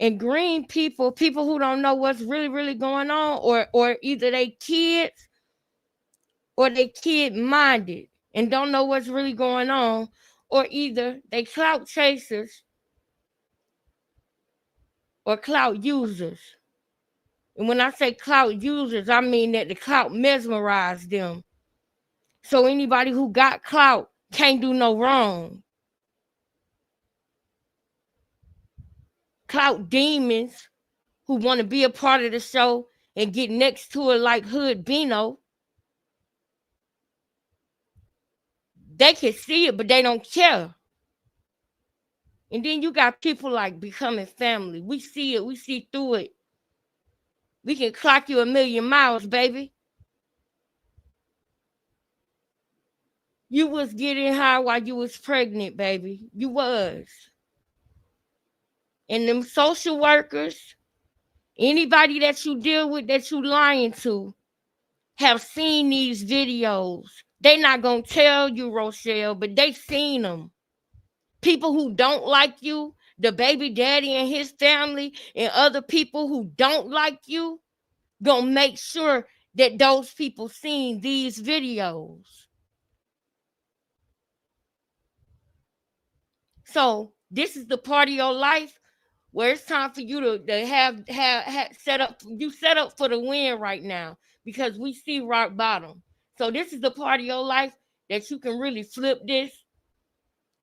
And green people who don't know what's really, really going on, or either they kids or they kid-minded and don't know what's really going on, or either they clout chasers or clout users. And when I say clout users, I mean that the clout mesmerized them. So anybody who got clout can't do no wrong. Clout demons who want to be a part of the show and get next to it like Hood Bino. They can see it, but they don't care. And then you got people like Becoming Family. We see it. We see through it. We can clock you 1,000,000 miles, baby. You was getting high while you was pregnant, baby. You was. And them social workers, anybody that you deal with that you lying to, have seen these videos. They not going to tell you, Rochelle, but they seen them. People who don't like you, the baby daddy and his family, and other people who don't like you, gonna make sure that those people seen these videos. So this is the part of your life where it's time for you to have set up. You set up for the win right now because we see rock bottom. So this is the part of your life that you can really flip this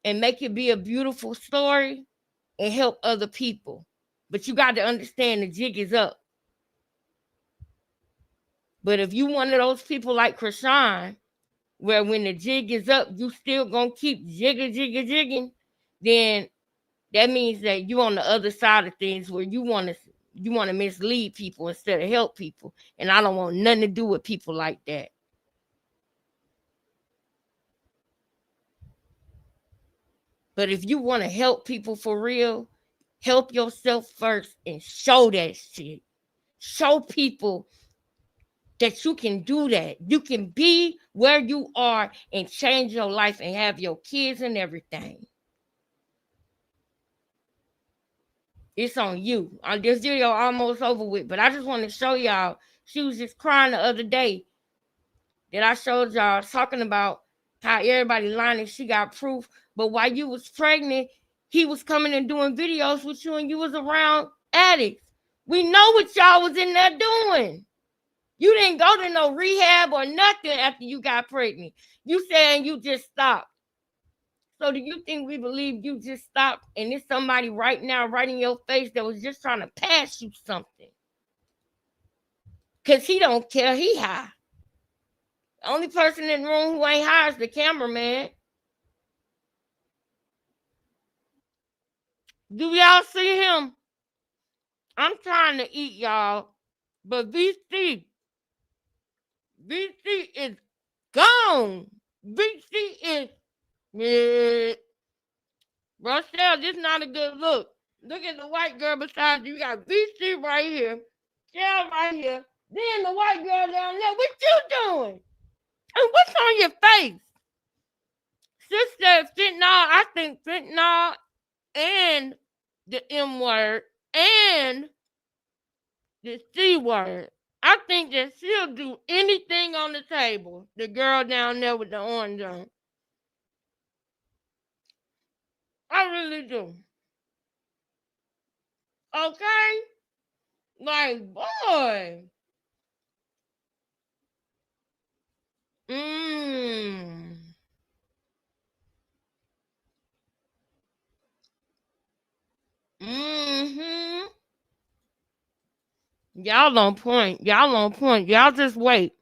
and make it be a beautiful story and help other people. But you got to understand the jig is up. But if you one of those people like Chrisean, where when the jig is up, you still gonna keep jigging, then that means that you on the other side of things where you want to mislead people instead of help people. And I don't want nothing to do with people like that. But if you want to help people for real, help yourself first and show that shit. Show people that you can do that. You can be where you are and change your life and have your kids and everything. It's on you. This video almost over with, but I just want to show y'all. She was just crying the other day that I showed y'all, talking about how everybody lying and she got proof. But while you was pregnant, he was coming and doing videos with you and you was around addicts. We know what y'all was in there doing. You didn't go to no rehab or nothing after you got pregnant. You saying you just stopped. So do you think we believe you just stopped and it's somebody right now right in your face that was just trying to pass you something? Because he don't care. He high. The only person in the room who ain't high is the cameraman. Do y'all see him? I'm trying to eat, y'all. But VC is gone. VC is... Rochelle, this is not a good look. Look at the white girl beside you. You got VC right here. Shell right here. Then the white girl down there. What you doing? And what's on your face? Sis said fentanyl. I think fentanyl and the M word and the C word. I think that she'll do anything on the table. The girl down there with the orange on. I really do. Okay? Like, boy. Mm-hmm. Y'all on point. Y'all on point. Y'all just wait.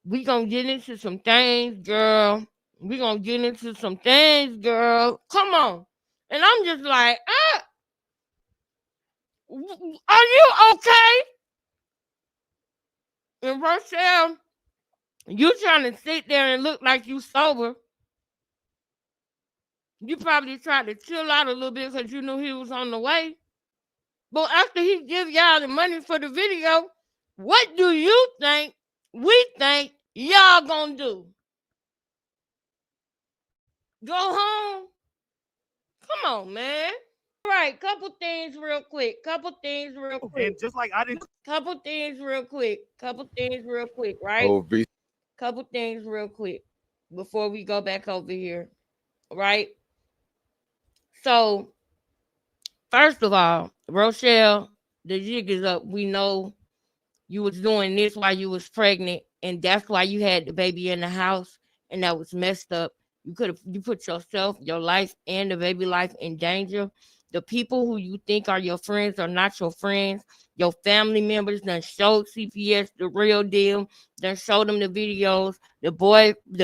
We gonna get into some things, girl. We gonna get into some things, girl. Come on. And I'm just like, are you okay? And Rochelle, you trying to sit there and look like you sober. You probably tried to chill out a little bit because you knew he was on the way. But after he give y'all the money for the video, what do you think we think y'all gonna do? Go home? Come on, man. All right, couple things real quick. And just like I didn't. Couple things real quick, right? Oh, Couple things real quick before we go back over here, right? So, first of all, Rochelle, the jig is up. We know you was doing this while you was pregnant, and that's why you had the baby in the house, and that was messed up. You put yourself, your life, and the baby life in danger. The people who you think are your friends are not your friends. Your family members done showed CPS the real deal. Done showed them the videos. The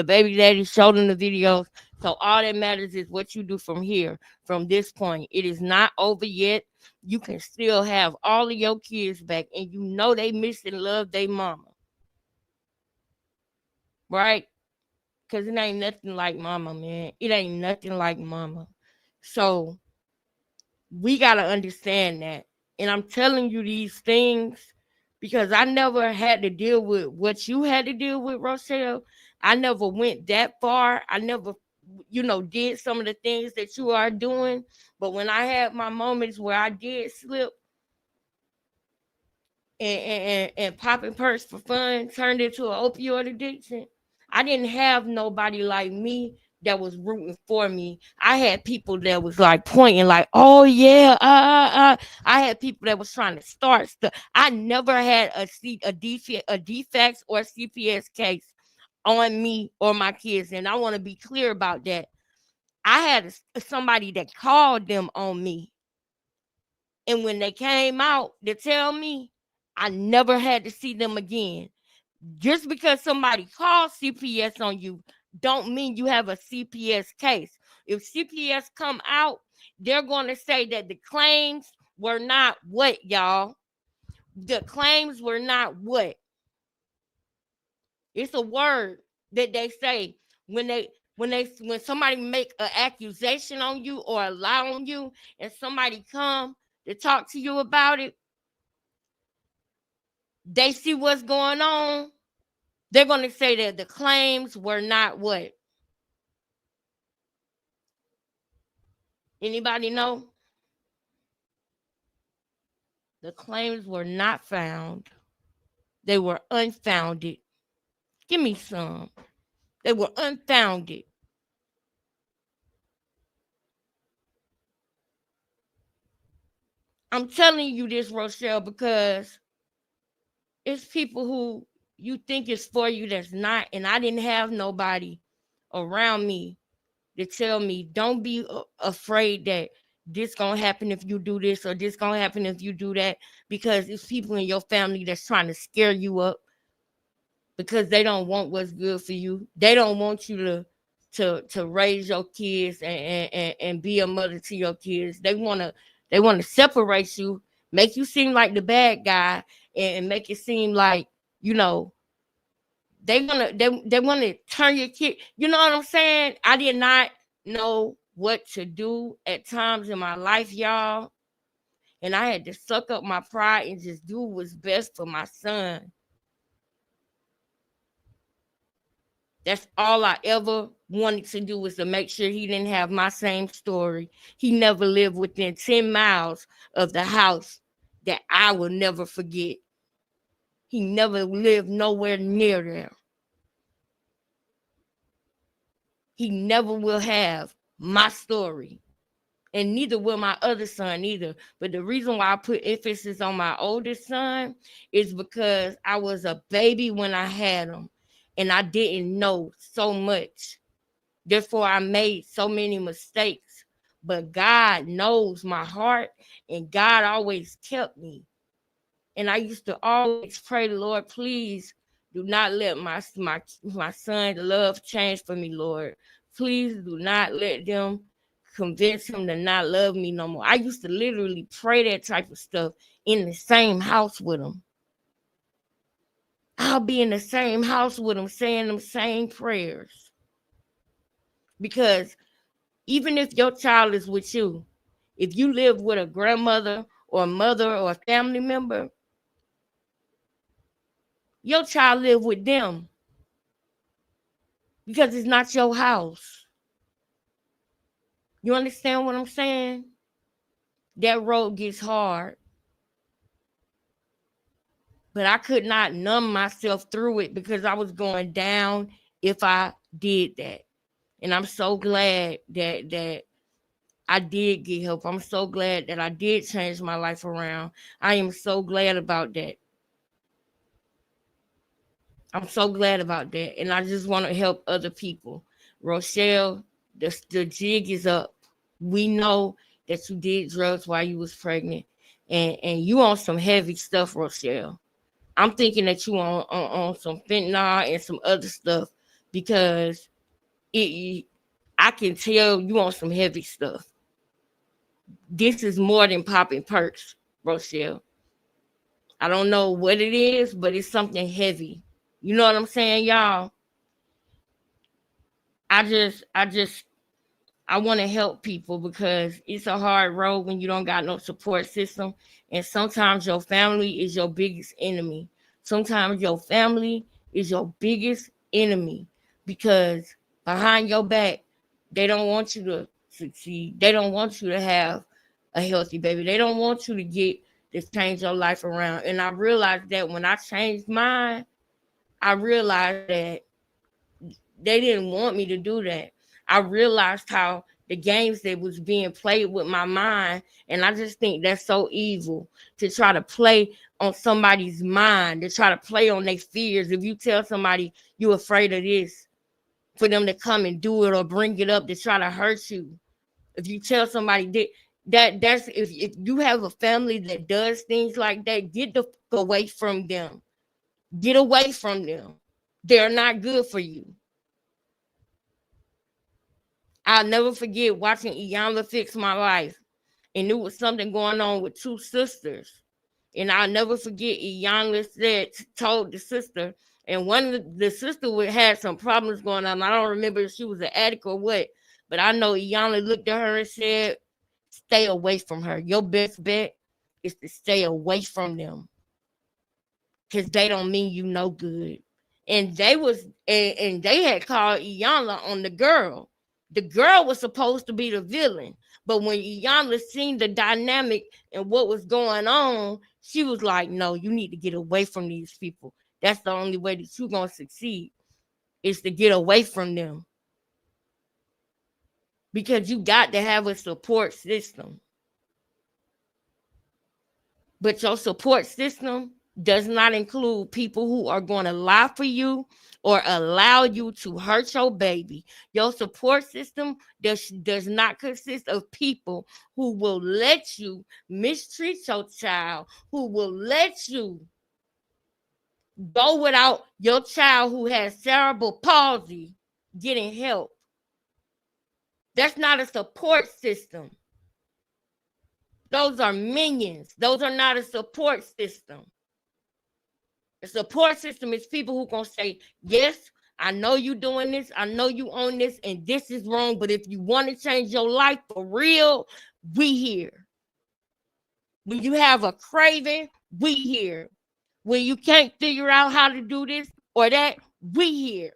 baby daddy showed them the videos. So all that matters is what you do from here, from this point. It is not over yet. You can still have all of your kids back, and you know they miss and love their mama. Right? Because it ain't nothing like mama, man. It ain't nothing like mama. So we got to understand that. And I'm telling you these things because I never had to deal with what you had to deal with, Rochelle. I never went that far. I never, did some of the things that you are doing. But when I had my moments where I did slip and popping perks for fun turned into an opioid addiction, I didn't have nobody like me that was rooting for me. I had people that was like pointing like, oh yeah, I had people that was trying to start stuff. I never had a defects or CPS case on me or my kids. And I want to be clear about that. I had somebody that called them on me. And when they came out to tell me, I never had to see them again. Just because somebody calls CPS on you don't mean you have a CPS case. If CPS come out, they're going to say that the claims were not what, y'all? The claims were not what? It's a word that they say when somebody make an accusation on you or a lie on you and somebody come to talk to you about it, they see what's going on. They're going to say that the claims were not what? Anybody know? The claims were not found. They were unfounded. Give me some. They were unfounded. I'm telling you this, Rochelle, because it's people who you think is for you that's not. And I didn't have nobody around me to tell me, don't be afraid that this gonna happen if you do this or this gonna happen if you do that, because it's people in your family that's trying to scare you up because they don't want what's good for you. They don't want you to raise your kids and be a mother to your kids. They want to separate you, make you seem like the bad guy, and make it seem like, you know, they want to turn your kid. You know what I'm saying? I did not know what to do at times in my life, y'all. And I had to suck up my pride and just do what's best for my son. That's all I ever wanted to do, was to make sure he didn't have my same story. He never lived within 10 miles of the house that I will never forget. He never lived nowhere near there. He never will have my story. And neither will my other son either. But the reason why I put emphasis on my oldest son is because I was a baby when I had him. And I didn't know so much. Therefore, I made so many mistakes. But God knows my heart, and God always kept me. And I used to always pray, Lord, please do not let my son's love change for me, Lord. Please do not let them convince him to not love me no more. I used to literally pray that type of stuff in the same house with him. I'll be in the same house with him saying them same prayers. Because even if your child is with you, if you live with a grandmother or a mother or a family member, your child live with them. Because it's not your house. You understand what I'm saying? That road gets hard. But I could not numb myself through it because I was going down if I did that. And I'm so glad that I did get help. I'm so glad that I did change my life around. I am so glad about that. I'm so glad about that. And I just want to help other people. Rochelle, the jig is up. We know that you did drugs while you was pregnant. And you on some heavy stuff, Rochelle. I'm thinking that you on some fentanyl and some other stuff, because I can tell you on some heavy stuff. This is more than popping perks, Rochelle. I don't know what it is, but it's something heavy. You know what I'm saying, y'all? I want to help people because it's a hard road when you don't got no support system. And sometimes your family is your biggest enemy. Sometimes your family is your biggest enemy, because behind your back, they don't want you to succeed. They don't want you to have a healthy baby. They don't want you to change your life around. And I realized that when I changed mine, I realized that they didn't want me to do that. I realized how the games that was being played with my mind. And I just think that's so evil to try to play on somebody's mind, to try to play on their fears. If you tell somebody you're afraid of this, for them to come and do it or bring it up to try to hurt you. If you tell somebody that's if you have a family that does things like that, get the fuck away from them. Get away from them. They're not good for you. I'll never forget watching Iyanla Fix My Life. And there was something going on with two sisters. And I'll never forget Iyanla told the sister, and one of the sister had some problems going on. I don't remember if she was an addict or what, but I know Iyanla looked at her and said, stay away from her. Your best bet is to stay away from them, because they don't mean you no good. And they had called Iyanla on the girl. The girl was supposed to be the villain. But when Iyanla seen the dynamic and what was going on, she was like, no, you need to get away from these people. That's the only way that you're going to succeed, is to get away from them. Because you got to have a support system. But your support system does not include people who are going to lie for you or allow you to hurt your baby. Your support system does not consist of people who will let you mistreat your child, who will let you go without your child who has cerebral palsy getting help. That's not a support system. Those are minions. Those are not a support system. The support system is people who going to say, yes, I know you doing this. I know you own this, and this is wrong. But if you want to change your life for real, we here. When you have a craving, we here. When you can't figure out how to do this or that, we here.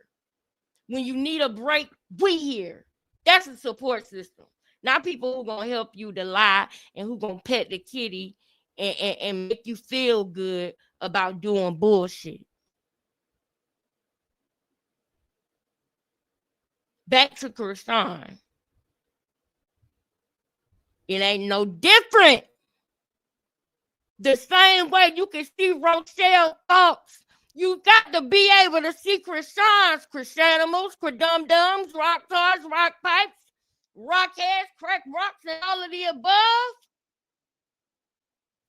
When you need a break, we here. That's a support system. Not people who going to help you to lie and who going to pet the kitty and make you feel good about doing bullshit. Back to Chrisean. It ain't no different. The same way you can see Rochelle thoughts, you got to be able to see Chrisean's, Chriseanimals, Credum-dums, rock stars, rock pipes, rockheads, crack rocks, and all of the above.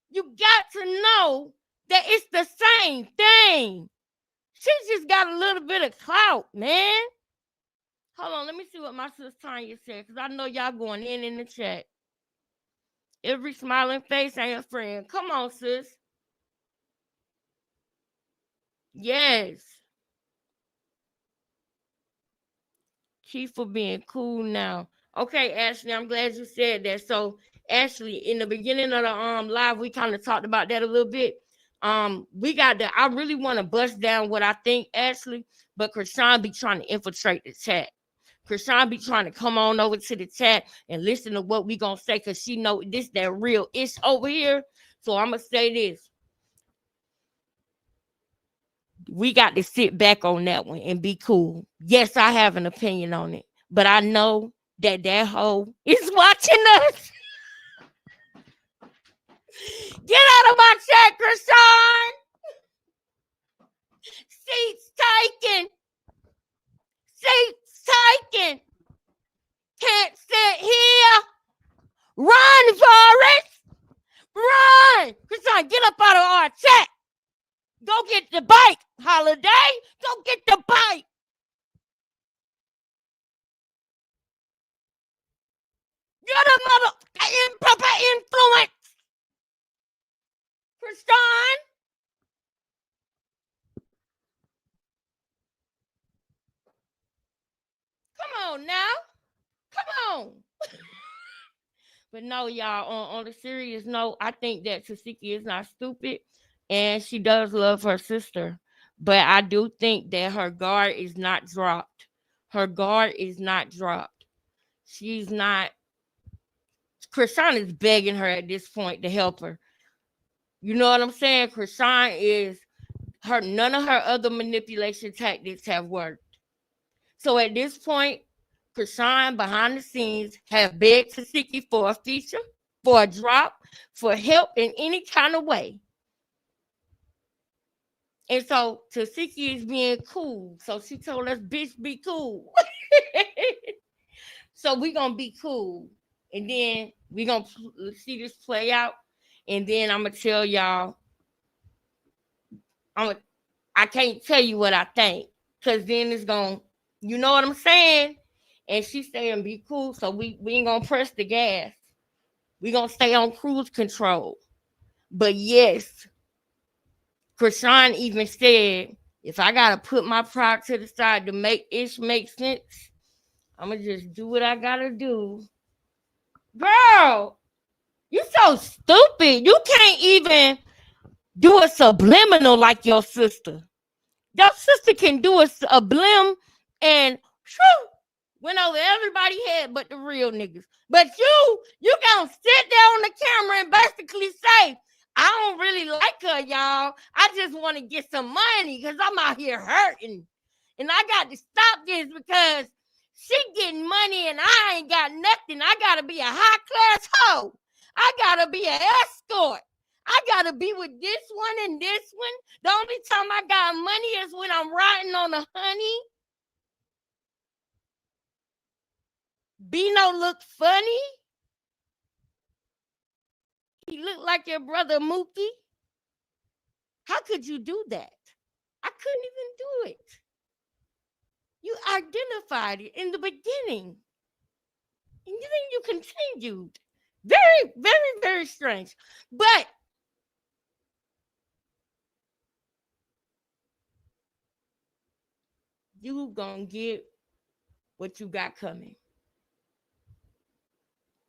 You got to know that it's the same thing. She just got a little bit of clout, man. Hold on, let me see what my sister Tanya said, because I know y'all going in the chat. Every smiling face ain't a friend. Come on, sis. Yes. Keep for being cool now. Okay, Ashley, I'm glad you said that. So, Ashley, in the beginning of the live, we kind of talked about that a little bit. We got to, I really want to bust down what I think, Ashley, but Chrisean be trying to infiltrate the chat. Chrisean be trying to come on over to the chat and listen to what we gonna say, because she know this that real ish over here. So I'm gonna say this. We got to sit back on that one and be cool. Yes, I have an opinion on it, but I know that hoe is watching us. Get out of my chat, Chrisean. Seats taken. Seats taken. Can't sit here. Run, Forrest. Run. Chrisean, get up out of our chat. Go get the bike, Holiday. Go get the bike. You're the mother improper influence. Chrisean. Come on now. Come on. But no, y'all, on the serious note, I think that Tasiki is not stupid, and she does love her sister. But I do think that her guard is not dropped. Her guard is not dropped. She's not. Chrisean is begging her at this point to help her. You know what I'm saying? Chrisean is her. None of her other manipulation tactics have worked. So at this point, Chrisean behind the scenes have begged Tasiki for a feature, for a drop, for help in any kind of way. And so Tasiki is being cool. So she told us, bitch, be cool. So we gonna be cool. And then we gonna see this play out. And then I'm gonna tell y'all, I can't tell you what I think. Cause then it's gonna, you know what I'm saying? And she's saying be cool. So we ain't gonna press the gas. We gonna stay on cruise control. But yes, Chrisean even said, if I gotta put my pride to the side to make it make sense, I'm gonna just do what I gotta do. Girl, you so stupid. You can't even do a subliminal like your sister. Your sister can do a blim and shoo, went over everybody's head but the real niggas. But you gonna sit there on the camera and basically say, I don't really like her, y'all. I just want to get some money because I'm out here hurting. And I got to stop this because she getting money and I ain't got nothing. I got to be a high-class hoe. I got to be an escort. I got to be with this one and this one. The only time I got money is when I'm riding on a honey. Bino look funny. He looked like your brother Mookie. How could you do that? I couldn't even do it. You identified it in the beginning. And then you continued. Very, very, very strange. But you gonna get what you got coming.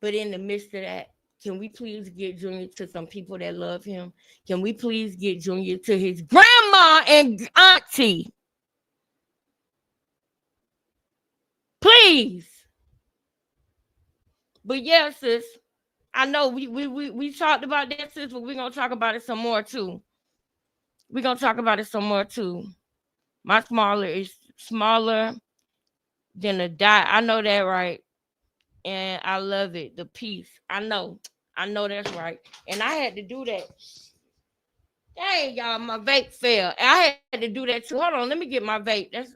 But in the midst of that, can we please get Junior to some people that love him? Can we please get Junior to his grandma and auntie? Please. But yeah, sis, I know we talked about that, sis, but we're going to talk about it some more, too. We're going to talk about it some more, too. My smaller is smaller than a dot. I know that, right? And I love it. The peace. I know that's right. And I had to do that. Dang, y'all, my vape fell. I had to do that too. Hold on, let me get my vape. That's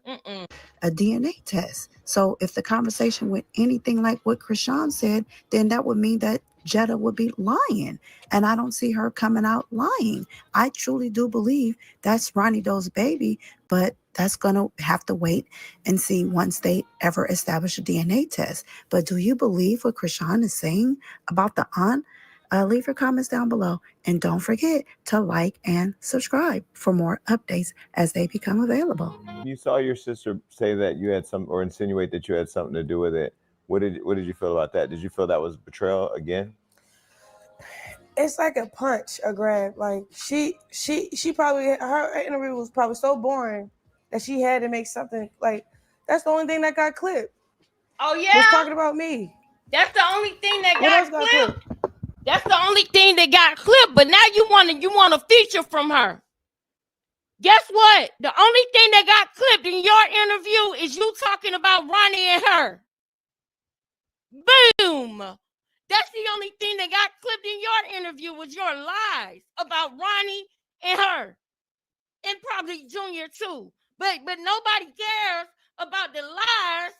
a DNA test. So if the conversation went anything like what Chrisean said, then that would mean that Jetta would be lying. And I don't see her coming out lying. I truly do believe that's Ronnie Doe's baby, but that's going to have to wait and see once they ever establish a DNA test. But do you believe what Chrisean is saying about the aunt? Leave your comments down below. And don't forget to like and subscribe for more updates as they become available. You saw your sister say that you had some, or insinuate that you had something to do with it. What did you feel about that? Did you feel that was betrayal again? It's like a punch, a grab. Like she probably, her interview was probably so boring that she had to make something like, that's the only thing that got clipped. Oh yeah, was talking about me. That's the only thing that got clipped. That's the only thing that got clipped. But now you want a feature from her. Guess what? The only thing that got clipped in your interview is you talking about Ronnie and her. Boom. That's the only thing that got clipped in your interview was your lies about Ronnie and her. And probably Junior too. But nobody cares about the lies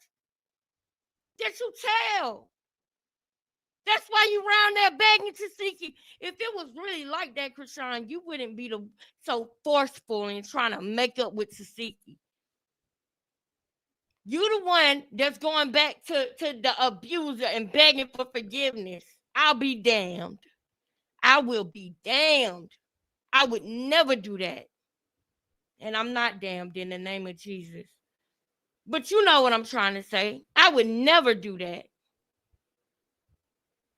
that you tell. That's why you round there begging Tasiki. If it was really like that, Chrisean, you wouldn't be so forceful in trying to make up with Tasiki. You the one that's going back to the abuser and begging for forgiveness. I'll be damned. I will be damned. I would never do that. And I'm not damned in the name of Jesus. But you know what I'm trying to say. I would never do that.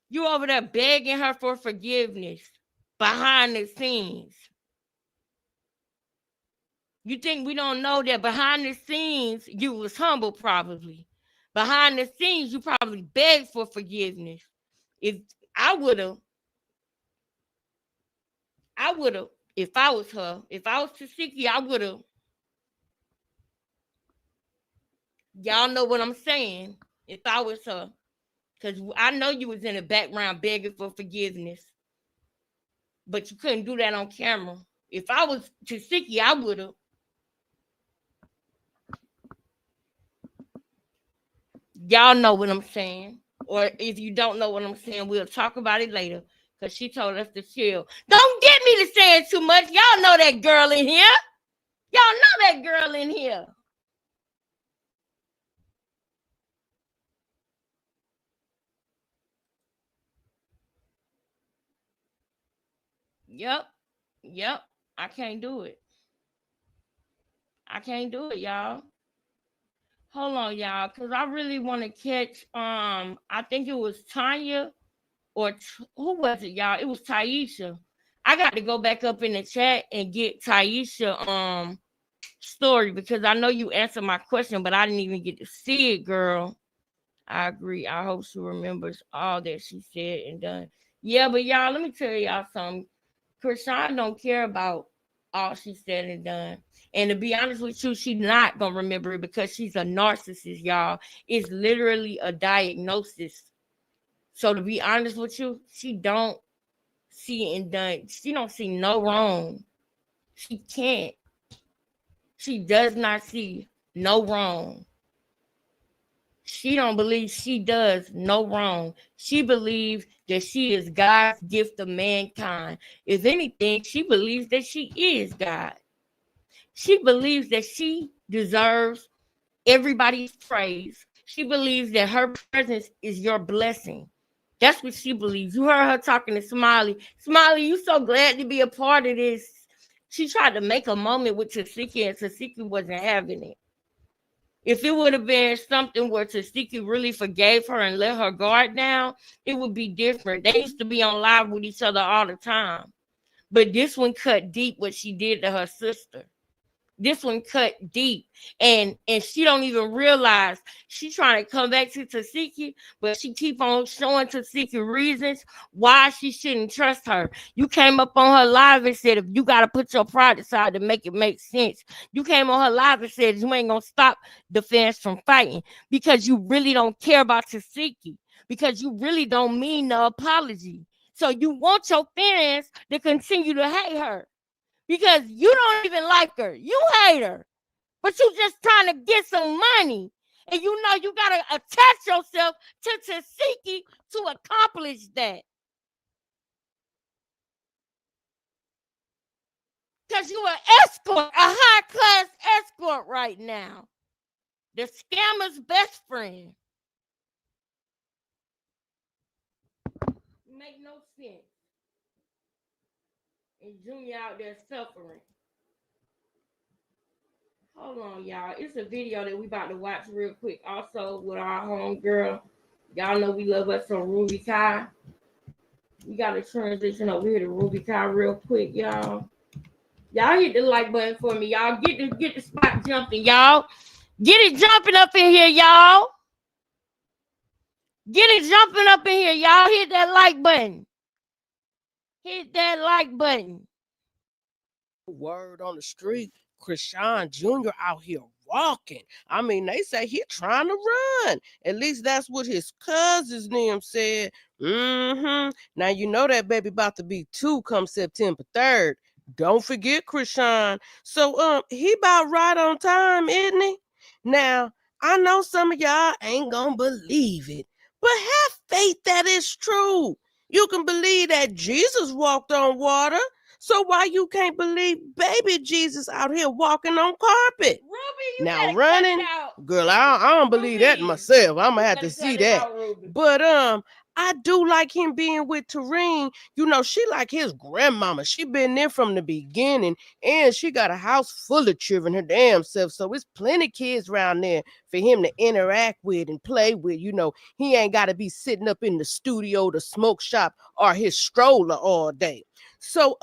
You over there begging her for forgiveness behind the scenes. You think we don't know that behind the scenes you was humble probably. Behind the scenes you probably begged for forgiveness. If I would have, if I was her, if I was Tasiki, I would have. Y'all know what I'm saying. If I was her, because I know you was in the background begging for forgiveness, but you couldn't do that on camera. If I was Tasiki, I would have. Y'all know what I'm saying. Or if you don't know what I'm saying, we'll talk about it later. Because she told us to chill. Don't get me to saying too much. Y'all know that girl in here. Y'all know that girl in here. Yep. I can't do it. I can't do it, y'all. Hold on, y'all, because I really want to catch, I think it was Tanya or who was it, y'all? It was Taisha. I got to go back up in the chat and get Taisha story because I know you answered my question, but I didn't even get to see it, girl. I agree. I hope she remembers all that she said and done. Yeah, but y'all, let me tell y'all something. Chrisean don't care about all she said and done. And to be honest with you, she's not going to remember it because she's a narcissist, y'all. It's literally a diagnosis. So to be honest with you, she don't see and done. She don't see no wrong. She can't. She does not see no wrong. She don't believe she does no wrong. She believes that she is God's gift of mankind. If anything, she believes that she is God. She believes that she deserves everybody's praise. She believes that her presence is your blessing. That's what she believes. You heard her talking to Smiley. Smiley, you so glad to be a part of this. She tried to make a moment with Tasiki, and Tasiki wasn't having it. If it would have been something where Tasiki really forgave her and let her guard down, it would be different. They used to be on live with each other all the time. But this one cut deep what she did to her sister. This one cut deep, and she don't even realize she's trying to come back to Tasiki, but she keep on showing Tasiki reasons why she shouldn't trust her. You came up on her live and said, if you got to put your pride aside to make it make sense. You came on her live and said you ain't going to stop the fans from fighting because you really don't care about Tasiki, because you really don't mean the apology. So you want your fans to continue to hate her. Because you don't even like her. You hate her. But you just trying to get some money. And you know you got to attach yourself to Tasiki to accomplish that. Because you an escort, a high-class escort right now. The scammer's best friend. Make no sense. And Junior out there suffering. Hold on, y'all. It's a video that we about to watch real quick. Also with our homegirl. Y'all know we love us some Ruby Kai. We got to transition over here to Ruby Kai real quick, y'all. Y'all hit the like button for me, y'all. Get the spot jumping, y'all. Get it jumping up in here, y'all. Get it jumping up in here, y'all. Hit that like button. Hit that like button. Word on the street, Chrisean Jr. out here walking. I mean, they say he trying to run. At least that's what his cousins them said. Now you know that baby about to be 2 come September 3rd. Don't forget Chrisean. So he about right on time, isn't he? Now, I know some of y'all ain't gonna believe it, but have faith that it's true. You can believe that Jesus walked on water. So why you can't believe baby Jesus out here walking on carpet? Ruby, now running, girl, I don't believe that myself. I'm gonna have to see that. But I do like him being with Tareen. You know, she like his grandmama. She been there from the beginning, and she got a house full of children her damn self. So it's plenty kids around there for him to interact with and play with. You know, he ain't got to be sitting up in the studio, the smoke shop, or his stroller all day. So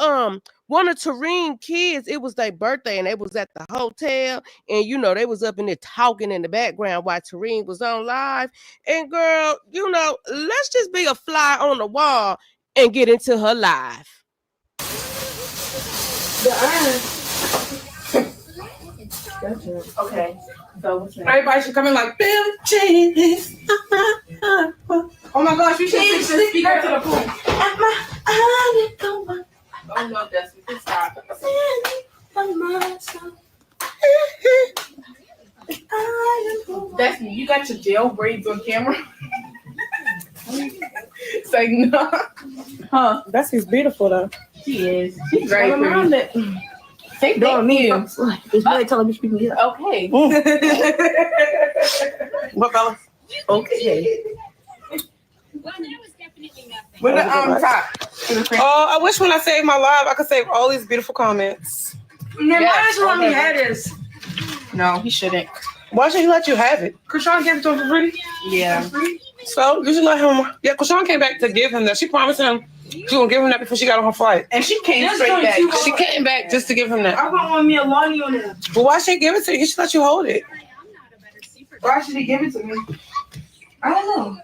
one of Tareen kids, it was their birthday, and they was at the hotel, and you know they was up in there talking in the background while Tareen was on live. And girl, you know, let's just be a fly on the wall and get into her live. Okay. So everybody should come in like Bill Jeans. Oh my gosh, you should fix the speaker to the pool. Oh no, Destiny, stop. Destiny, you got your gel braids on camera? Say no. Huh? Destiny's beautiful though. She is. She's very pretty. Thank you. It's really telling me speaking here. Okay. What fella? Okay. With the top. Oh, I wish when I save my live, I could save all these beautiful comments. Yes, let me have this. No, he shouldn't. Why should he let you have it? Chrisean gave it to him for free? Yeah. So you should let him. Yeah, Chrisean came back to give him that. She promised him she was gonna give him that before she got on her flight. And she came straight back. She came back just to give him that. I want me a Lonnie on it. But why should he give it to you? He should let you hold it. Why should he give it to me? I don't know.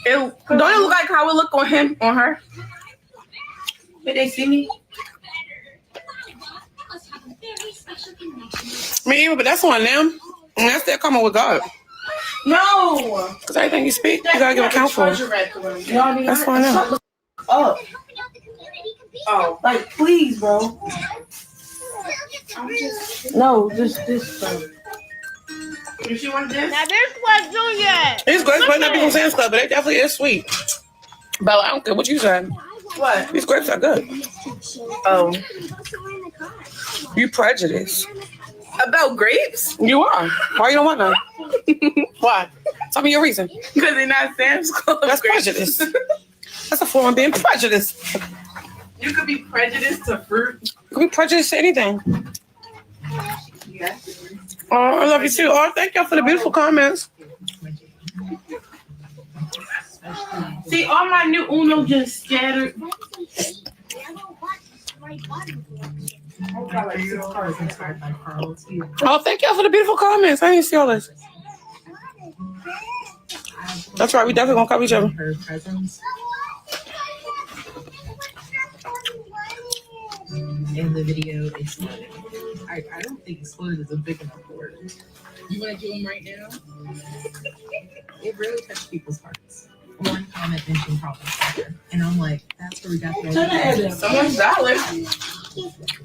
Don't it look like how it look on him, on her? Did they see me? Me either, but that's on them. And that's their coming with God. No! Because everything you speak, you gotta give account for. That's on them. Oh. Like, please, bro. No, just If she want this? Now this was Junior. These grapes might not be from Sam's Club, but they definitely is sweet. Bella, I don't care what you said. What? These grapes are good. Oh. You prejudiced. About grapes? You are. Why you don't want none? Why? Tell me your reason. Because they're not Sam's Club. That's prejudice. That's a form of being prejudiced. You could be prejudiced to fruit. You could be prejudiced to anything. Oh, I love you too. Oh, thank y'all for the beautiful comments. See, all my new Uno just scattered. Oh, thank y'all for the beautiful comments. I didn't see all this. That's right. We definitely gonna cover each other. In the video, exploded. I don't think exploded is a big enough word. You want to do them right now? It really touched people's hearts. One comment mentioned problem solver, and I'm like, that's where we got the Someone's dollar.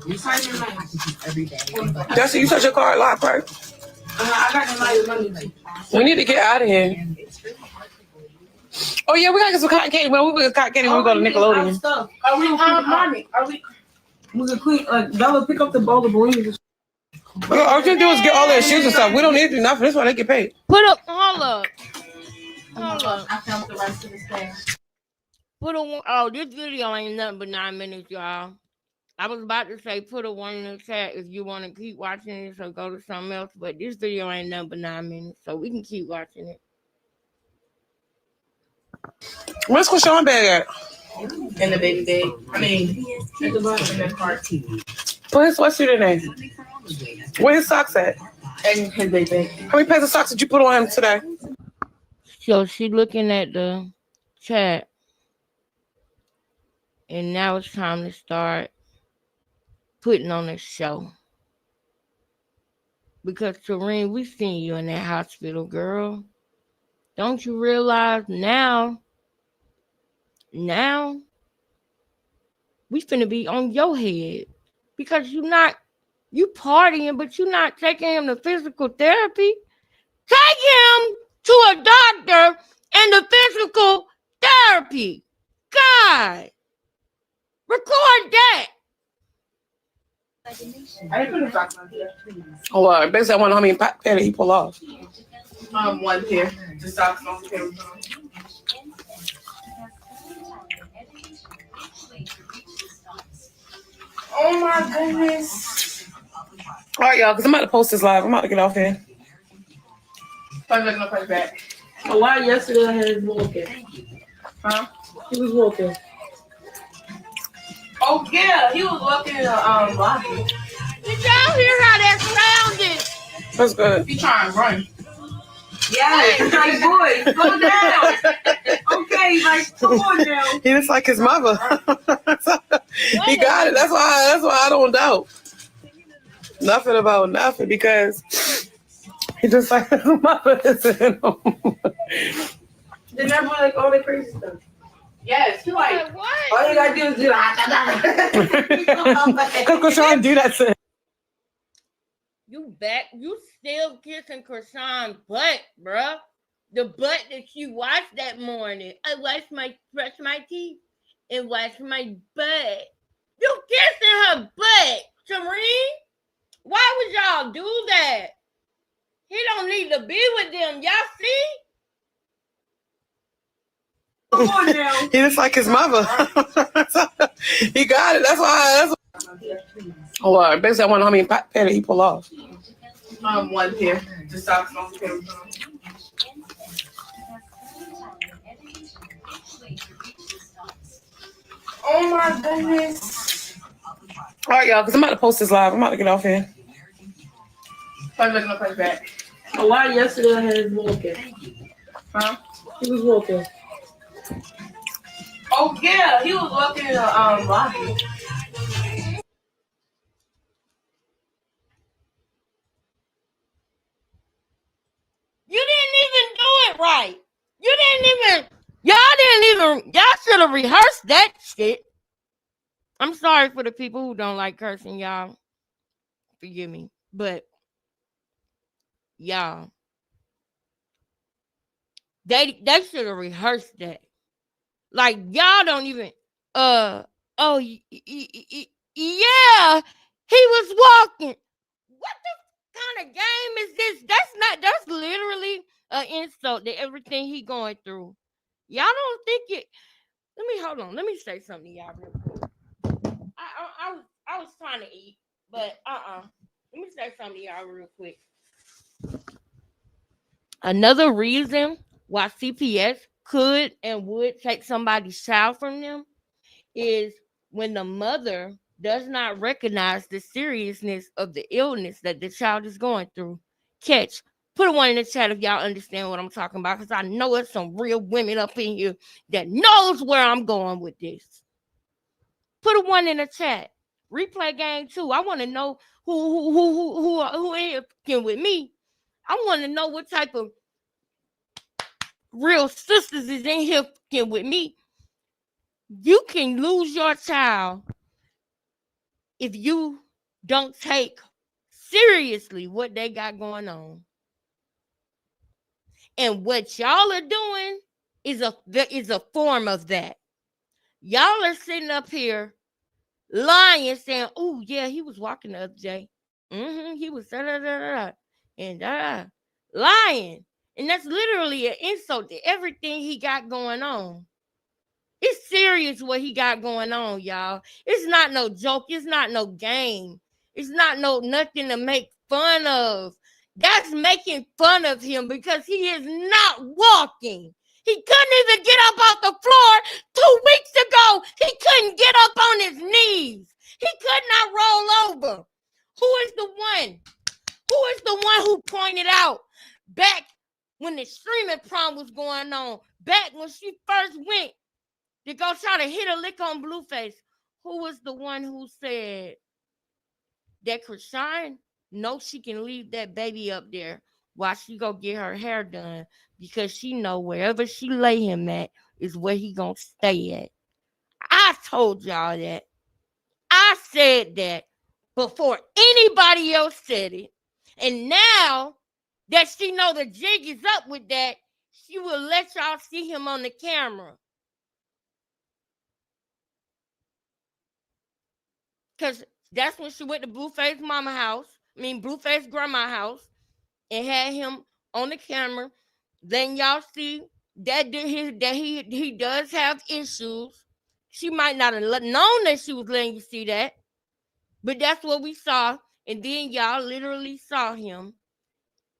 We sign your packages every day. That's you touch your card lock, right? I got the money. We need to get out of here. Oh yeah, we gotta get some cotton candy. When we get cotton candy, when we go to Nickelodeon. Are we money? Are we? We can clean. Bella, pick up the bowl of burritos. All we can do is get all their shoes and stuff. We don't need to do nothing. That's why they get paid. Put up, hold up. I found the rest of this thing. This video ain't nothing but 9 minutes, y'all. I was about to say put a one in the chat if you want to keep watching this or go to something else, but this video ain't nothing but 9 minutes, so we can keep watching it. Where's Chrisean bag at? In the baby bag. I mean, at the bottom of that cart. Put his sweatsuit in there. Where his socks at? And his baby bag. How many pairs of socks did you put on him today? So she looking at the chat, and now it's time to start putting on a show. Because Serene, we seen you in that hospital, girl. Don't you realize now we finna be on your head because you partying, but you not taking him to physical therapy. Take him to a doctor and the physical therapy. God, record that. I didn't put a socks on here. Oh, basically, I wonder how many pair that he pull off. One pair. The socks on the pair. Oh my goodness. All right, y'all, because I'm about to post this live. I'm about to get off here. I'm not gonna punch back. Oh, why yesterday I had walking? Huh? He was walking. Oh yeah, he was walking in the lobby. Did y'all hear how that sounded? That's good. He trying to run. Yeah, it's like, boy, go down. Okay, like, come on now. He looks like his mother. He got it. That's why I don't doubt. Nothing about nothing because he just like mother is in him. Then that boy like all the crazy stuff. Yes, you like what? All you gotta do is do Coco trying to do that to him. You back? You still kissing Chrisean's butt, bruh? The butt that you washed that morning. I brush my teeth and wash my butt. You kissing her butt, Tareen? Why would y'all do that? He don't need to be with them. Y'all see? Come on now. He just like his mother. He got it. That's why. Oh, basically, I wonder how many pair did he pull off. One pair. Just socks on the pair. Oh my goodness. All right, y'all, because I'm about to post this live. I'm about to get off here. I'm looking up his back. Oh, why yesterday I had walking? Huh? He was walking. Oh yeah, he was walking in the lobby. You didn't even do it right. Y'all should have rehearsed that shit. I'm sorry for the people who don't like cursing, y'all. Forgive me. But y'all, they should have rehearsed that. Like y'all don't even yeah, he was walking. What the kind of game is this? That's literally an insult to everything he going through. Y'all don't think it. Let me say something to y'all real quick. I was trying to eat, but let me say something to y'all real quick. Another reason why CPS could and would take somebody's child from them is when the mother does not recognize the seriousness of the illness that the child is going through. Put a one in the chat if y'all understand what I'm talking about, because I know there's some real women up in here that knows where I'm going with this. Put a one in the chat. Replay game too. I want to know who in here with me. I want to know what type of real sisters is in here with me. You can lose your child if you don't take seriously what they got going on. And what y'all are doing is a form of that. Y'all are sitting up here lying, saying, "Oh yeah, he was walking the other day. He was and lying." And that's literally an insult to everything he got going on. It's serious what he got going on, y'all. It's not no joke. It's not no game. It's not nothing to make fun of. That's making fun of him because he is not walking. He couldn't even get up off the floor 2 weeks ago. He couldn't get up on his knees. He could not roll over. Who is the one? Who is the one who pointed out back when the streaming prom was going on, back when she first went to go try to hit a lick on Blueface? Who was the one who said that Chrisean knows she can leave that baby up there while she go get her hair done, because she know wherever she lay him at is where he gonna stay at? I told y'all that. I said that before anybody else said it. And now that she know the jig is up with that, she will let y'all see him on the camera. Because that's when she went to Blueface Blueface grandma house, and had him on the camera. Then y'all see that he does have issues. She might not have known that she was letting you see that, but that's what we saw. And then y'all literally saw him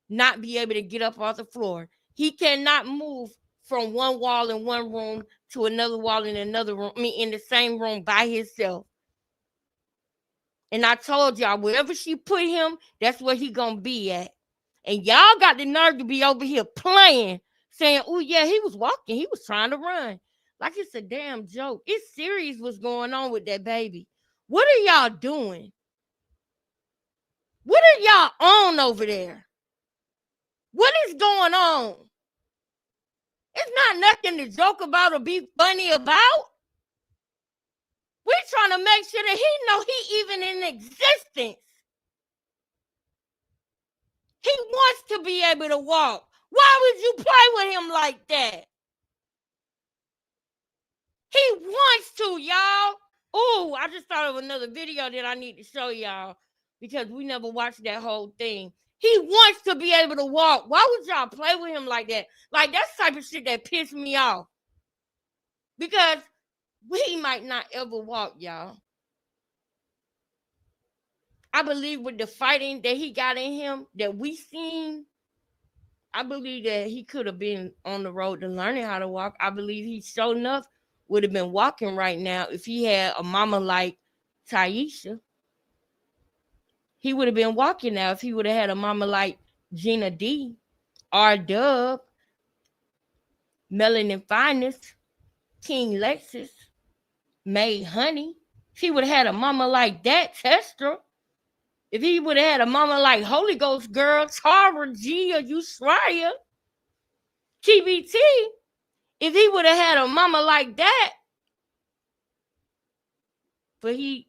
not be able to get up off the floor. He cannot move from one wall in one room to another wall in another room. In the same room by himself. And I told y'all, wherever she put him, that's where he gonna be at. And y'all got the nerve to be over here playing, saying, "Oh yeah, he was walking, he was trying to run." Like it's a damn joke. It's serious what's going on with that baby. What are y'all doing? What are y'all on over there? What is going on? It's not nothing to joke about or be funny about. We're trying to make sure that he know he even in existence. He wants to be able to walk. Why would you play with him like that? He wants to, y'all. Oh, I just thought of another video that I need to show y'all because we never watched that whole thing. He wants to be able to walk. Why would y'all play with him like that? Like, that's the type of shit that pissed me off. Because he might not ever walk, y'all. I believe with the fighting that he got in him, that we seen, I believe that he could have been on the road to learning how to walk. I believe he sure enough would have been walking right now if he had a mama like Taisha. He would have been walking now if he would have had a mama like Gina D, R Dub, Melanin Finest, King Lexus, May Honey. If he would have had a mama like that, Testra. If he would have had a mama like Holy Ghost Girl, Tara G, or Usraya, TBT, if he would have had a mama like that, but he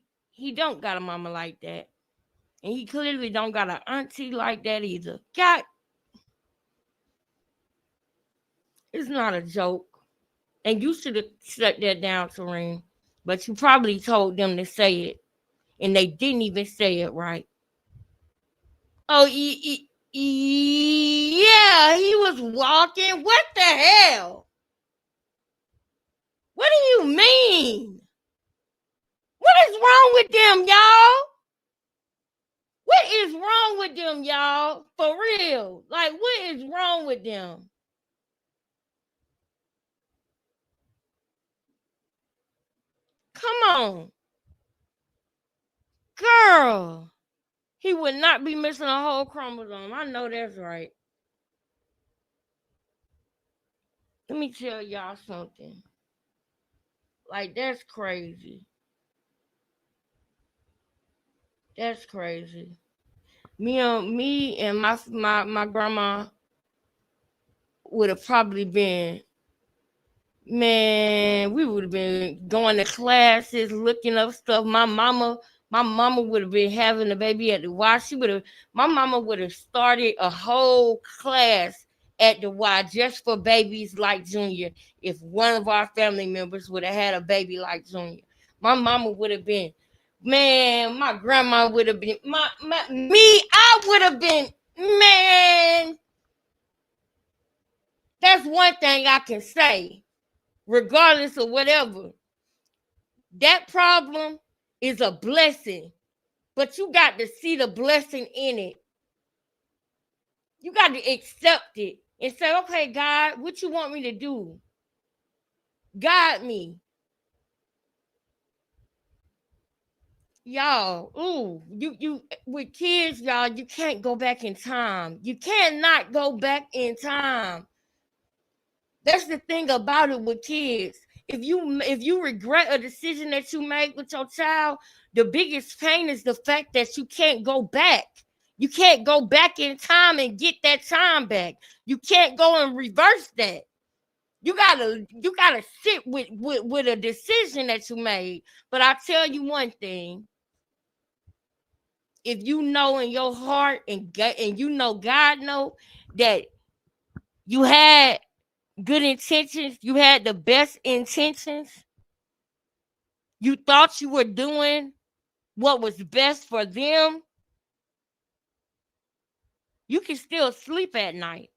don't got a mama like that. And he clearly don't got an auntie like that either. God, it's not a joke. And you should have shut that down, Serene. But you probably told them to say it. And they didn't even say it right. Oh, yeah, he was walking. What the hell? What do you mean? What is wrong with them, y'all? What is wrong with them, y'all? For real. Like, what is wrong with them? Come on. Girl. He would not be missing a whole chromosome. I know that's right. Let me tell y'all something. Like, that's crazy. That's crazy. Me and my grandma would have probably been, man, we would have been going to classes, looking up stuff. My mama would have been having a baby at the Y. My mama would have started a whole class at the Y just for babies like Junior. If one of our family members would have had a baby like Junior, my mama would have been, man, my grandma would have been, I would have been, man. That's one thing I can say. Regardless of whatever, that problem is a blessing, but you got to see the blessing in it. You got to accept it and say, okay, God, what you want me to do? Guide me. Y'all, you with kids, y'all, you can't go back in time. You cannot go back in time. That's the thing about it with kids. If you regret a decision that you make with your child, the biggest pain is the fact that you can't go back. You can't go back in time and get that time back. You can't go and reverse that. You gotta sit with a decision that you made. But I tell you one thing. If you know in your heart and you know God know that you had good intentions, you had the best intentions, you thought you were doing what was best for them, you can still sleep at night.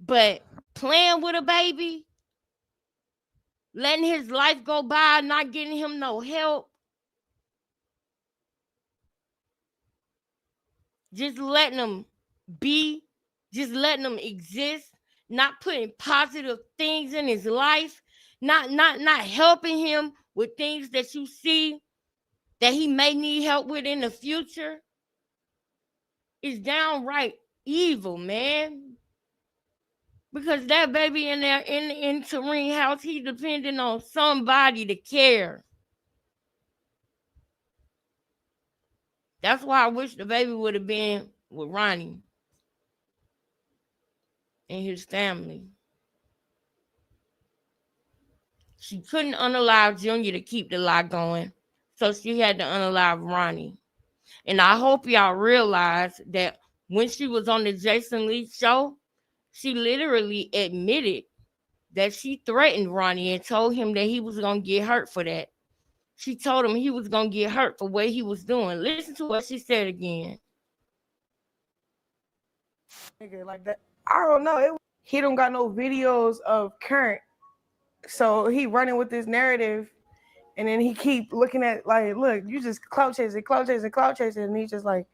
But playing with a baby, letting his life go by, not getting him no help, just letting him be, just letting him exist, not putting positive things in his life, not helping him with things that you see that he may need help with in the future, is downright evil, man. Because that baby in there in Serene house, he depending on somebody to care. That's why I wish the baby would have been with Ronnie and his family. She couldn't unalive Junior to keep the lie going, so she had to unalive Ronnie. And I hope y'all realize that when she was on the Jason Lee show, she literally admitted that she threatened Ronnie and told him that he was going to get hurt for that. She told him he was going to get hurt for what he was doing. Listen to what she said again. Like that. I don't know. He don't got no videos of Current. So he running with this narrative. And then he keep looking at, like, look, you just clout chasing. And he's just like,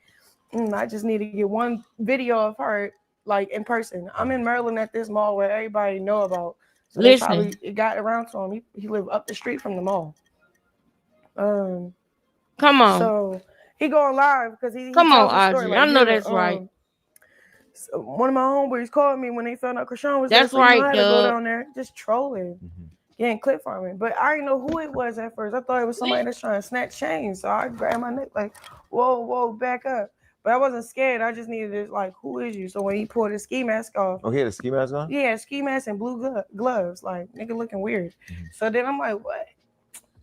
I just need to get one video of her, like, in person. I'm in Maryland at this mall where everybody know about. So Listen. it got around to him. He lived up the street from the mall. Come on. So he going live because he Come on, tells the story. Audrey. Like, I know that's right. So one of my homeboys called me when they found out Chrisean was that's there. So right, I had to go down there just trolling. Getting clip farming, but I didn't know who it was at first. I thought it was somebody that's trying to snatch chains. So I grabbed my neck like, whoa, back up. But I wasn't scared. I just needed to, like, who is you? So when he pulled his ski mask off. Oh, he had a ski mask on? Yeah, ski mask and blue gloves. Like, nigga looking weird. So then I'm like, what?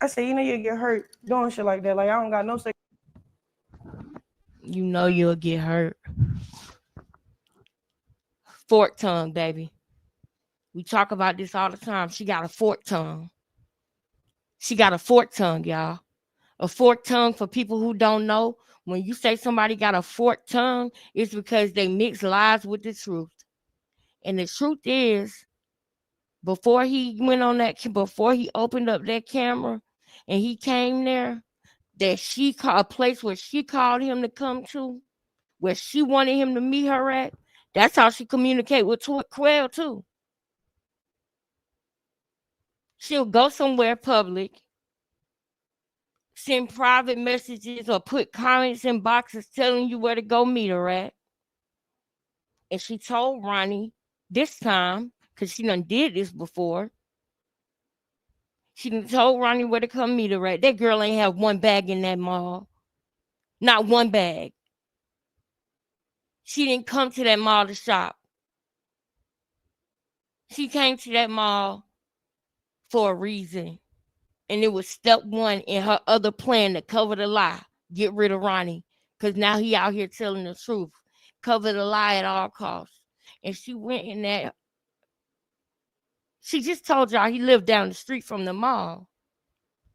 I said, you get hurt doing shit like that. Like, I don't got no security. You know you'll get hurt. Fork tongue, baby. We talk about this all the time. She got a forked tongue. She got a forked tongue, y'all. A forked tongue, for people who don't know, when you say somebody got a forked tongue, it's because they mix lies with the truth. And the truth is, before he opened up that camera and he came there, that a place where she called him to come to, where she wanted him to meet her at, that's how she communicate with Quell too. She'll go somewhere public, send private messages or put comments in boxes telling you where to go meet her at. And she told Ronnie this time, because she done did this before, she done told Ronnie where to come meet her at. That girl ain't have one bag in that mall. Not one bag. She didn't come to that mall to shop. She came to that mall for a reason. And it was step one in her other plan to cover the lie. Get rid of Ronnie. Because now he out here telling the truth. Cover the lie at all costs. And she went in that. She just told y'all he lived down the street from the mall.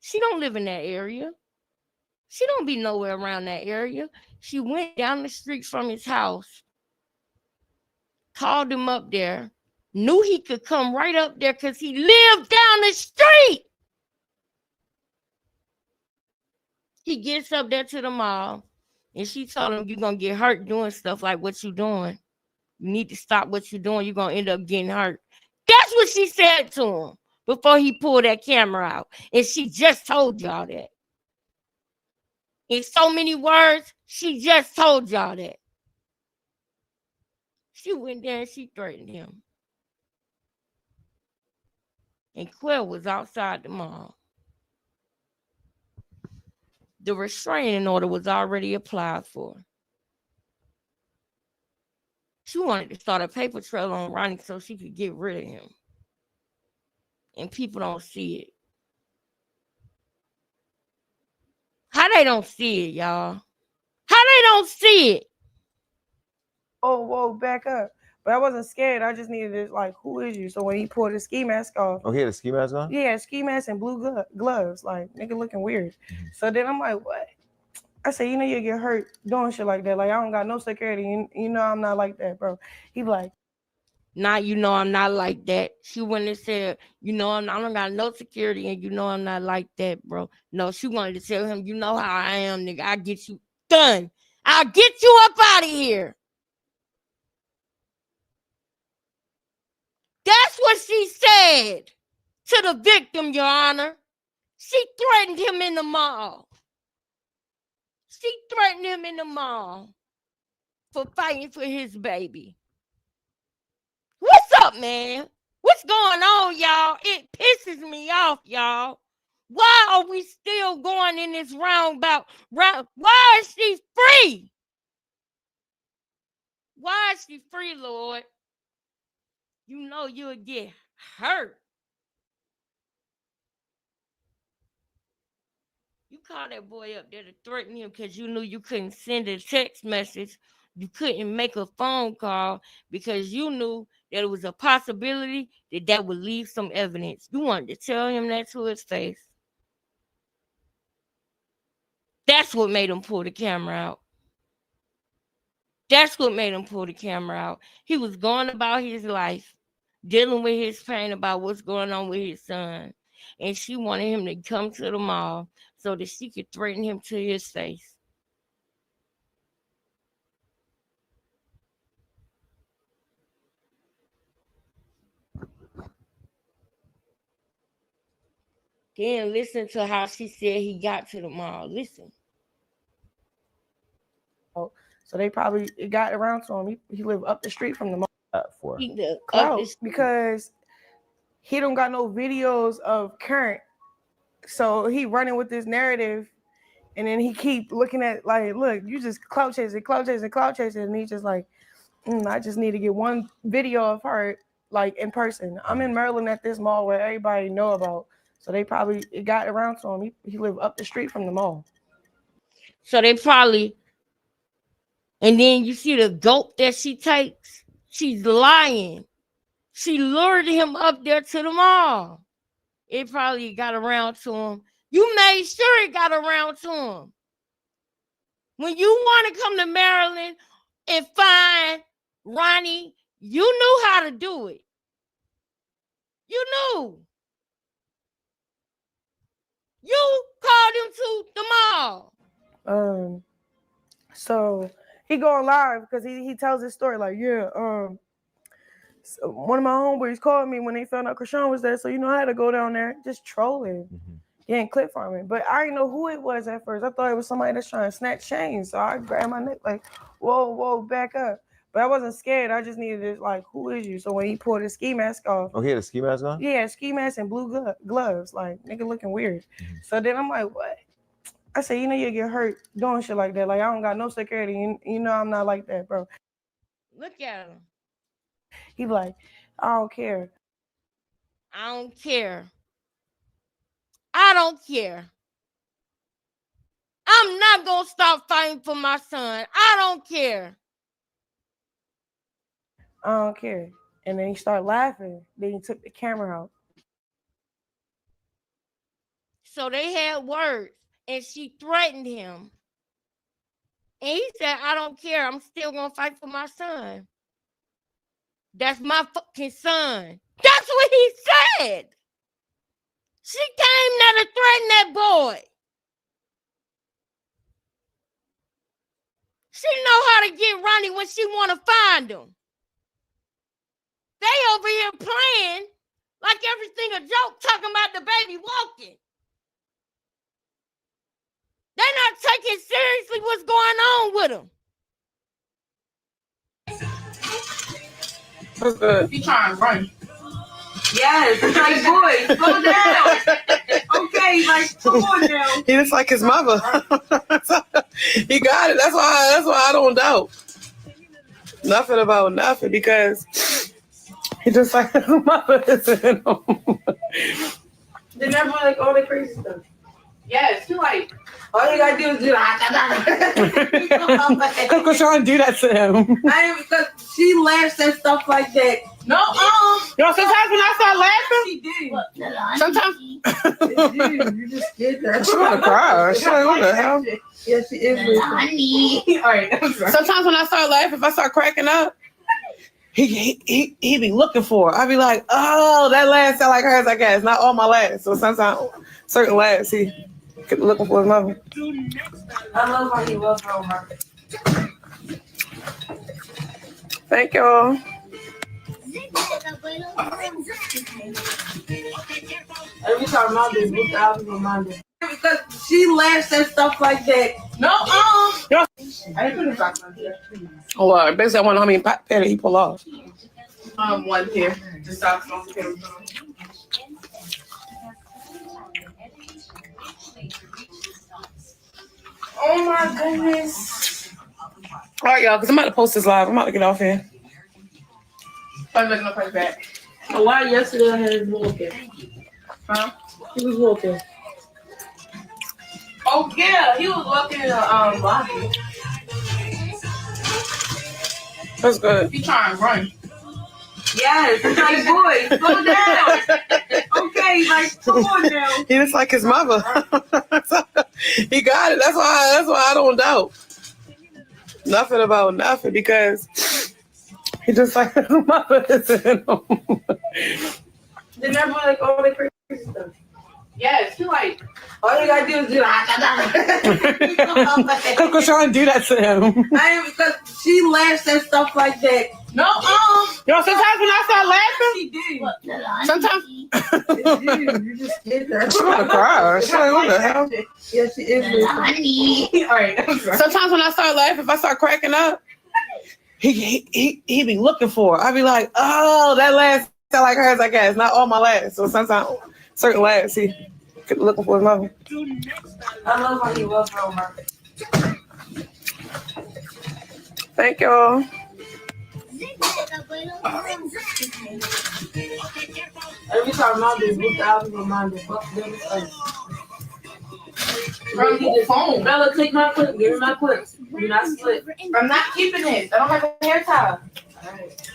She don't live in that area. She don't be nowhere around that area. She went down the street from his house. Called him up there. Knew he could come right up there because he lived down the street. He gets up there to the mall, and she told him, you're going to get hurt doing stuff like what you're doing. You need to stop what you're doing. You're going to end up getting hurt. That's what she said to him before he pulled that camera out. And she just told y'all that. In so many words, she just told y'all that. She went there and she threatened him. And Quell was outside the mall. The restraining order was already applied for. She wanted to start a paper trail on Ronnie so she could get rid of him. And people don't see it. How they don't see it, y'all? How they don't see it? Whoa, back up. But I wasn't scared. I just needed to, like, who is you? So when he pulled his ski mask off. Oh, he had a ski mask on? Yeah, ski mask and blue gloves. Like, nigga looking weird. So then I'm like, what? I said, you get hurt doing shit like that. Like, I don't got no security. You know I'm not like that, bro. He like, nah, I'm not like that. She went and said, I don't got no security, and I'm not like that, bro. No, she wanted to tell him, you know how I am, nigga. I get you done. I'll get you up out of here. That's what she said to the victim, Your Honor. She threatened him in the mall. She threatened him in the mall for fighting for his baby. What's up, man? What's going on, y'all? It pisses me off, y'all. Why are we still going in this roundabout? Why is she free? Why is she free, Lord? You know you'll get hurt. You called that boy up there to threaten him because you knew you couldn't send a text message. You couldn't make a phone call because you knew that it was a possibility that would leave some evidence. You wanted to tell him that to his face. That's what made him pull the camera out. That's what made him pull the camera out. He was going about his life, dealing with his pain about what's going on with his son. And she wanted him to come to the mall so that she could threaten him to his face. Then listen to how she said he got to the mall. Listen. Oh, so they probably got around to him. He lived up the street from the mall. For Because he don't got no videos of current. So he running with this narrative, and then he keep looking at like, look, you just clout chasing, and he just like, I just need to get one video of her like in person. I'm in Maryland at this mall where everybody know about. So they probably got around to him. He lived up the street from the mall. So they probably, and then you see the gulp that she takes. She's lying. She lured him up there to the mall. It probably got around to him. You made sure it got around to him. When you want to come to Maryland and find Ronnie, you knew how to do it. You knew. You called him to the mall. So he going live because he tells his story like, so one of my homeboys called me when they found out Chrisean was there, so I had to go down there just trolling, getting clip farming. But I didn't know who it was at first. I thought it was somebody that's trying to snatch chains. So I grabbed my neck like, whoa, back up. But I wasn't scared. I just needed to like, who is you? So when he pulled his ski mask off. Oh, he had a ski mask on? Yeah, ski mask and blue gloves. Like, nigga looking weird. So then I'm like, what? I said, you get hurt doing shit like that. Like, I don't got no security. You know I'm not like that, bro. Look at him. He like, I don't care. I don't care. I don't care. I'm not going to stop fighting for my son. I don't care. I don't care. And then he started laughing. Then he took the camera out. So they had words, and she threatened him. And he said, I don't care. I'm still going to fight for my son. That's my fucking son. That's what he said. She came there to threaten that boy. She know how to get Ronnie when she want to find him. They over here playing like everything a joke, talking about the baby walking. They're not taking seriously what's going on with him. What's good? He trying to run. Yes, it's like, boy, slow down. Okay, like, come on now. He looks like his mother. He got it. That's why I don't doubt nothing about nothing, because he just like his mother. They never like all the crazy stuff. Yes, he like. All you gotta do is do that. Because trying to do that to him. Because she laughs at stuff like that. No, sometimes when I start laughing, she did. Sometimes you just did that. She's gonna cry. She's like, what the hell? Yeah, she is. All right. Sometimes when I start laughing, if I start cracking up, he be looking for her. I be like, oh, that laugh sound like hers. I guess not all my laughs. So sometimes certain laughs he looking for his mother. I love how he loves her. Thank y'all. Every time I do, book the album on Monday. Because she laughs at stuff like that. No, I didn't put it back on here. Oh, well, basically, I wonder how many patty he pull off. One pair. The socks on the pair. Oh my goodness. All right, y'all, because I'm about to post this live. I'm about to get off here. I'm looking up his back. Why yesterday I had walking? Huh? He was walking. Oh, yeah. He was walking in the lobby. That's good. He trying to run. Yes, it's like, boy, slow down. Okay, like, come on now. He looks like his mother. He got it. That's why I don't doubt nothing about nothing, because he just like his mother. They never like all the crazy stuff. Yes, he like. All you gotta do is do Coco's trying to do that to him. because she laughs at stuff like that. No, yo, sometimes when I start laughing, she did. Sometimes you just did that. I'm gonna cry. She's like, what the hell? Yeah, she is. All right. Sometimes when I start laughing, if I start cracking up, he be looking for it. I be like, oh, that laugh sound like hers, I guess. Not all my laughs. So sometimes certain laughs he looking for his mother. I love how you love her. Thank y'all. Every time I do, look out of my mind. Bro, get the phone. Bella, take my clip. Give me my clip. Do not split. I'm not keeping it. I don't have a hair tie. Right.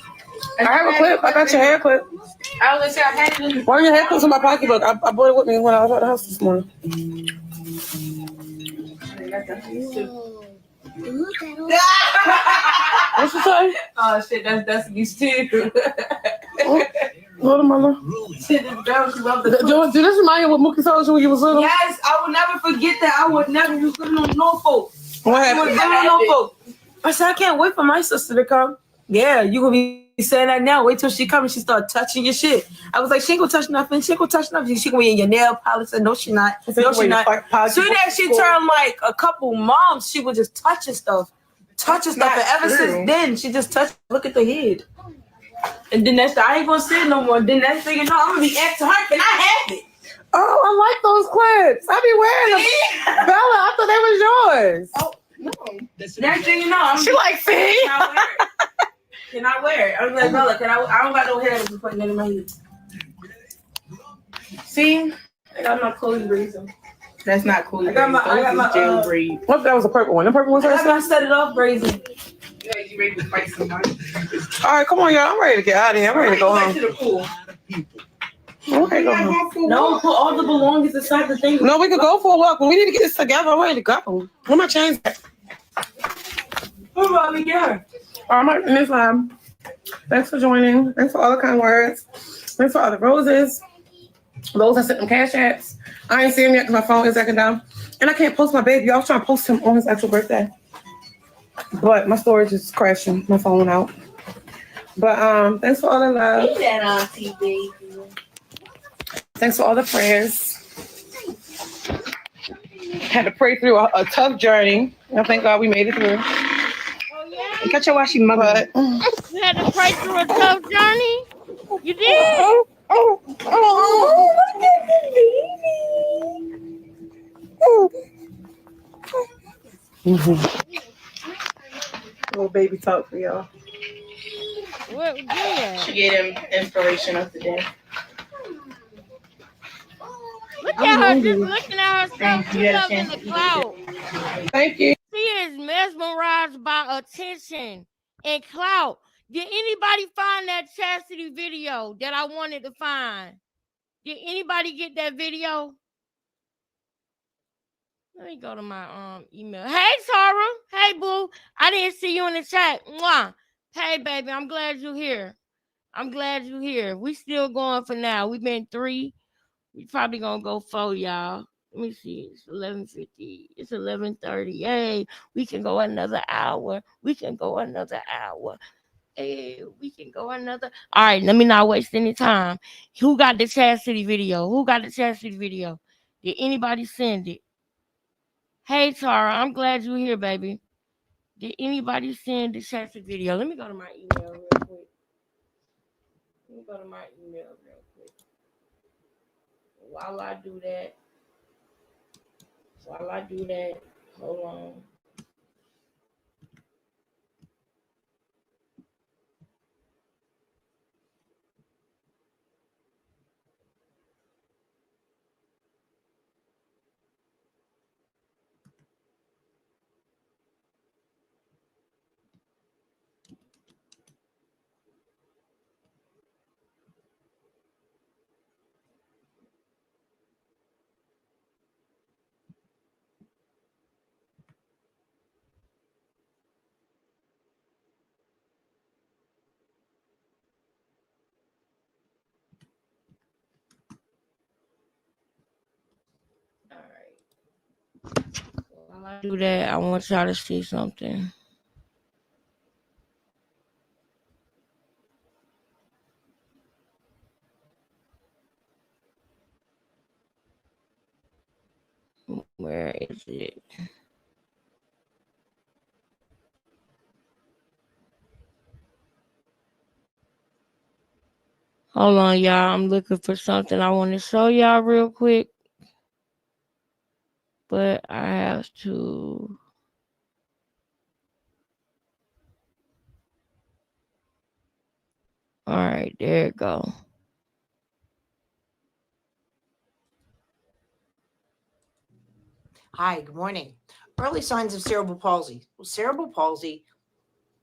I have a clip. I got your hair clip. I was gonna say I had it. One of your hair clips in my pocketbook. I brought it with me when I was at the house this morning. What's you say? Oh shit, that's used too. What am I doing? Do this remind you of what Mookie told you when you was little? Yes, I will never forget that. I would never use living on Norfolk. What happened? I said I can't wait for my sister to come. Yeah, you gonna be saying that now. Wait till she comes and she start touching your shit. I was like, she ain't gonna touch nothing. She ain't gonna touch nothing. She gonna be in your nail polish. No, she not. No, she not. Soon as she turned like a couple months, she was just touching stuff. And ever since then, she just touched. Look at the head. And then I ain't gonna say it no more. Then next thing you know, I'm gonna be asking her, can I have it? Oh, I like those clips. I be wearing them. Bella, I thought they was yours. Oh, no. Next thing you know, she like, see? Can I wear it? I was like, Bella, I don't got no hair to be putting it in my head. See? I got my Chloe braids on. That's not cool. I got my gel braid. What? That was a purple one. The purple one's I got my set it off braids. All right, come on, y'all. I'm ready to get out of here. I'm ready to go home. To the pool. I'm ready to go home. No, put all the belongings inside the thing. No, we could go for a walk, but we need to get this together. I'm ready to go. Where my chains at? Who brought me here? All right, Miss Lab. Thanks for joining. Thanks for all the kind words. Thanks for all the roses. Those I sent them cash apps. I ain't seen him yet because my phone is acting down. And I can't post my baby. I was trying to post him on his actual birthday. But my storage is crashing. My phone went out. But thanks for all the love. Leave that auntie, baby. Thanks for all the prayers. Had to pray through a tough journey. And thank God we made it through. Oh, yeah? And catch your washing mother. You had to pray through a tough journey? You did? Oh, look at the baby. Little baby talk for y'all. What was that? She gave him inspiration of the day. Look at her just looking at herself. She's up in the cloud. Thank you. She is mesmerized by attention and clout. Did anybody find that Chastity video that I wanted to find? Did anybody get that video? Let me go to my email. Hey, Tara. Hey, boo. I didn't see you in the chat. Mwah. Hey, baby. I'm glad you're here. We still going for now. We've been 3. We probably gonna go 4, y'all. Let me see. It's 11:50. It's 11:30. Hey, we can go another hour. Hey, we can go another. All right, let me not waste any time. Who got the Chastity video? Did anybody send it? Hey, Tara, I'm glad you're here, baby. Did anybody send the Chastity video? Let me go to my email real quick. While I do that, Hold on. All right. While I do that, I want y'all to see something. Where is it? Hold on, y'all. I'm looking for something I want to show y'all real quick. But I have to. All right, there it go. Hi, good morning. Early signs of cerebral palsy. Well, cerebral palsy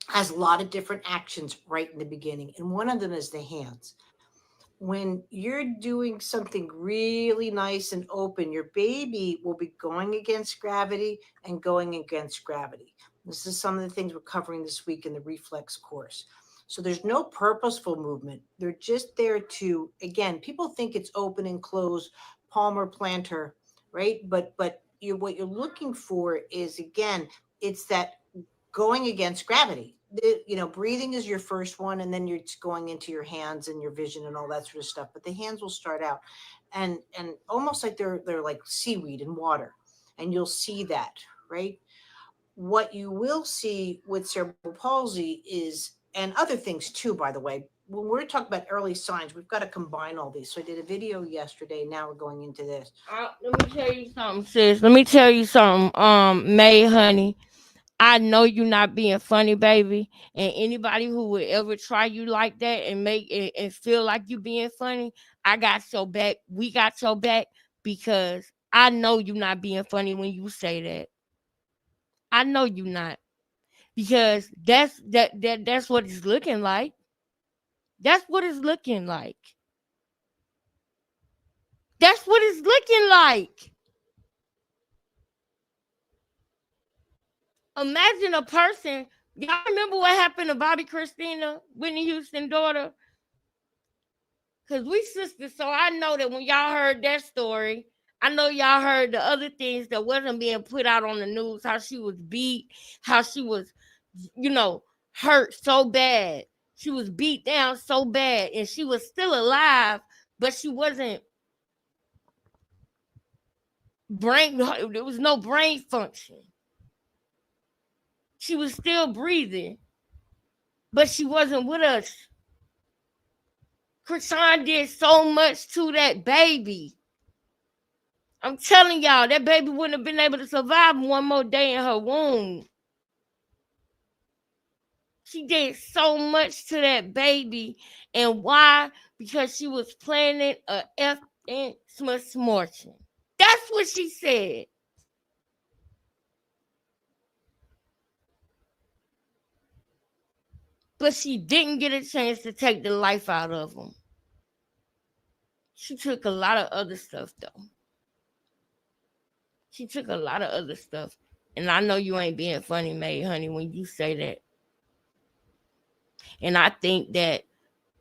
has a lot of different actions right in the beginning, and one of them is the hands. When you're doing something really nice and open, your baby will be going against gravity and going against gravity. This is some of the things we're covering this week in the reflex course. So there's no purposeful movement. They're just there to, again, people think it's open and close, palmar plantar, right? But what you're looking for is, again, it's that going against gravity. Breathing is your first one, and then you're going into your hands and your vision and all that sort of stuff. But the hands will start out and almost like they're like seaweed in water, and you'll see that, right? What you will see with cerebral palsy is, and other things too, by the way, when we're talking about early signs, we've got to combine all these. So I did a video yesterday. Now we're going into this. Let me tell you something, sis. Let me tell you something, May, honey. I know you're not being funny, baby. And anybody who would ever try you like that and make it and feel like you being funny, I got your back. We got your back, because I know you're not being funny when you say that. I know you're not, because that's what it's looking like. That's what it's looking like. That's what it's looking like. Imagine a person. Y'all remember what happened to Bobby Christina, Whitney Houston's daughter? Because we sisters, so I know that when y'all heard that story, I know y'all heard the other things that wasn't being put out on the news, how she was beat, how she was, hurt so bad. She was beat down so bad, and she was still alive, but she wasn't there was no brain function. She was still breathing, but she wasn't with us. Chrisean did so much to that baby. I'm telling y'all, that baby wouldn't have been able to survive one more day in her womb. She did so much to that baby. And why? Because she was planning a effing misfortune. That's what she said. But she didn't get a chance to take the life out of him. She took a lot of other stuff, though. She took a lot of other stuff. And I know you ain't being funny, May, honey, when you say that. And I think that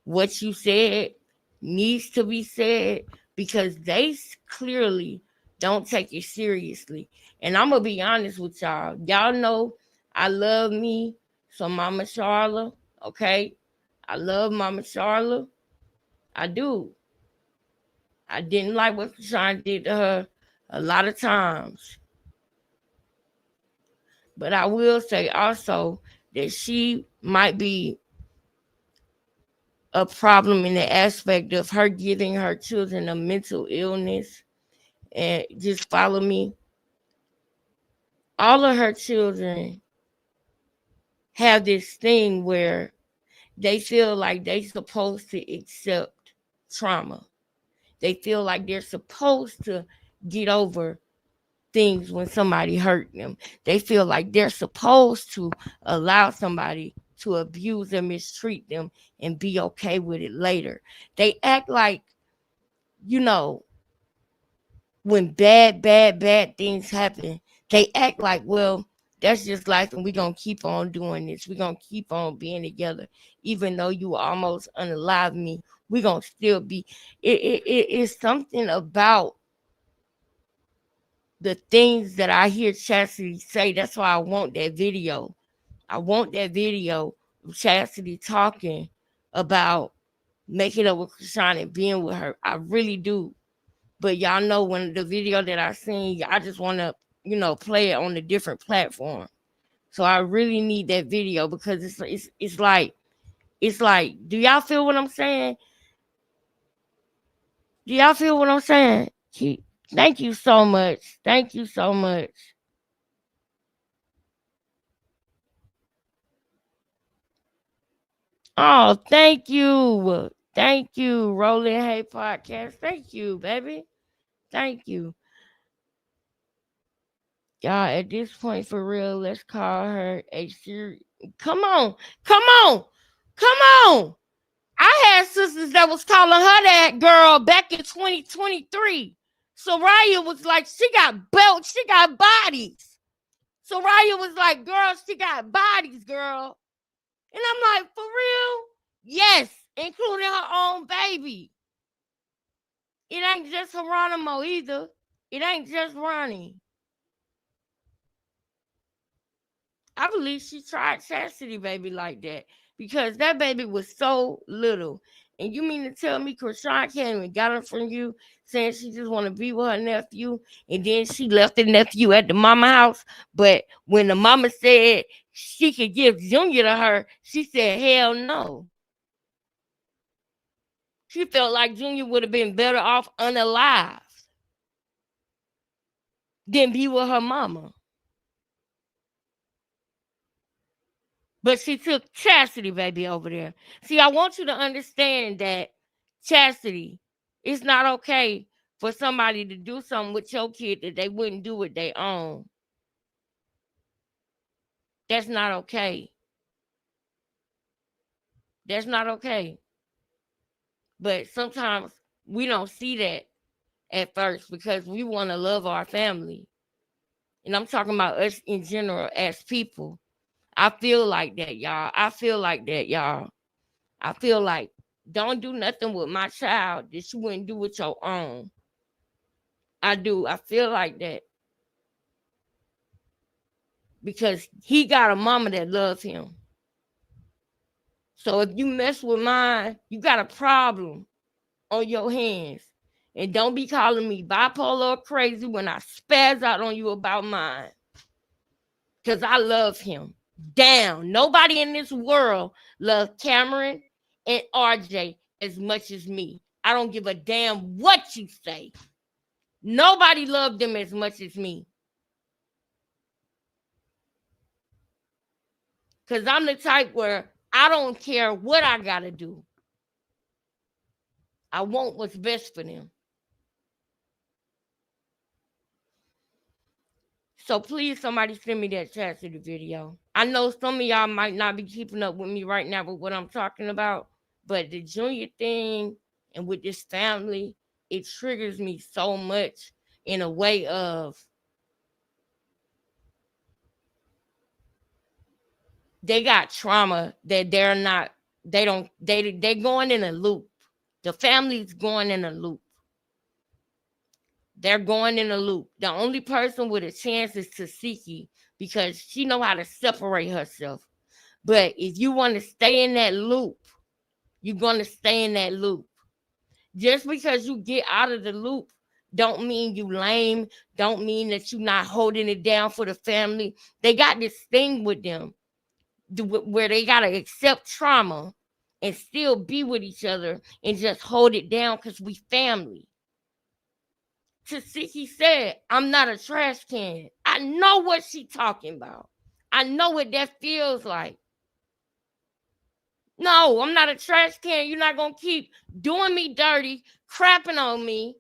what you said needs to be said, because they clearly don't take it seriously. And I'm going to be honest with y'all. Y'all know I love me some Mama Charla, okay? I love Mama Charla. I do. I didn't like what Chrisean did to her a lot of times. But I will say also that she might be a problem in the aspect of her giving her children a mental illness. And just follow me. all of her children have this thing where they feel like they're supposed to accept trauma. They feel like they're supposed to get over things when somebody hurt them. They feel like they're supposed to allow somebody to abuse and mistreat them and be okay with it later. They act like, you know, when bad things happen, they act like, well, that's just life and we're going to keep on doing this. We're going to keep on being together. Even though you almost unalive me, we're going to still be. It's something about the things that I hear Chastity say. That's why I want that video. I want that video of Chastity talking about making up with Chrisean and being with her. I really do. But y'all know when the video that I seen, I just want to, play it on a different platform. So I really need that video because it's like, do y'all feel what I'm saying? Do y'all feel what I'm saying? Thank you so much. Thank you so much. Oh, thank you. Thank you, Rolling Hay Podcast. Thank you, baby. Thank you. Y'all, at this point, for real, let's call her a serious. Come on. Come on. Come on. I had sisters that was calling her that girl back in 2023. Soraya was like, she got belts, she got bodies. Soraya was like, girl, she got bodies, girl. And I'm like, for real? Yes, including her own baby. It ain't just Geronimo either. It ain't just Ronnie. I believe she tried Chastity baby like that because that baby was so little. And you mean to tell me Chrisean came and got her from you saying she just want to be with her nephew and then she left the nephew at the mama house? But when the mama said she could give Junior to her, she said, hell no. She felt like Junior would have been better off unalive than be with her mama. But she took Chastity baby over there. See, I want you to understand that Chastity, it's not okay for somebody to do something with your kid that they wouldn't do with their own. That's not okay. That's not okay. But sometimes we don't see that at first because we want to love our family. And I'm talking about us in general as people. I feel like that, y'all. I feel like that, y'all. I feel like don't do nothing with my child that you wouldn't do with your own. I do. I feel like that. Because he got a mama that loves him. So if you mess with mine, you got a problem on your hands. And don't be calling me bipolar or crazy when I spaz out on you about mine. Because I love him. Damn. Nobody in this world loves Cameron and RJ as much as me. I don't give a damn what you say. Nobody loved them as much as me. Because I'm the type where I don't care what I got to do. I want what's best for them. So please, somebody send me that Chastity video. I know some of y'all might not be keeping up with me right now with what I'm talking about, but the Junior thing and with this family, it triggers me so much in a way of they got trauma that they're going in a loop. The family's going in a loop. They're going in a loop. The only person with a chance is Tasiki because she know how to separate herself. But if you want to stay in that loop, you're going to stay in that loop. Just because you get out of the loop don't mean you lame, don't mean that you're not holding it down for the family. They got this thing with them where they got to accept trauma and still be with each other and just hold it down because we family. Tasiki said, I'm not a trash can. I I know what she talking about. I know what that feels like. No, I'm not a trash can. You're not going to keep doing me dirty, crapping on me.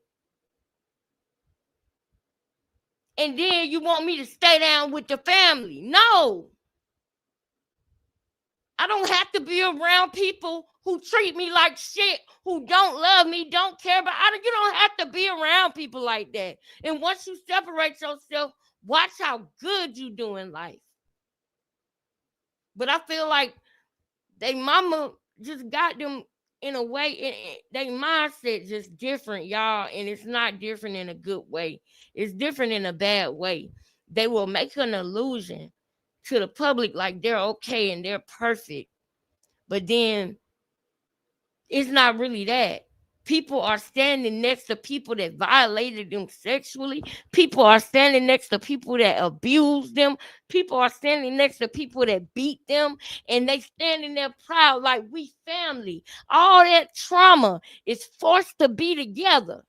And then you want me to stay down with the family. No. I don't have to be around people who treat me like shit, who don't love me, don't care about. You don't have to be around people like that. And once you separate yourself, watch how good you do in life. But I feel like they mama just got them in a way, their mindset just different, y'all. And it's not different in a good way. It's different in a bad way. They will make an illusion to the public like they're okay and they're perfect. But then it's not really that. People are standing next to people that violated them sexually. People are standing next to people that abused them. People are standing next to people that beat them. And they standing there proud like we family. All that trauma is forced to be together.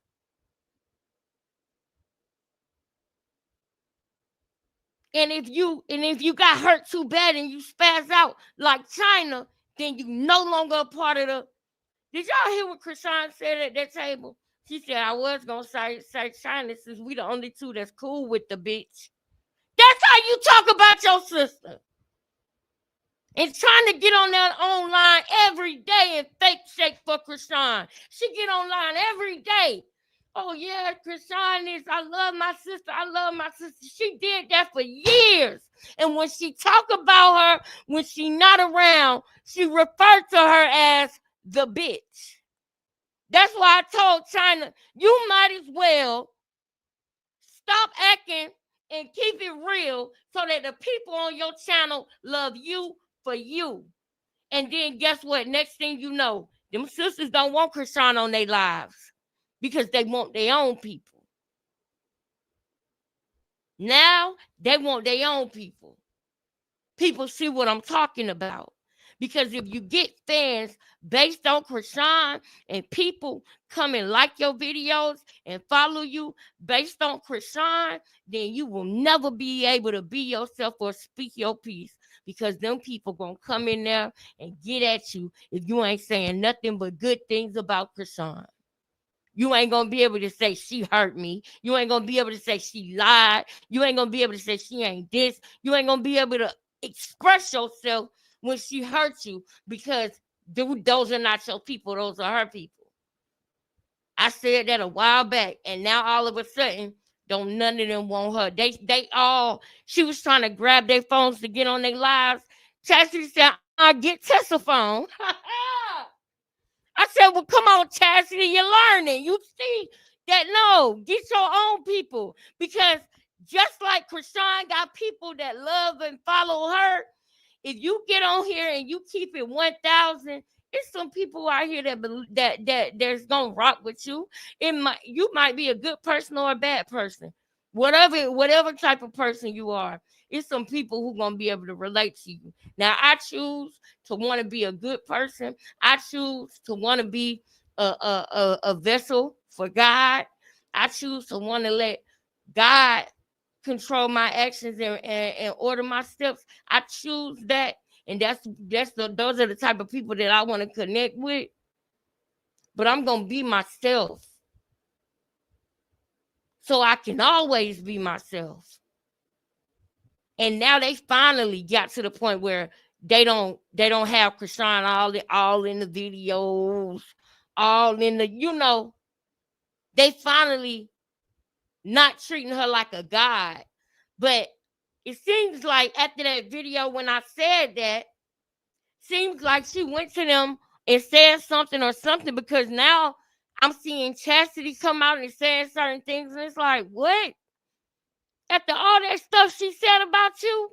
And if you got hurt too bad and you spaz out like China, then you no longer a part of the. Did y'all hear what Chrisean said at that table? She said, I was going to say China since we the only two that's cool with the bitch. That's how you talk about your sister. And trying to get on that online every day and fake shake for Chrisean. She get online every day. Oh, yeah, Chrisean is, I love my sister. I love my sister. She did that for years. And when she talk about her, when she not around, she referred to her as the bitch. That's why I told China, you might as well stop acting and keep it real so that the people on your channel love you for you. And then guess what? Next thing you know, them sisters don't want Chrisean on their lives because they want their own people. Now they want their own people. People see what I'm talking about. Because if you get fans based on Chrisean and people come and like your videos and follow you based on Chrisean, then you will never be able to be yourself or speak your piece. Because them people gonna come in there and get at you if you ain't saying nothing but good things about Chrisean. You ain't gonna be able to say she hurt me. You ain't gonna be able to say she lied. You ain't gonna be able to say she ain't this. You ain't gonna be able to express yourself when she hurt you because those are not your people. Those are her people. I said that a while back, and now all of a sudden, don't none of them want her. They all, she was trying to grab their phones to get on their lives. Chastity said, get Tessa phone. I said, well, come on, Chastity, you're learning. You see that, no, get your own people. Because just like Chrisean got people that love and follow her, if you get on here and you keep it 1,000, it's some people out here that there's gonna rock with you. You might be a good person or a bad person. Whatever type of person you are, it's some people who gonna be able to relate to you. Now, I choose to want to be a good person. I choose to want to be a vessel for God. I choose to want to let God control my actions and order my steps. I choose that, and those are the type of people that I want to connect with. But I'm gonna be myself, so I can always be myself. And now they finally got to the point where they don't have Chrisean all in the videos, all in the, they finally not treating her like a god. But it seems like after that video, when I said that, seems like she went to them and said something or something, because now I'm seeing Chastity come out and saying certain things, and it's like, what? After all that stuff she said about you,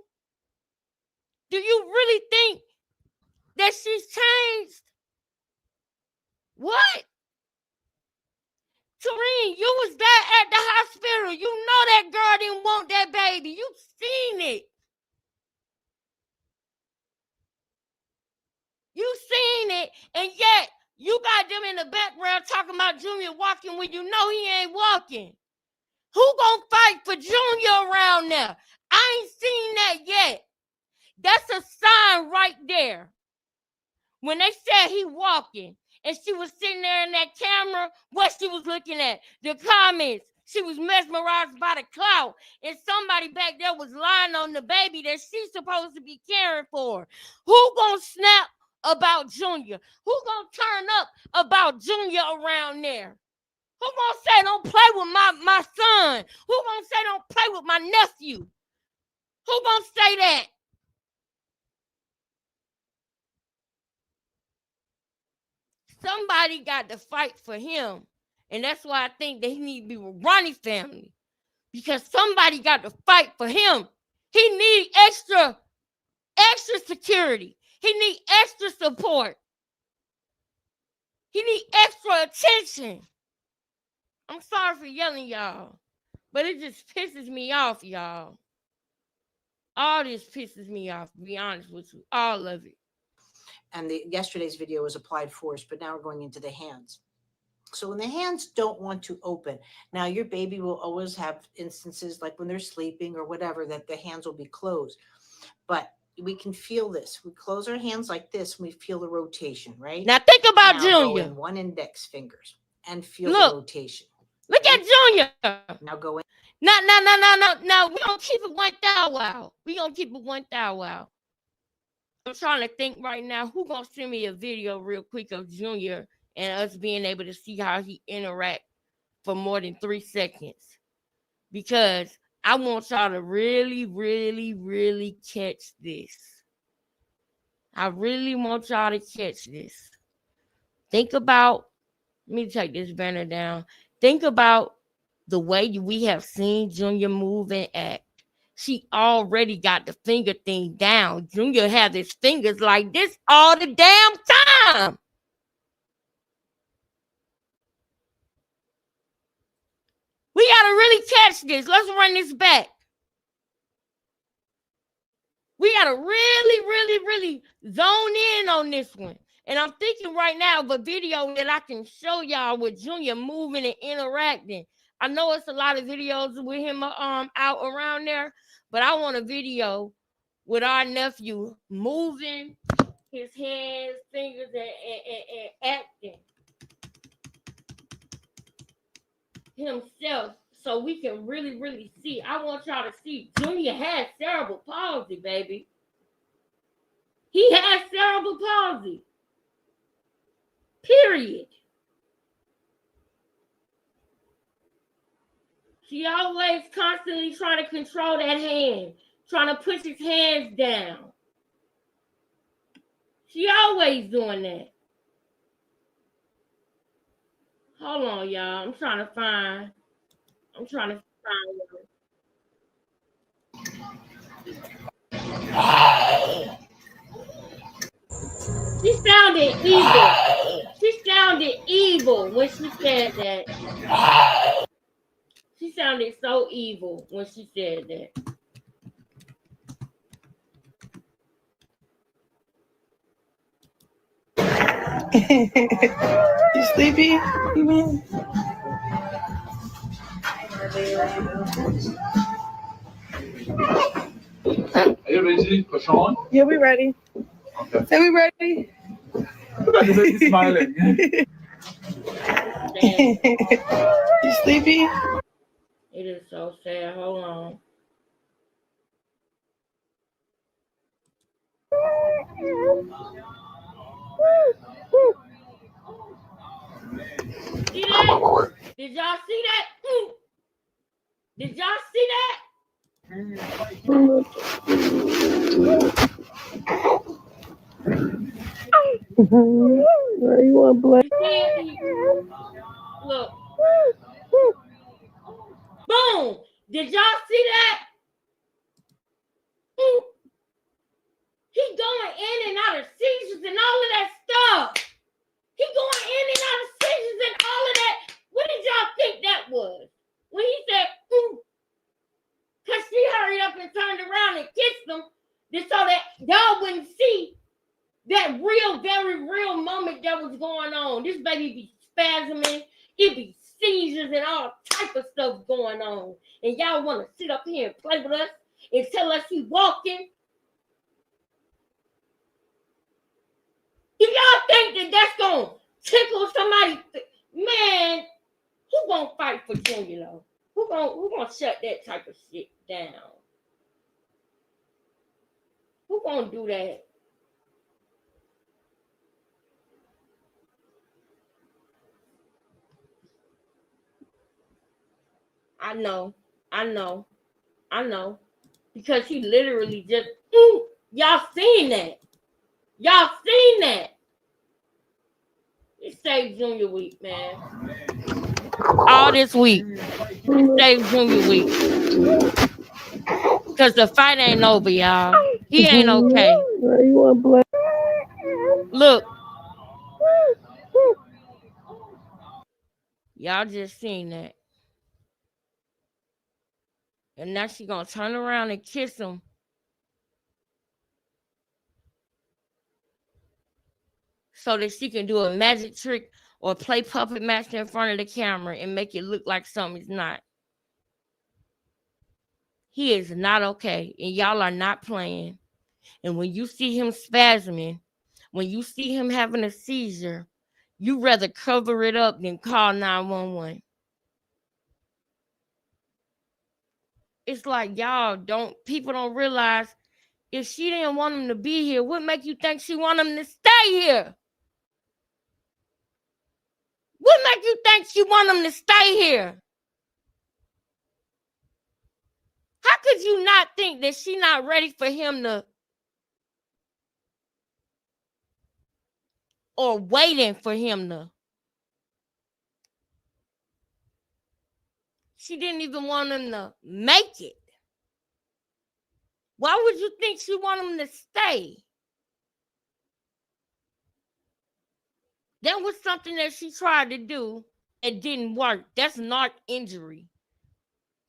do you really think that she's changed? What? Tareen, you was there at the hospital. You know that girl didn't want that baby. You seen it. You seen it, and yet you got them in the background talking about Junior walking when you know he ain't walking. Who gonna fight for Junior around there? I ain't seen that yet. That's a sign right there. When they said he walking and she was sitting there in that camera, what she was looking at, the comments. She was mesmerized by the clout, and somebody back there was lying on the baby that she's supposed to be caring for. Who gonna snap about Junior? Who gonna turn up about Junior around there? Who gonna say don't play with my son? Who gonna say don't play with my nephew? Who gonna say that? Somebody got to fight for him. And that's why I think that he need to be with Ronnie's family. Because somebody got to fight for him. He need extra security. He need extra support. He need extra attention. I'm sorry for yelling, y'all. But it just pisses me off, y'all. All this pisses me off, to be honest with you. All of it. And yesterday's video was applied force, but now we're going into the hands. So when the hands don't want to open, now your baby will always have instances like when they're sleeping or whatever, that the hands will be closed. But we can feel this. We close our hands like this, and we feel the rotation, right? Now think about now Junior. Go in one index fingers and feel the rotation. Look at Junior. Now go in. No. We don't keep it 1,000 wow. We gonna keep it 1,000 wow. I'm trying to think right now. Who gonna send me a video real quick of Junior and us being able to see how he interact for more than 3 seconds? Because I want y'all to really, really, really catch this. I really want y'all to catch this. Think about, let me take this banner down. Think about the way we have seen Junior move and act. She already got the finger thing down. Junior had his fingers like this all the damn time. We got to really catch this. Let's run this back. We got to really, really, really zone in on this one. And I'm thinking right now of a video that I can show y'all with Junior moving and interacting. I know it's a lot of videos with him out around there, but I want a video with our nephew moving his hands, fingers, and acting himself so we can really, really see. I want y'all to see Junior has cerebral palsy, baby. He has cerebral palsy. Period. She always constantly trying to control that hand, trying to push his hands down. She always doing that. Hold on, y'all. I'm trying to find one. She sounded evil. She sounded evil when she said that. She sounded so evil when she said that. You sleepy? You mean? Are you ready, Chrisean? Yeah, we ready. Okay. Say we ready. The baby smiling. You sleepy? It is so sad. Hold on. See that? Did y'all see that? Did y'all see that? You want blood? Look. Boom! Did y'all see that? He going in and out of seizures and all of that stuff. He going in and out of seizures and all of that. What did y'all think that was? When he said, because she hurried up and turned around and kissed him just so that y'all wouldn't see that real, very real moment that was going on. This baby be spasming. He be seizures and all type of stuff going on. And y'all want to sit up here and play with us and tell us he walking? If y'all think that that's going to tickle somebody, man, who going to fight for Junior, though? Who gonna shut that type of shit down? Who gonna do that? I know. Because he literally just, y'all seen that. It saved Junior week, man. All this week. It saved Junior week. Because the fight ain't over, y'all. He ain't okay. Look. Y'all just seen that. And now she gonna turn around and kiss him. So that she can do a magic trick or play puppet master in front of the camera and make it look like something's not. He is not okay. And y'all are not playing. And when you see him spasming, when you see him having a seizure, you rather cover it up than call 911. It's like people don't realize if she didn't want him to be here, what make you think she want him to stay here? What make you think she want him to stay here? How could you not think that she not ready for him to, or waiting for him to? She didn't even want him to make it. Why would you think she want him to stay? That was something that she tried to do. It didn't work. That's narc injury.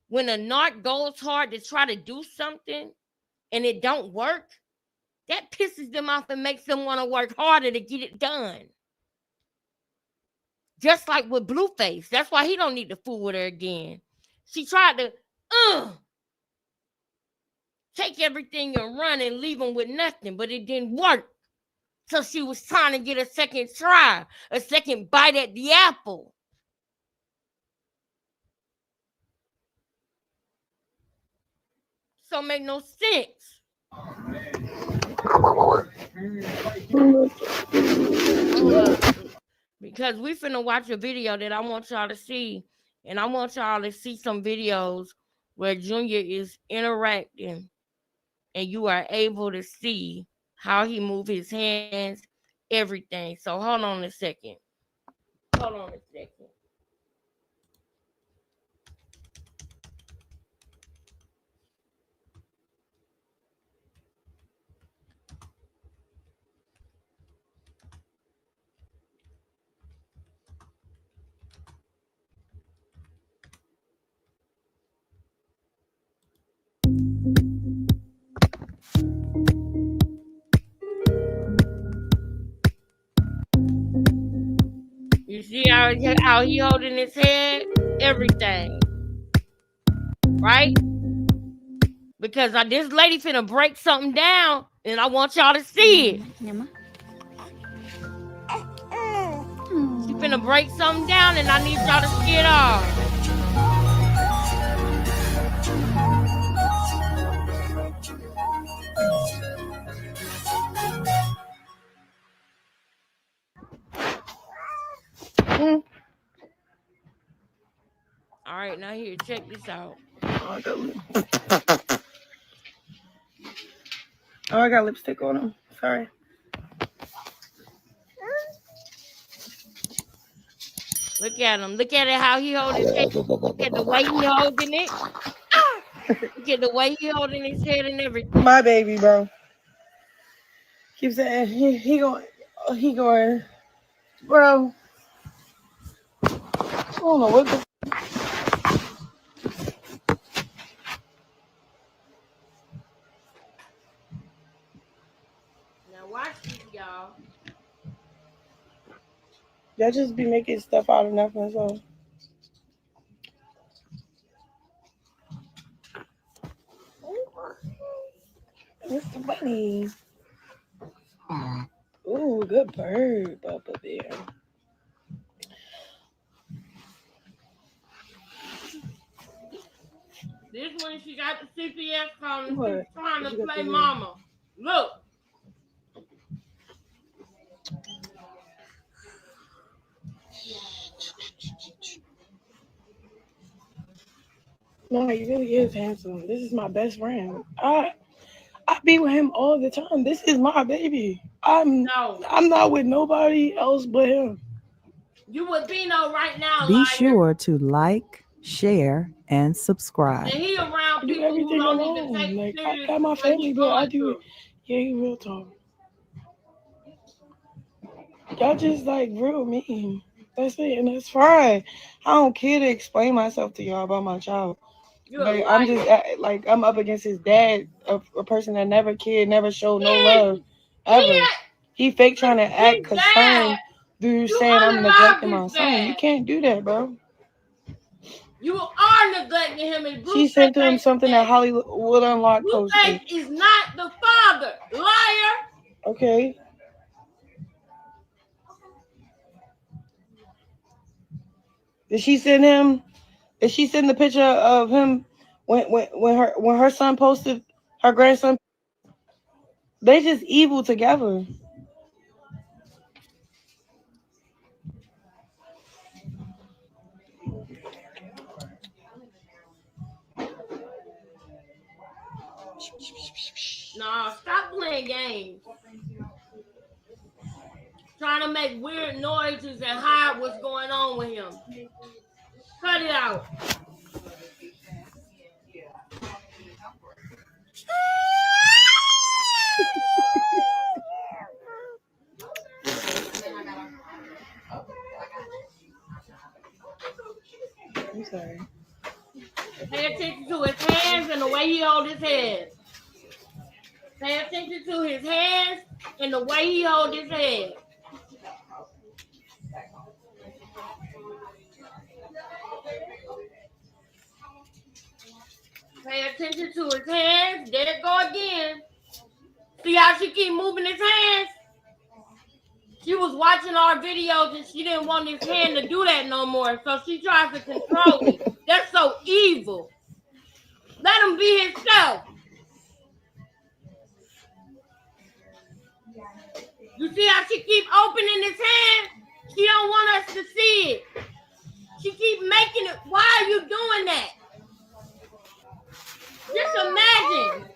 When a narc goes hard to try to do something and it don't work, that pisses them off and makes them want to work harder to get it done. Just like with Blueface. That's why he don't need to fool with her again. She tried to take everything and run and leave him with nothing, but it didn't work. So she was trying to get a second try, a second bite at the apple. So make no sense. Because we finna watch a video that I want y'all to see. And I want y'all to see some videos where Junior is interacting and you are able to see how he move his hands, everything. So hold on a second. You see how he holding his head? Everything. Right? Because this lady finna break something down and I want y'all to see it. She finna break something down and I need y'all to see it all. All right, now here, check this out. Oh, I got lipstick on him. Sorry. Look at him. Look at it, how he holding his head. Look at the way he holding it. Look at the way he holding his head and everything. My baby, bro. Keep saying he going, bro. I don't know what the. Now watch this, y'all. Y'all just be making stuff out of nothing, so. bunny. Ooh, good bird, Bubba Bear. This one, she got the CPS calling. What? She's trying What to you got play to do? mama. Look. No, he really is handsome. This is my best friend. I be with him all the time. This is my baby. I'm not with nobody else but him. You with Bino right now, Be liar. sure to like, share, and subscribe. And he around I do people everything who don't alone. even take Like, I serious got my what family, he's but I going do it. through. Yeah, he real talk. Y'all just like real mean. That's it, and that's fine. I don't care to explain myself to y'all about my child. But I'm just like, I'm up against his dad, a person that never cared, never showed no love, ever. He fake trying to act concerned through saying I'm neglecting my son. You can't do that, bro. You are neglecting him. And She sent him something that Hollywood Unlocked posted. Blueface is not the father, liar. Okay. Did she send him? Did she send the picture of him when her son posted her grandson? They just evil together. Nah, stop playing games. Trying to make weird noises and hide what's going on with him. Cut it out. I'm sorry. Pay attention to his hands and the way he holds his head. Pay attention to his hands and the way he holds his head. Pay attention to his hands. There it go again. See how she keep moving his hands? She was watching our videos and she didn't want his hand to do that no more. So she tries to control it. That's so evil. Let him be himself. You see how she keep opening his hand? She don't want us to see it. She keep making it. Why are you doing that? Just imagine.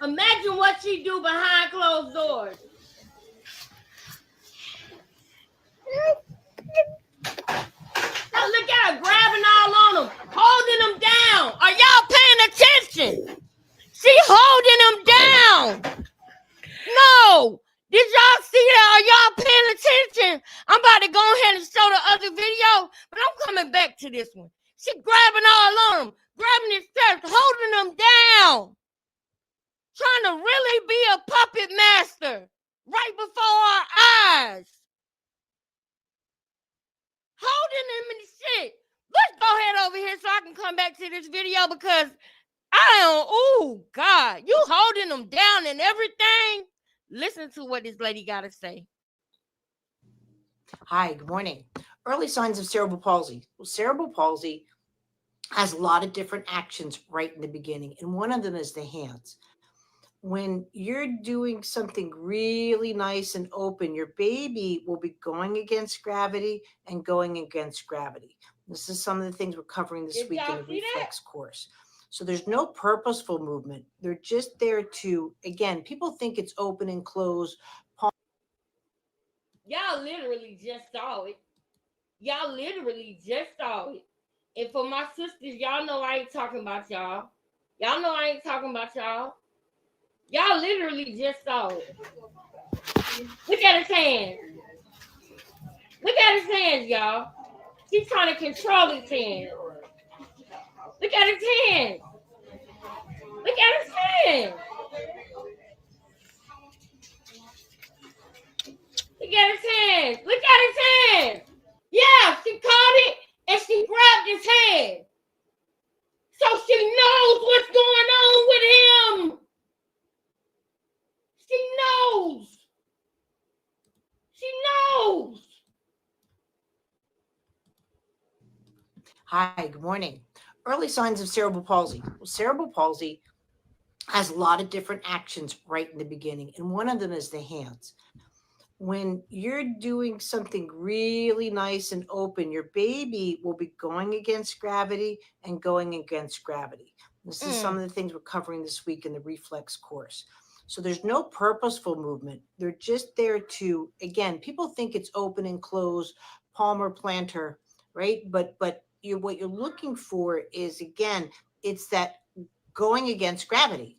Imagine what she do behind closed doors. Now look at her grabbing all on him, holding him down. Are y'all paying attention? She holding him down. No. Did y'all see that? Are y'all paying attention? I'm about to go ahead and show the other video, but I'm coming back to this one. She grabbing all on him, grabbing his chest, holding him down. Trying to really be a puppet master right before our eyes. Holding him in the shit. Let's go ahead over here so I can come back to this video because oh God, you holding him down and everything. Listen to what this lady got to say. Hi, good morning. Early signs of cerebral palsy. Well, cerebral palsy has a lot of different actions right in the beginning, and one of them is the hands. When you're doing something really nice and open, your baby will be going against gravity and going against gravity. This is some of the things we're covering this week in the reflex course. So there's no purposeful movement. They're just there to, again, people think it's open and close. Y'all literally just saw it. Y'all literally just saw it. And for my sisters, y'all know I ain't talking about y'all. Y'all know I ain't talking about y'all. Y'all literally just saw it. Look at his hands. Look at his hands, y'all. He's trying to control his hands. Look at his hands. Look at his hands. Look at his hands. Look at his hands. Yeah, she caught it and she grabbed his hand. So she knows what's going on with him. Hi, good morning. Early signs of cerebral palsy. Well, cerebral palsy has a lot of different actions right in the beginning, and one of them is the hands. When you're doing something really nice and open, your baby will be going against gravity and going against gravity. This is some of the things we're covering this week in the reflex course. So there's no purposeful movement. They're just there to, again, people think it's open and close, palmar plantar, right? But what you're looking for is, again, it's that going against gravity.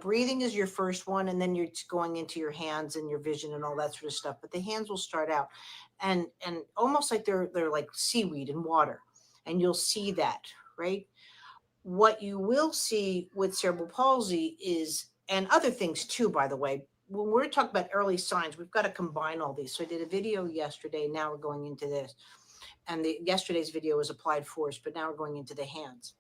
Breathing is your first one, and then you're going into your hands and your vision and all that sort of stuff. But the hands will start out and almost like they're like seaweed in water, and you'll see that, right? What you will see with cerebral palsy is, and other things too, by the way, when we're talking about early signs, we've got to combine all these. So I did a video yesterday. Now we're going into this, and yesterday's video was applied force, but now we're going into the hands.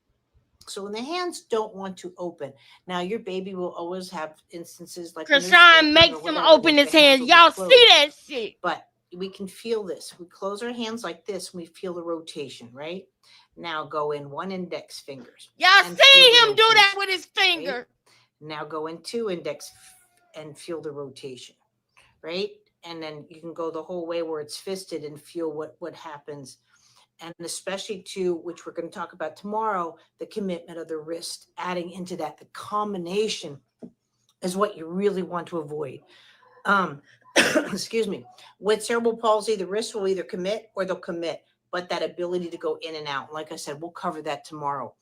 So when the hands don't want to open, now your baby will always have instances like Chrisean makes him open his hands. Y'all see that shit? But we can feel this. We close our hands like this, and we feel the rotation, right? Now go in one index fingers. Y'all see him do that with his finger. Right? Now go in two index and feel the rotation, right? And then you can go the whole way where it's fisted and feel what happens. And especially to, which we're going to talk about tomorrow, the commitment of the wrist, adding into that, the combination is what you really want to avoid. Excuse me. With cerebral palsy, the wrist will either commit or they'll commit, but that ability to go in and out. Like I said, we'll cover that tomorrow.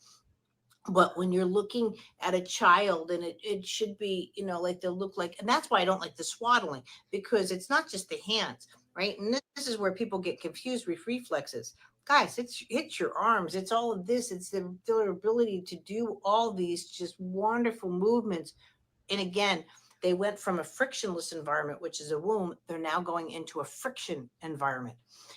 But when you're looking at a child, and it should be, like they'll look like, and that's why I don't like the swaddling, because it's not just the hands, right? And this is where people get confused with reflexes. Guys, it's your arms. It's all of this. It's their ability to do all these just wonderful movements. And again, they went from a frictionless environment, which is a womb. They're now going into a friction environment.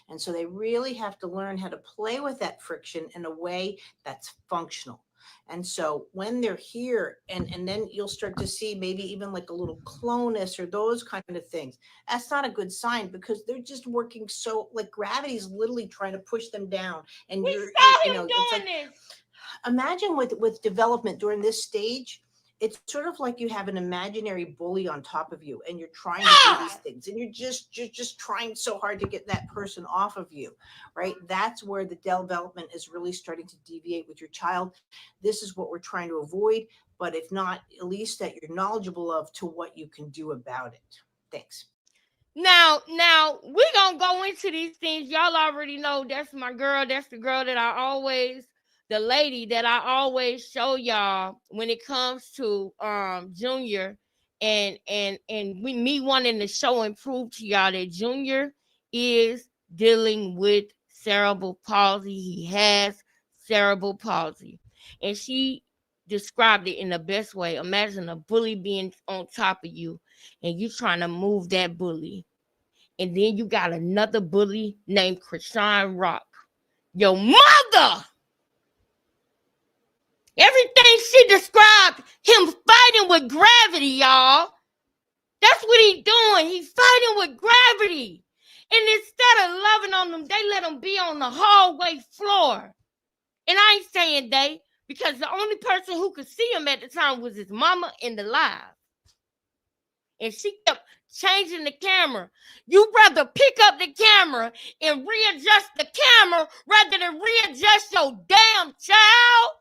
And so they really have to learn how to play with that friction in a way that's functional. And so when they're here, and then you'll start to see maybe even like a little clonus or those kind of things. That's not a good sign, because they're just working so, like, gravity is literally trying to push them down. And we saw him doing this. Imagine with development during this stage, it's sort of like you have an imaginary bully on top of you, and you're trying to do these things, and you're just trying so hard to get that person off of you, right? That's where the development is really starting to deviate with your child. This is what we're trying to avoid, but if not, at least that you're knowledgeable of to what you can do about it. Thanks. Now we're gonna go into these things. Y'all already know that's my girl. That's the girl that the lady that I always show y'all when it comes to Junior, and me wanting to show and prove to y'all that Junior is dealing with cerebral palsy. He has cerebral palsy, and she described it in the best way. Imagine a bully being on top of you, and you trying to move that bully, and then you got another bully named Chrisean Rock, your mother. Everything she described, him fighting with gravity, y'all. That's what he's doing. He's fighting with gravity. And instead of loving on them, they let him be on the hallway floor. And I ain't saying they, because the only person who could see him at the time was his mama in the live. And she kept changing the camera. You rather pick up the camera and readjust the camera rather than readjust your damn child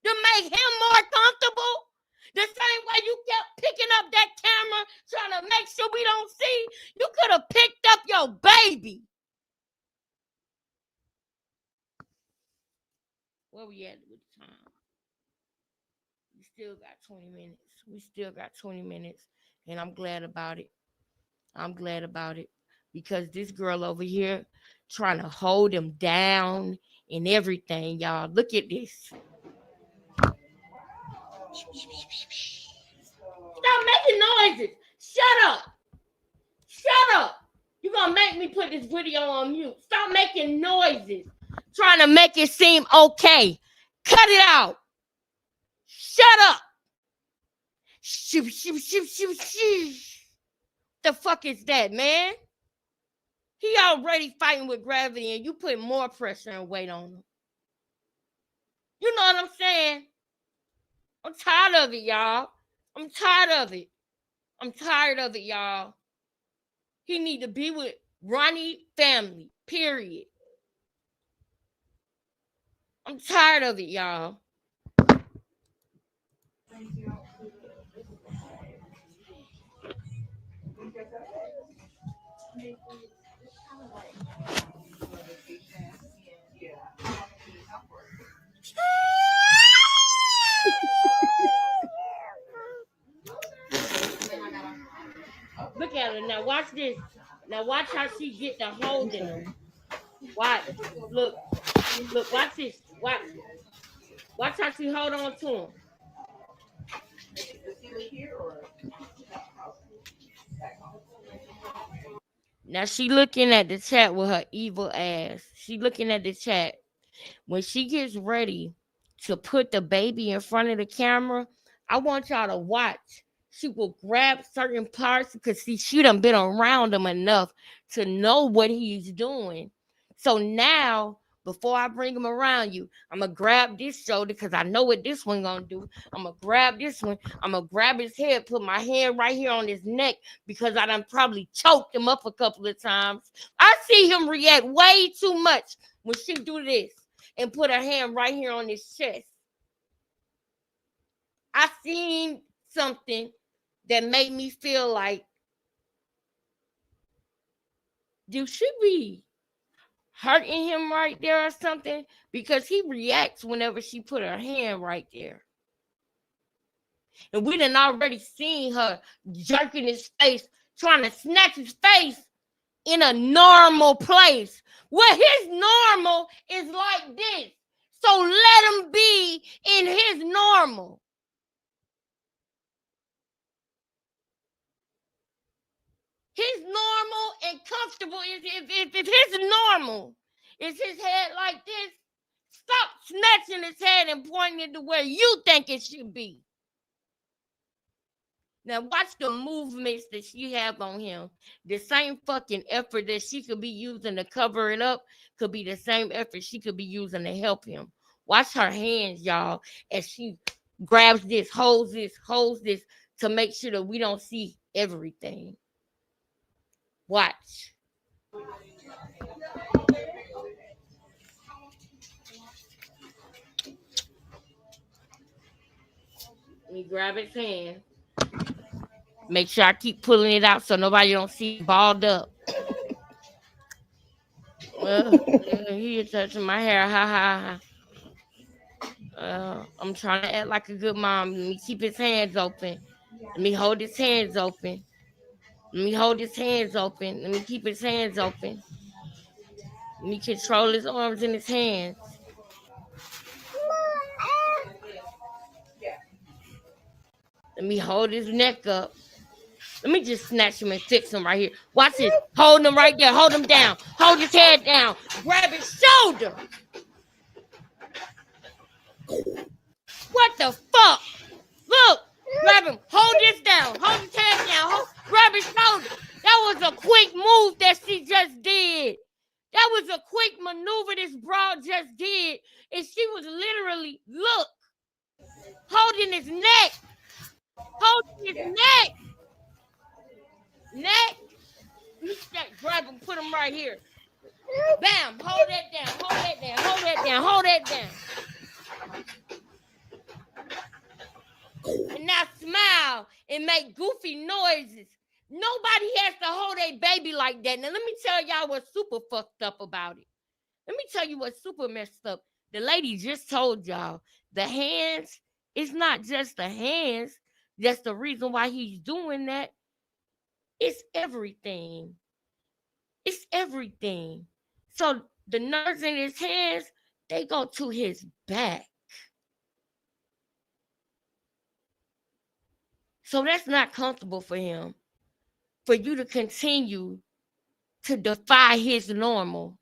to make him more comfortable? The same way you kept picking up that camera trying to make sure we don't see, you could have picked up your baby. Where we at with the time? We still got 20 minutes. And I'm glad about it. Because this girl over here trying to hold him down and everything, y'all. Look at this. Stop making noises. Shut up. You're going to make me put this video on mute. Stop making noises. Trying to make it seem okay. Cut it out. Shut up. Shoot. The fuck is that, man? He already fighting with gravity, and you put more pressure and weight on him. You know what I'm saying? I'm tired of it, y'all. I'm tired of it. I'm tired of it, y'all. He need to be with Ronnie family, period. I'm tired of it, y'all. Look at her now. Watch this. Now watch how she get the holding him. Watch. Look. Look. Watch this. Watch. Watch how she hold on to him. Now she looking at the chat with her evil ass. She looking at the chat. When she gets ready to put the baby in front of the camera, I want y'all to watch. She will grab certain parts because she done been around him enough to know what he's doing. So now, before I bring him around you, I'm going to grab this shoulder because I know what this one going to do. I'm going to grab this one. I'm going to grab his head, put my hand right here on his neck because I done probably choked him up a couple of times. I see him react way too much when she do this and put her hand right here on his chest. I seen something that made me feel like, do she be hurting him right there or something? Because he reacts whenever she put her hand right there. And we done already seen her jerking his face, trying to snatch his face in a normal place. Well, his normal is like this. So let him be in his normal. His normal and comfortable is if his normal is his head like this, stop snatching his head and pointing it to where you think it should be. Now watch the movements that she have on him. The same fucking effort that she could be using to cover it up could be the same effort she could be using to help him. Watch her hands, y'all, as she grabs this, holds this to make sure that we don't see everything. Watch. Let me grab his hand. Make sure I keep pulling it out so nobody don't see it balled up. He touching my hair. Ha ha ha. I'm trying to act like a good mom. Let me keep his hands open. Let me hold his hands open. Let me hold his hands open. Let me keep his hands open. Let me control his arms and his hands. Let me hold his neck up. Let me just snatch him and fix him right here. Watch this. Hold him right there. Hold him down. Hold his head down. Grab his shoulder. What the fuck? Look. Grab him. Hold this down. Hold his head down. Grab his shoulder. That was a quick move that she just did. That was a quick maneuver this broad just did. And she was literally, look, holding his neck. Holding his neck. Grab him, put him right here. Bam, hold that down, hold that down, hold that down, hold that down. And now smile and make goofy noises. Nobody has to hold a baby like that. Now let me tell y'all what's super fucked up about it. Let me tell you what's super messed up. The lady just told y'all the hands, it's not just the hands. That's the reason why he's doing that. It's everything. It's everything. So the nerves in his hands, they go to his back. So that's not comfortable for him. For you to continue to defy his normal.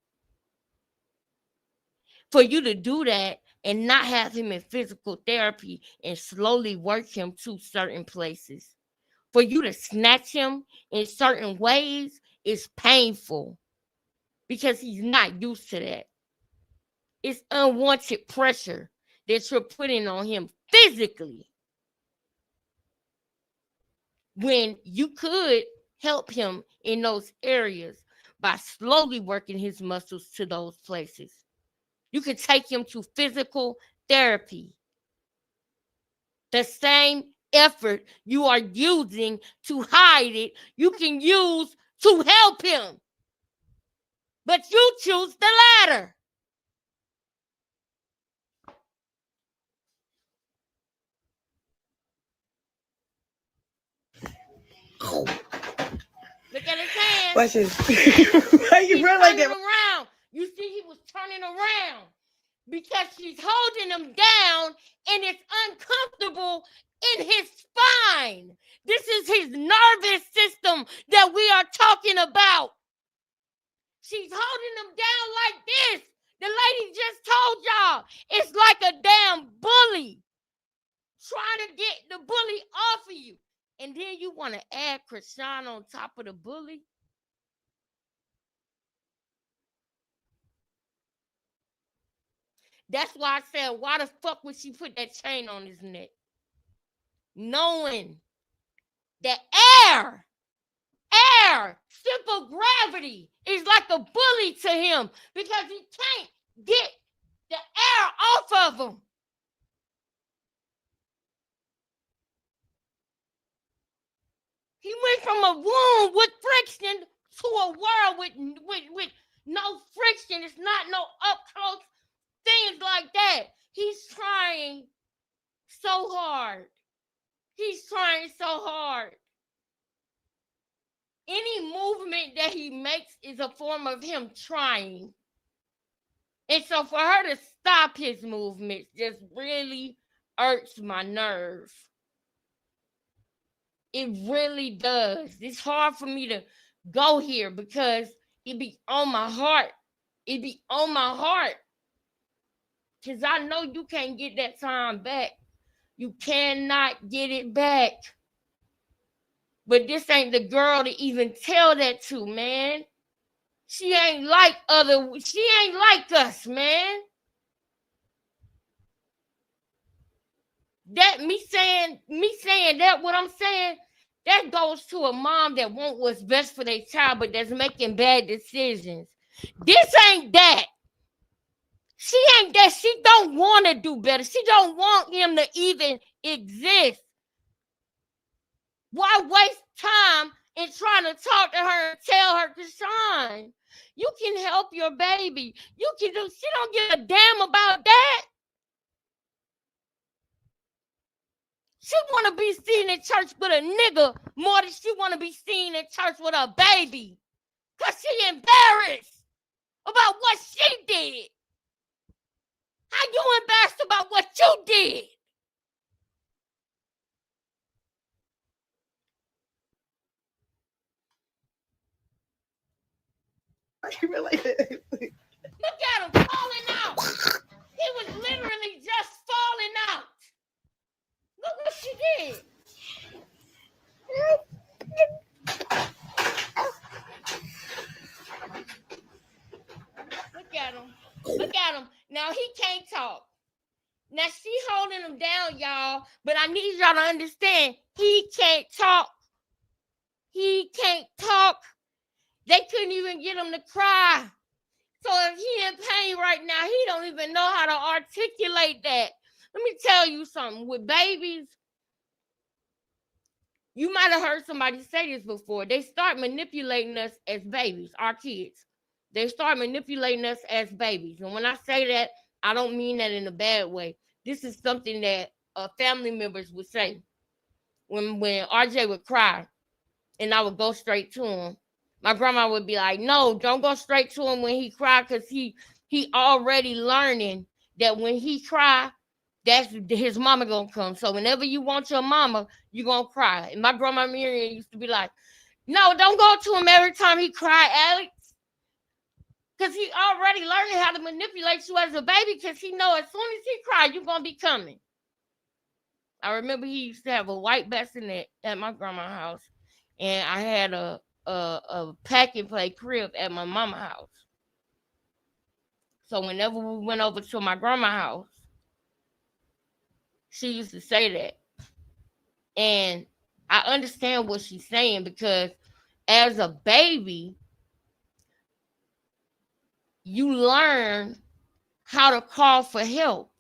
For you to do that and not have him in physical therapy and slowly work him to certain places. For you to snatch him in certain ways is painful because he's not used to that. It's unwanted pressure. that you're putting on him physically, when you could help him in those areas by slowly working his muscles to those places. You could take him to physical therapy. The same effort you are using to hide it, you can use to help him. But you choose the latter. Look at his hands. Watch this. Why you run like that? Around. You see, he was turning around because she's holding him down, and it's uncomfortable in his spine. This is his nervous system that we are talking about. She's holding him down like this. The lady just told y'all it's like a damn bully trying to get the bully off of you. And then you want to add Chrisean on top of the bully? That's why I said, why the fuck would she put that chain on his neck? Knowing that simple gravity is like a bully to him because he can't get the air off of him. He went from a womb with friction to a world with no friction. It's not no up close things like that. He's trying so hard. He's trying so hard. Any movement that he makes is a form of him trying. And so for her to stop his movements just really irks my nerve. It really does. It's hard for me to go here because it be on my heart. It be on my heart. Because I know you can't get that time back. You cannot get it back. But this ain't the girl to even tell that to, man. She ain't like us, man. That me saying that, what I'm saying, that goes to a mom that wants what's best for their child, but that's making bad decisions. This ain't that. She ain't that. She don't want to do better. She don't want him to even exist. Why waste time in trying to talk to her and tell her, Chrisean, you can help your baby. You can do. She don't give a damn about that. She want to be seen in church with a nigga more than she want to be seen in church with a baby. Because she embarrassed about what she did. How you embarrassed about what you did? Look at him falling out. He was literally just falling out. Look what she did. Look at him. Look at him. Now he can't talk. Now she holding him down, y'all. But I need y'all to understand, he can't talk. He can't talk. They couldn't even get him to cry. So if he in pain right now, he don't even know how to articulate that. Let me tell you something. With babies, you might have heard somebody say this before. They start manipulating us as babies, our kids. They start manipulating us as babies. And when I say that, I don't mean that in a bad way. This is something that family members would say. When RJ would cry and I would go straight to him, my grandma would be like, no, don't go straight to him when he cry, because he already learning that when he cry, that's his mama gonna come. So whenever you want your mama, you gonna cry. And my grandma Miriam used to be like, no, don't go to him every time he cry, Alex. Because he already learning how to manipulate you as a baby, because he know as soon as he cry, you're gonna be coming. I remember he used to have a white bassinet at my grandma's house, and I had a pack and play crib at my mama's house. So whenever we went over to my grandma's house, she used to say that. And I understand what she's saying, because as a baby, you learn how to call for help,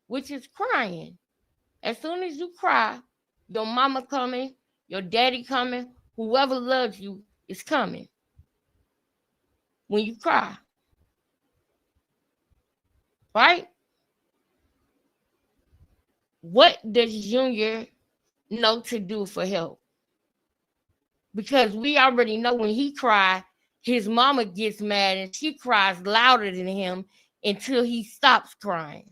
which is crying. As soon as you cry, your mama coming, your daddy coming, whoever loves you is coming. When you cry, right? What does Junior know to do for help? Because we already know when he cries, his mama gets mad and she cries louder than him until he stops crying.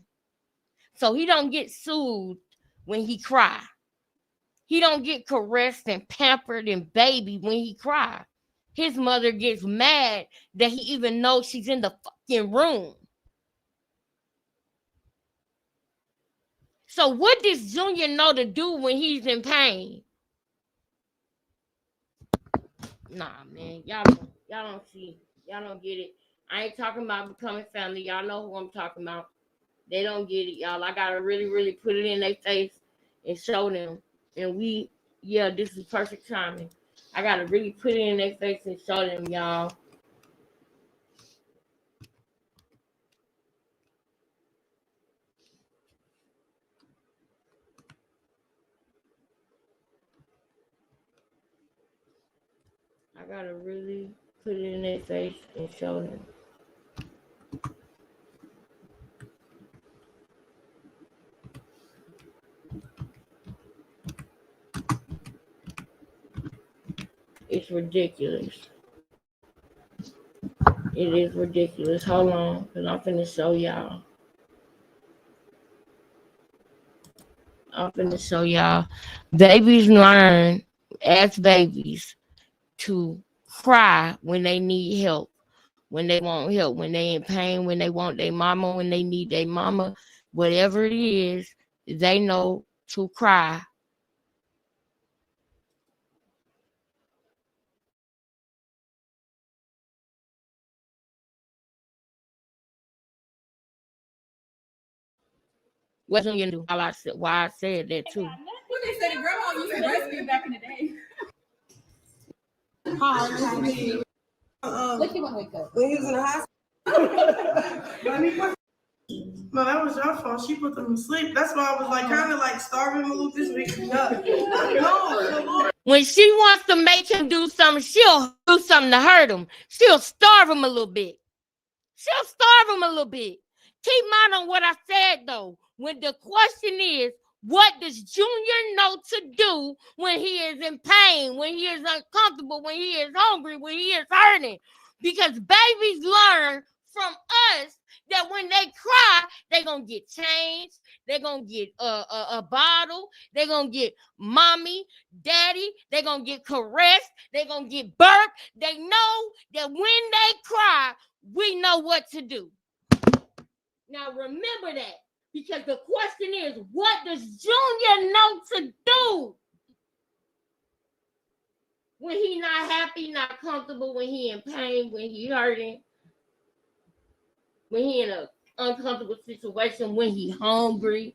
So he don't get soothed when he cries. He don't get caressed and pampered and babied when he cries. His mother gets mad that he even knows she's in the fucking room. So what does Junior know to do when he's in pain? Nah, man, y'all don't see, y'all don't get it. I ain't talking about becoming family. Y'all know who I'm talking about. They don't get it, y'all. I gotta really, really put it in their face and show them. And this is perfect timing. I gotta really put it in their face and show them, y'all. I gotta really put it in their face and show them. It's ridiculous. It is ridiculous. Hold on, because I'm finna show y'all. Babies learn as babies to cry when they need help, when they want help, when they in pain, when they want their mama, when they need their mama, whatever it is, they know to cry. What's on you do? Why I said that too. What they said, the grandma used to breastfeed back in the day. Look, you want to wake up. When he was in the hospital. No, that was your fault. She put them to sleep. That's why I was like kind of like starving him a little bit. No. When she wants to make him do something, she'll do something to hurt him. She'll starve him a little bit. Keep mind on what I said though. When the question is, what does Junior know to do when he is in pain, when he is uncomfortable, when he is hungry, when he is hurting? Because babies learn from us that when they cry, they're going to get changed. They're going to get a bottle. They're going to get mommy, daddy. They're going to get caressed. They're going to get burped. They know that when they cry, we know what to do. Now, remember that. Because the question is, what does Junior know to do when he not happy, not comfortable, when he in pain, when he hurting, when he in an uncomfortable situation, when he hungry?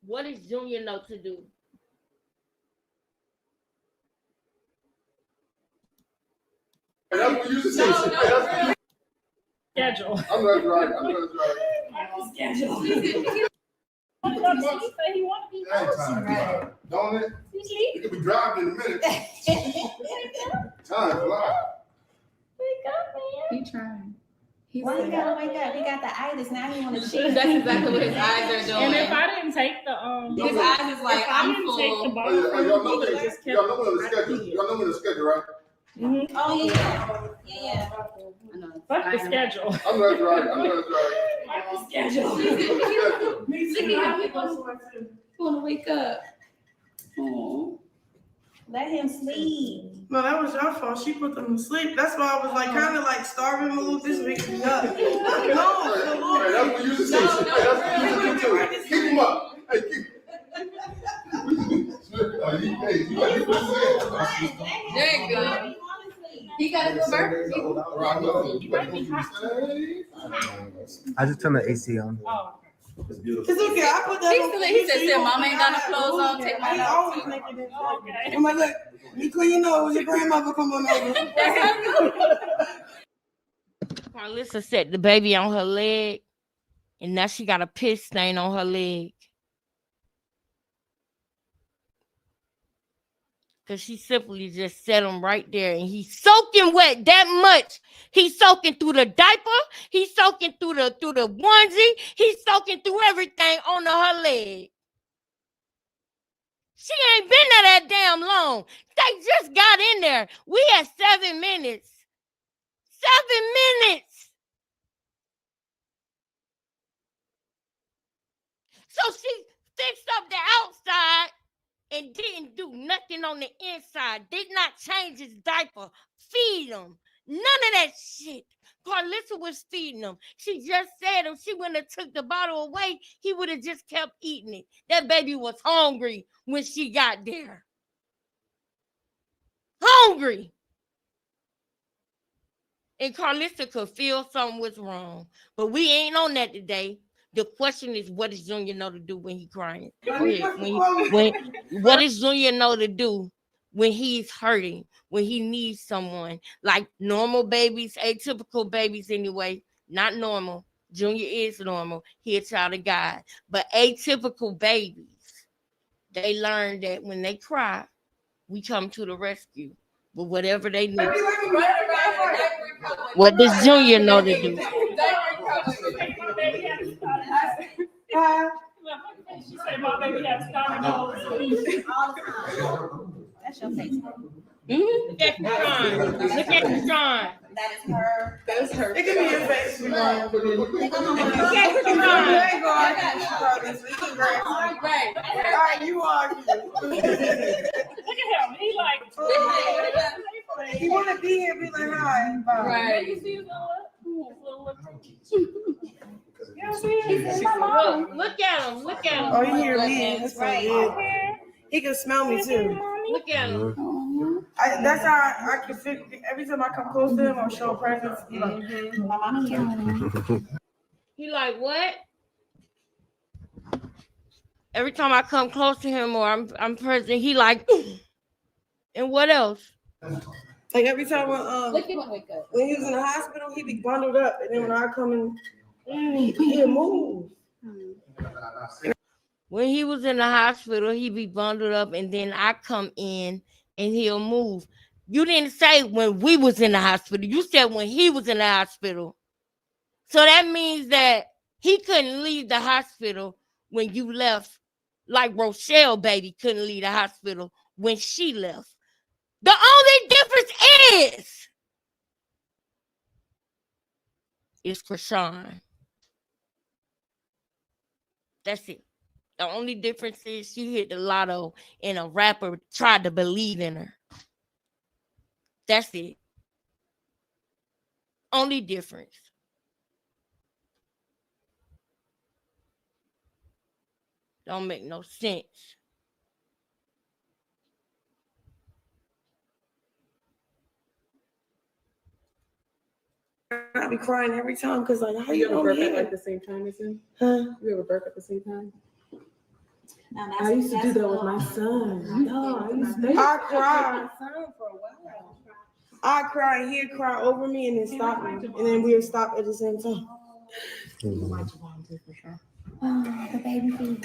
What does Junior know to do? That's what you said. Schedule. I'm not driving. Schedule. He want to be Don't it? You could be driving in a minute. Time fly. Wake up, man. He trying. Why you gotta wake up? He got the itis now. He want to cheat. That's exactly what his eyes are doing. And if I didn't take the his eyes is like I'm full. Y'all know me on the schedule, right? Mm-hmm. Oh yeah. Fuck the schedule. I'm not driving. Fuck the schedule. Want to wake up? Oh, let him sleep. No, that was your fault. She put them to sleep. That's why I was like kind of like starving him a little bit. No, that's what you said. Keep him up. Hey, keep. There you go. He got a little burger. I just turned the AC on. It's okay. I put that on. He said, Mama ain't got no clothes on. Take mine He off. always making this. Okay. I'm like, look, you clean your nose. Your grandmother come on over. Carlissa set the baby on her leg, and now she got a piss stain on her leg. Because she simply just set him right there, and he's soaking wet that much. He's soaking through the diaper. He's soaking through the onesie. He's soaking through everything on her leg. She ain't been there that damn long. They just got in there. We had 7 minutes. 7 minutes. So she fixed up the outside and didn't do nothing on the inside. Did not change his diaper. Feed him. None of that shit. Carlissa was feeding him. She just said if she wouldn't have took the bottle away, he would have just kept eating it. That baby was hungry when she got there. Hungry. And Carlissa could feel something was wrong. But we ain't on that today. The question is, what does Junior know to do when he's crying? What does Junior know to do when he's hurting, when he needs someone? Like normal babies, atypical babies anyway, not normal. Junior is normal. He a child of God. But atypical babies, they learn that when they cry, we come to the rescue with whatever they need. What does Junior know to do? She said, my baby has stomach holes. That's your face. Look at Chrisean. Look at Chrisean. That is her. That's her. It could be your face. Look at All right, you are. him. He like. He want to be here, be like, hi. Right. You see his Look at him. Look at him. Oh, you hear me? That's right. He can smell me too. Look at him. That's how I can feel. Every time I come close to him or show presence, he like, He like, what? Every time I come close to him or I'm present, he like, and what else? Like every time when Look at him wake up. he was in the hospital, he be bundled up, and then when I come in, he'll move. When he was in the hospital, he be bundled up, and then I come in and he'll move. You didn't say when we was in the hospital. You said when he was in the hospital. So that means that he couldn't leave the hospital when you left, like Rochelle baby couldn't leave the hospital when she left. The only difference is Chrisean. That's it. The only difference is she hit the lotto and a rapper tried to believe in her. That's it. Only difference. Don't make no sense. I be crying every time because like, how You you ever burp here? at like the same time as him? Huh? You ever burp at the same time? I used to do that with my son. I cry. I cry and he'd cry over me and then stop me. And then we would stop at the same time. The baby fever.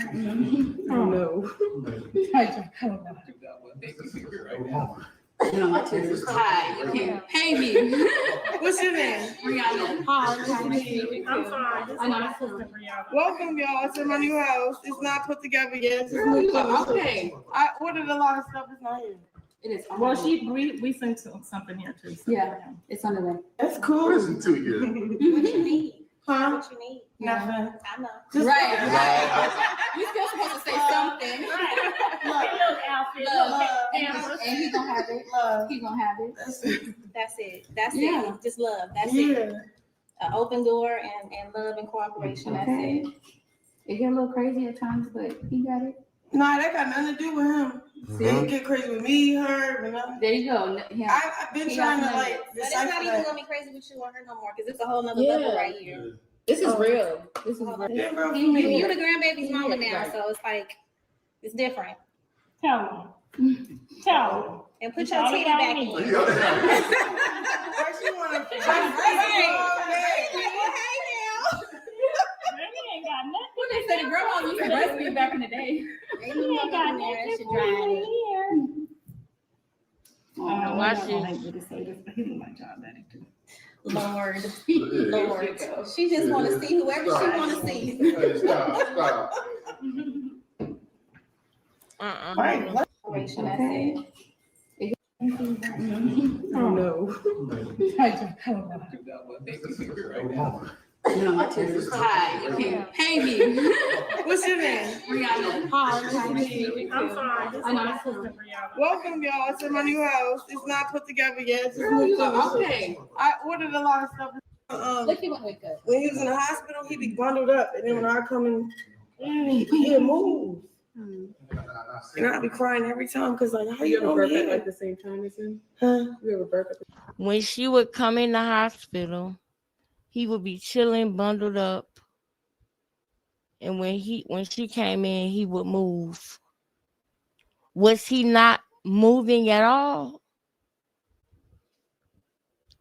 Oh no. You know, my tooth is tied. You can't pay me. What's your name? Rihanna. Hi, nice to meet you. I'm sorry. I know my sister Rihanna. Welcome, y'all, to my new house. It's not put together yet. It's just moved in. Okay. I ordered a lot of stuff. It's not here. It is. Well, we sent something here too. So. Yeah, it's on the way. That's cool. What you need? Huh? What you need? Nothing. I know. Right. You still supposed to say something. Love. And he's gonna have it. He's gonna have it. That's it. That's it. Just love. That's it. An open door and love and cooperation. That's it. It get a little crazy at times, but he got it. Nah, that got nothing to do with him. Didn't get crazy with me, her, and there you go. I've been trying to like. But it's not even gonna be crazy with you or her no more because it's a whole nother level right here. This is real. This is real. You the grandbaby's mama now, so it's like it's different. Tell him. And put your titty back in. What they said, grandma used to breastfeed back in the day. Ain't no got there. That shit dry. Watch it. Lord. She just want to see whoever she want to see. No. No, my test is tied. You can't pay me. What's your name? Rihanna. Hi, nice to meet you. I'm fine. Welcome, y'all, to my new house. It's not put together yet. It's Okay. I ordered a lot of stuff. Look, he went wake up. When he was in the hospital, he be bundled up, and then when I come in, he'll move. And I'll be crying every time because, like, how you burp here? at like the same time as him? Huh? You ever burp at the When she would come in the hospital, he would be chilling, bundled up. And when she came in, he would move. Was he not moving at all?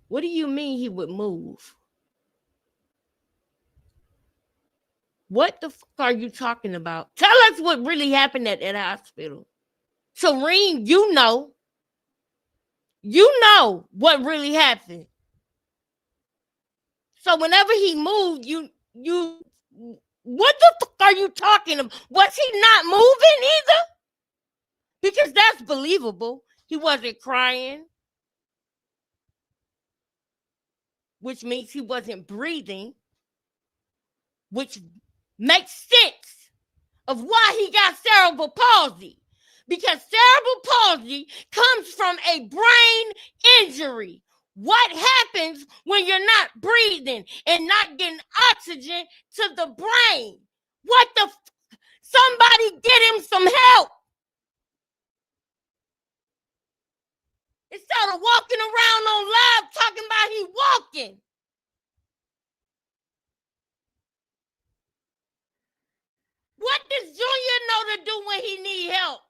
What do you mean he would move? What the fuck are you talking about? Tell us what really happened at that hospital. Serene, you know what really happened. So whenever he moved, you what the fuck are you talking about? Was he not moving either? Because that's believable. He wasn't crying, which means he wasn't breathing, which makes sense of why he got cerebral palsy. Because cerebral palsy comes from a brain injury. What happens when you're not breathing and not getting oxygen to the brain? What the somebody get him some help. Instead of walking around on live talking about he walking. What does Junior know to do when he need help?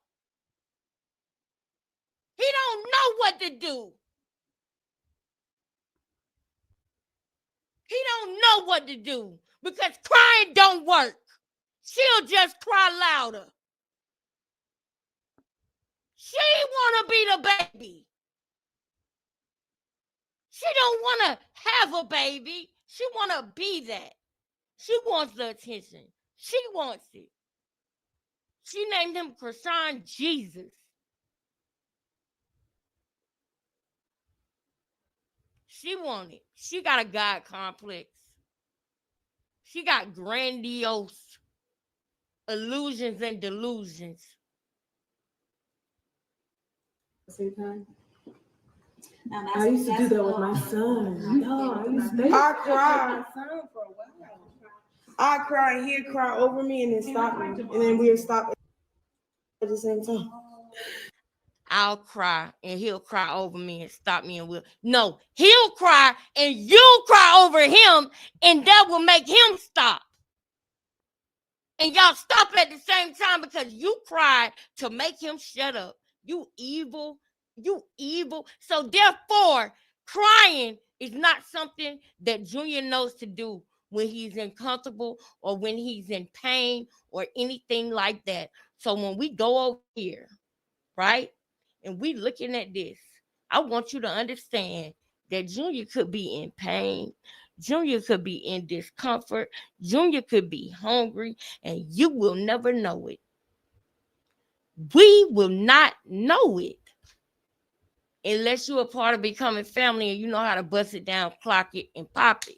He don't know what to do. He don't know what to do because crying don't work. She'll just cry louder. She want to be the baby. She don't want to have a baby. She want to be that. She wants the attention. She wants it. She named him Chrisean Jesus. She wanted. She got a God complex. She got grandiose illusions and delusions. same time? I used to do that with my son. I cry. I cry and he'd cry over me and then stop me. And then we'd stop at the same time. I'll cry and he'll cry over me and stop me and will. No, he'll cry and you'll cry over him and that will make him stop. And y'all stop at the same time because you cried to make him shut up. You evil. You evil. So therefore, crying is not something that Junior knows to do when he's uncomfortable or when he's in pain or anything like that. So when we go over here, right, and we looking at this, I want you to understand that Junior could be in pain. Junior could be in discomfort. Junior could be hungry, and you will never know it. We will not know it unless you're a part of becoming family and you know how to bust it down, clock it, and pop it.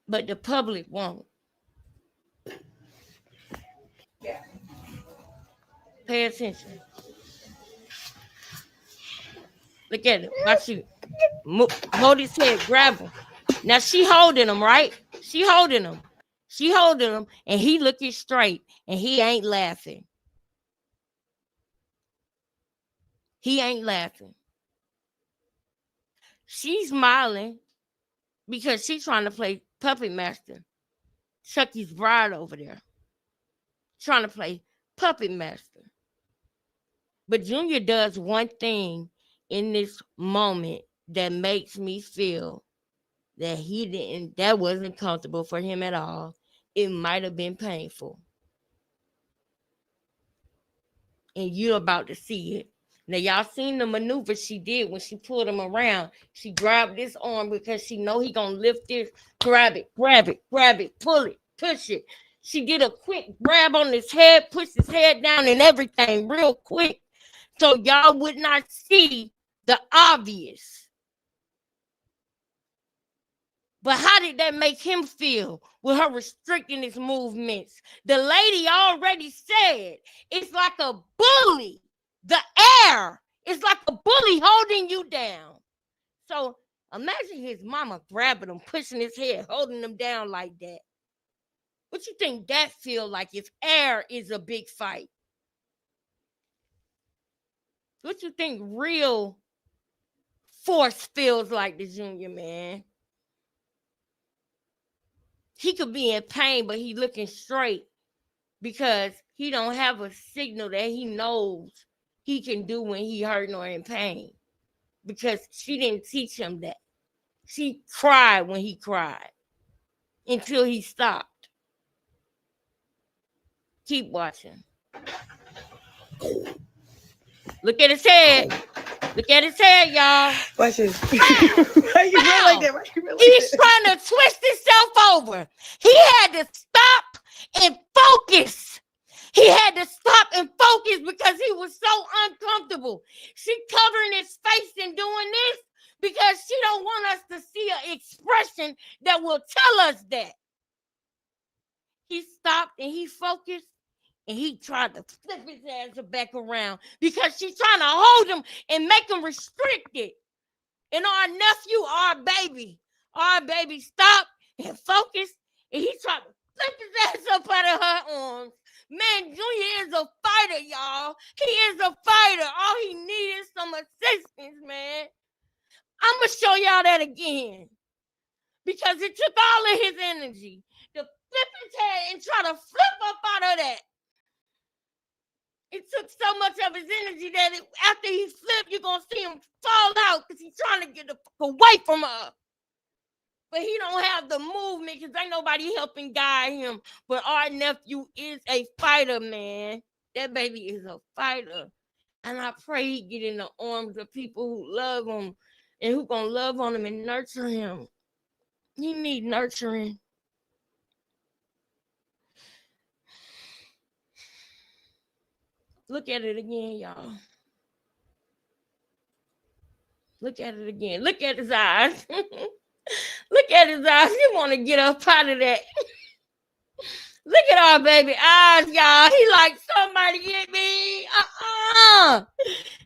But the public won't. Yeah. Pay attention. Look at it. Watch you. Hold his head. Grab him. Now she holding him, right? She holding him. She holding him, and he looking straight, and he ain't laughing. He ain't laughing. She's smiling because she's trying to play puppet master. Chucky's bride over there trying to play puppet master. But Junior does one thing in this moment that makes me feel that that wasn't comfortable for him at all. It might have been painful. And you're about to see it. Now, y'all seen the maneuver she did when she pulled him around. She grabbed this arm because she know he gonna lift this. Grab it, pull it, push it. She did a quick grab on his head, pushed his head down and everything real quick. So y'all would not see the obvious. But how did that make him feel with her restricting his movements? The lady already said it's like a bully. The air is like a bully holding you down. So imagine his mama grabbing him, pushing his head, holding him down like that. What you think that feel like if air is a big fight? What you think real force feels like to Junior, man? He could be in pain, but he looking straight because he don't have a signal that he knows he can do when he hurting or in pain. Because she didn't teach him that. She cried when he cried until he stopped. Keep watching. Look at his head. Look at his head, y'all. Watch this. Why you run like that? Why you run like He's that? trying to twist himself over. He had to stop and focus. He had to stop and focus because he was so uncomfortable. She covering his face and doing this because she don't want us to see an expression that will tell us that. He stopped and he focused. And he tried to flip his ass back around because she's trying to hold him and make him restricted. And our nephew, our baby stopped and focused. And he tried to flip his ass up out of her arms. Man, Junior is a fighter, y'all. He is a fighter. All he needs is some assistance, man. I'm going to show y'all that again. Because it took all of his energy to flip his head and try to flip up out of that. It took so much of his energy that after he flipped, you're going to see him fall out because he's trying to get the fuck away from her. But he don't have the movement because ain't nobody helping guide him. But our nephew is a fighter, man. That baby is a fighter. And I pray he get in the arms of people who love him and who going to love on him and nurture him. He need nurturing. Look at it again, y'all. Look at it again. Look at his eyes. Look at his eyes. He want to get up out of that. Look at our baby eyes, y'all. He like, somebody get me.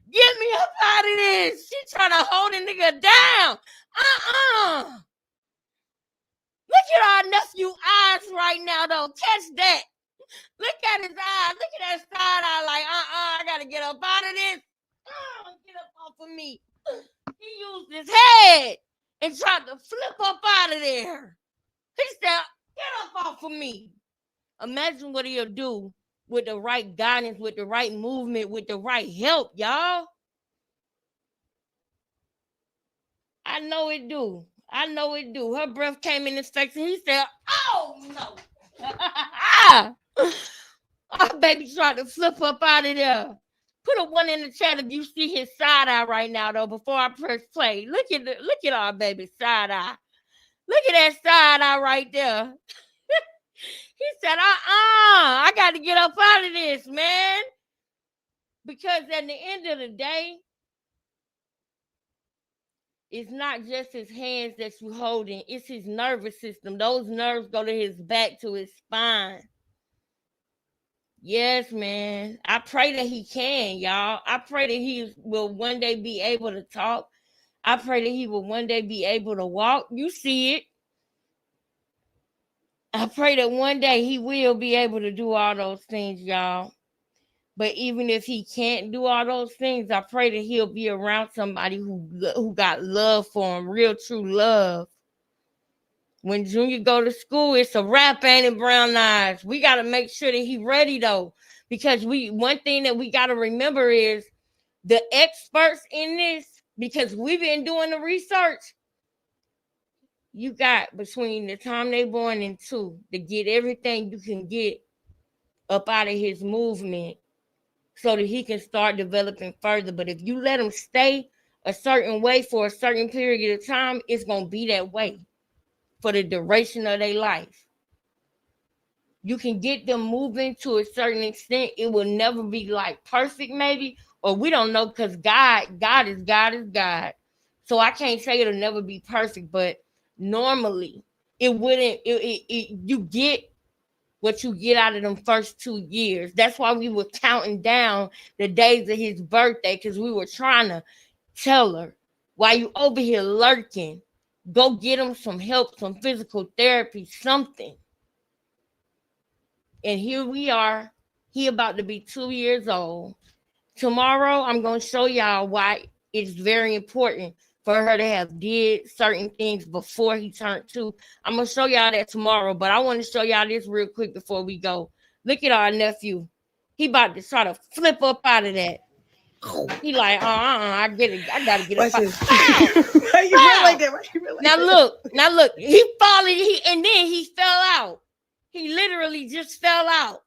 Get me up out of this. She trying to hold a nigga down. Look at our nephew eyes right now, though. Catch that. Look at his eyes. Look at that side eye like, I got to get up out of this. Get up off of me. He used his head and tried to flip up out of there. He said, get up off of me. Imagine what he'll do with the right guidance, with the right movement, with the right help, y'all. I know it do. I know it do. Her breath came in his face and he said, oh, no. Our baby tried to flip up out of there. Put a 1 in the chat if you see his side eye right now, though, before I press play. Look at our baby's side eye. Look at that side eye right there. He said, I got to get up out of this, man. Because at the end of the day, it's not just his hands that you holding. It's his nervous system. Those nerves go to his back, to his spine. Yes, man. I pray that he can, y'all. I pray that he will one day be able to talk. I pray that he will one day be able to walk. You see it. I pray that one day he will be able to do all those things, y'all. But even if he can't do all those things, I pray that he'll be around somebody who got love for him, real true love. When Junior go to school, it's a wrap, ain't it, Brown Eyes? We got to make sure that he ready, though. Because one thing that we got to remember is the experts in this, because we've been doing the research, you got between the time they born and 2 to get everything you can get up out of his movement so that he can start developing further. But if you let him stay a certain way for a certain period of time, it's going to be that way for the duration of their life. You can get them moving to a certain extent. It will never be like perfect, maybe, or we don't know, because God is God. So I can't say it'll never be perfect, but normally it wouldn't. You get what you get out of them first 2 years. That's why we were counting down the days of his birthday, because we were trying to tell her, while you over here lurking, go get him some help, some physical therapy, something. And here we are. He about to be 2 years old. Tomorrow, I'm going to show y'all why it's very important for her to have did certain things before he turned 2. I'm going to show y'all that tomorrow, but I want to show y'all this real quick before we go. Look at our nephew. He about to try to flip up out of that. He like, I get it. I got to get it. Why you run like that? Why you run like that? Now look. He falling, and then he fell out. He literally just fell out.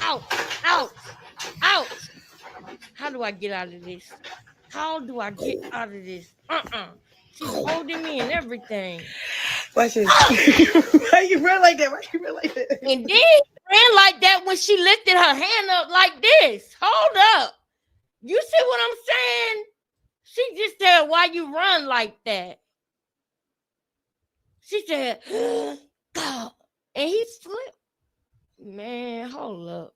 Ouch. How do I get out of this? She's holding me and everything. Watch this. Why you run like that? And then he ran like that when she lifted her hand up like this. Hold up. You see what I'm saying? She just said, why you run like that? She said, God. And he slipped. Man, hold up.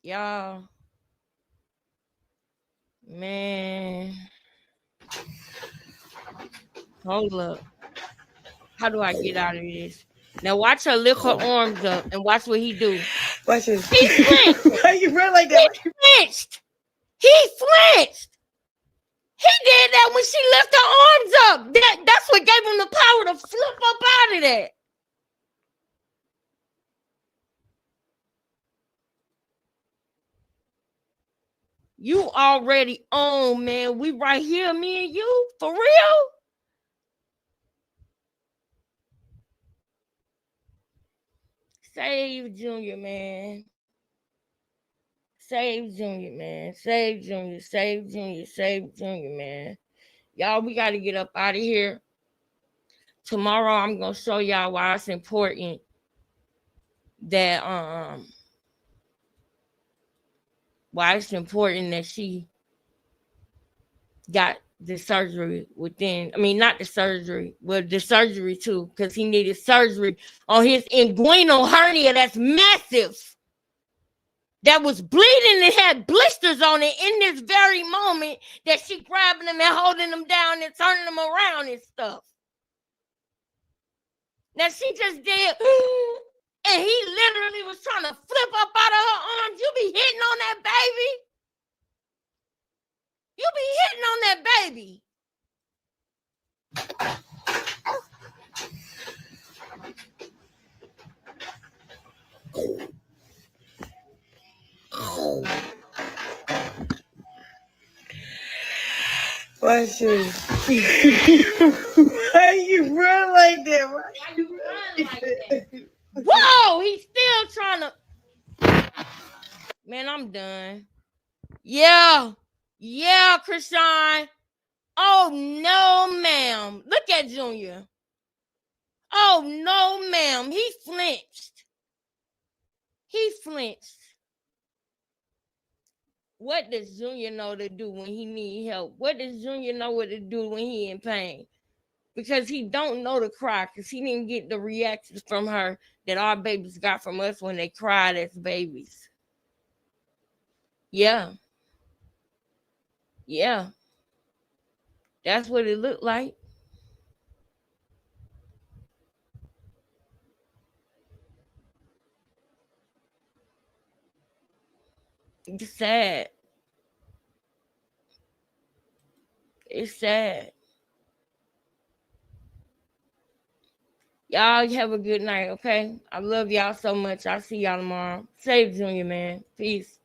Y'all. Man. Hold up. How do I get out of this? Now watch her lift her arms up and watch what he do. Watch this. He flinched. Why you run like that? He flinched. He did that when she lifted her arms up. That's what gave him the power to flip up out of that. You already on, man. We right here, me and you. For real? Save Junior, man. Save Junior, man. Save Junior, man. Y'all, we got to get up out of here. Tomorrow, I'm going to show y'all why it's important that, why it's important that she got the surgery not the surgery, but the surgery too, because he needed surgery on his inguinal hernia that's massive, that was bleeding and had blisters on it in this very moment that she grabbing him and holding him down and turning him around and stuff. Now she just did, and he literally was trying to flip up out of her arms. You be hitting on that baby. You be hitting on that baby. Watch this. Why you run like that? Whoa, he's still trying to. Man, I'm done. Yeah, Chrisean. Oh, no, ma'am. Look at Junior. Oh, no, ma'am. He flinched. What does Junior know to do when he need help? What does Junior know what to do when he in pain? Because he don't know to cry, because he didn't get the reactions from her that our babies got from us when they cried as babies. Yeah. That's what it looked like. It's sad. It's sad. Y'all have a good night, okay? I love y'all so much. I'll see y'all tomorrow. Save Junior, man. Peace.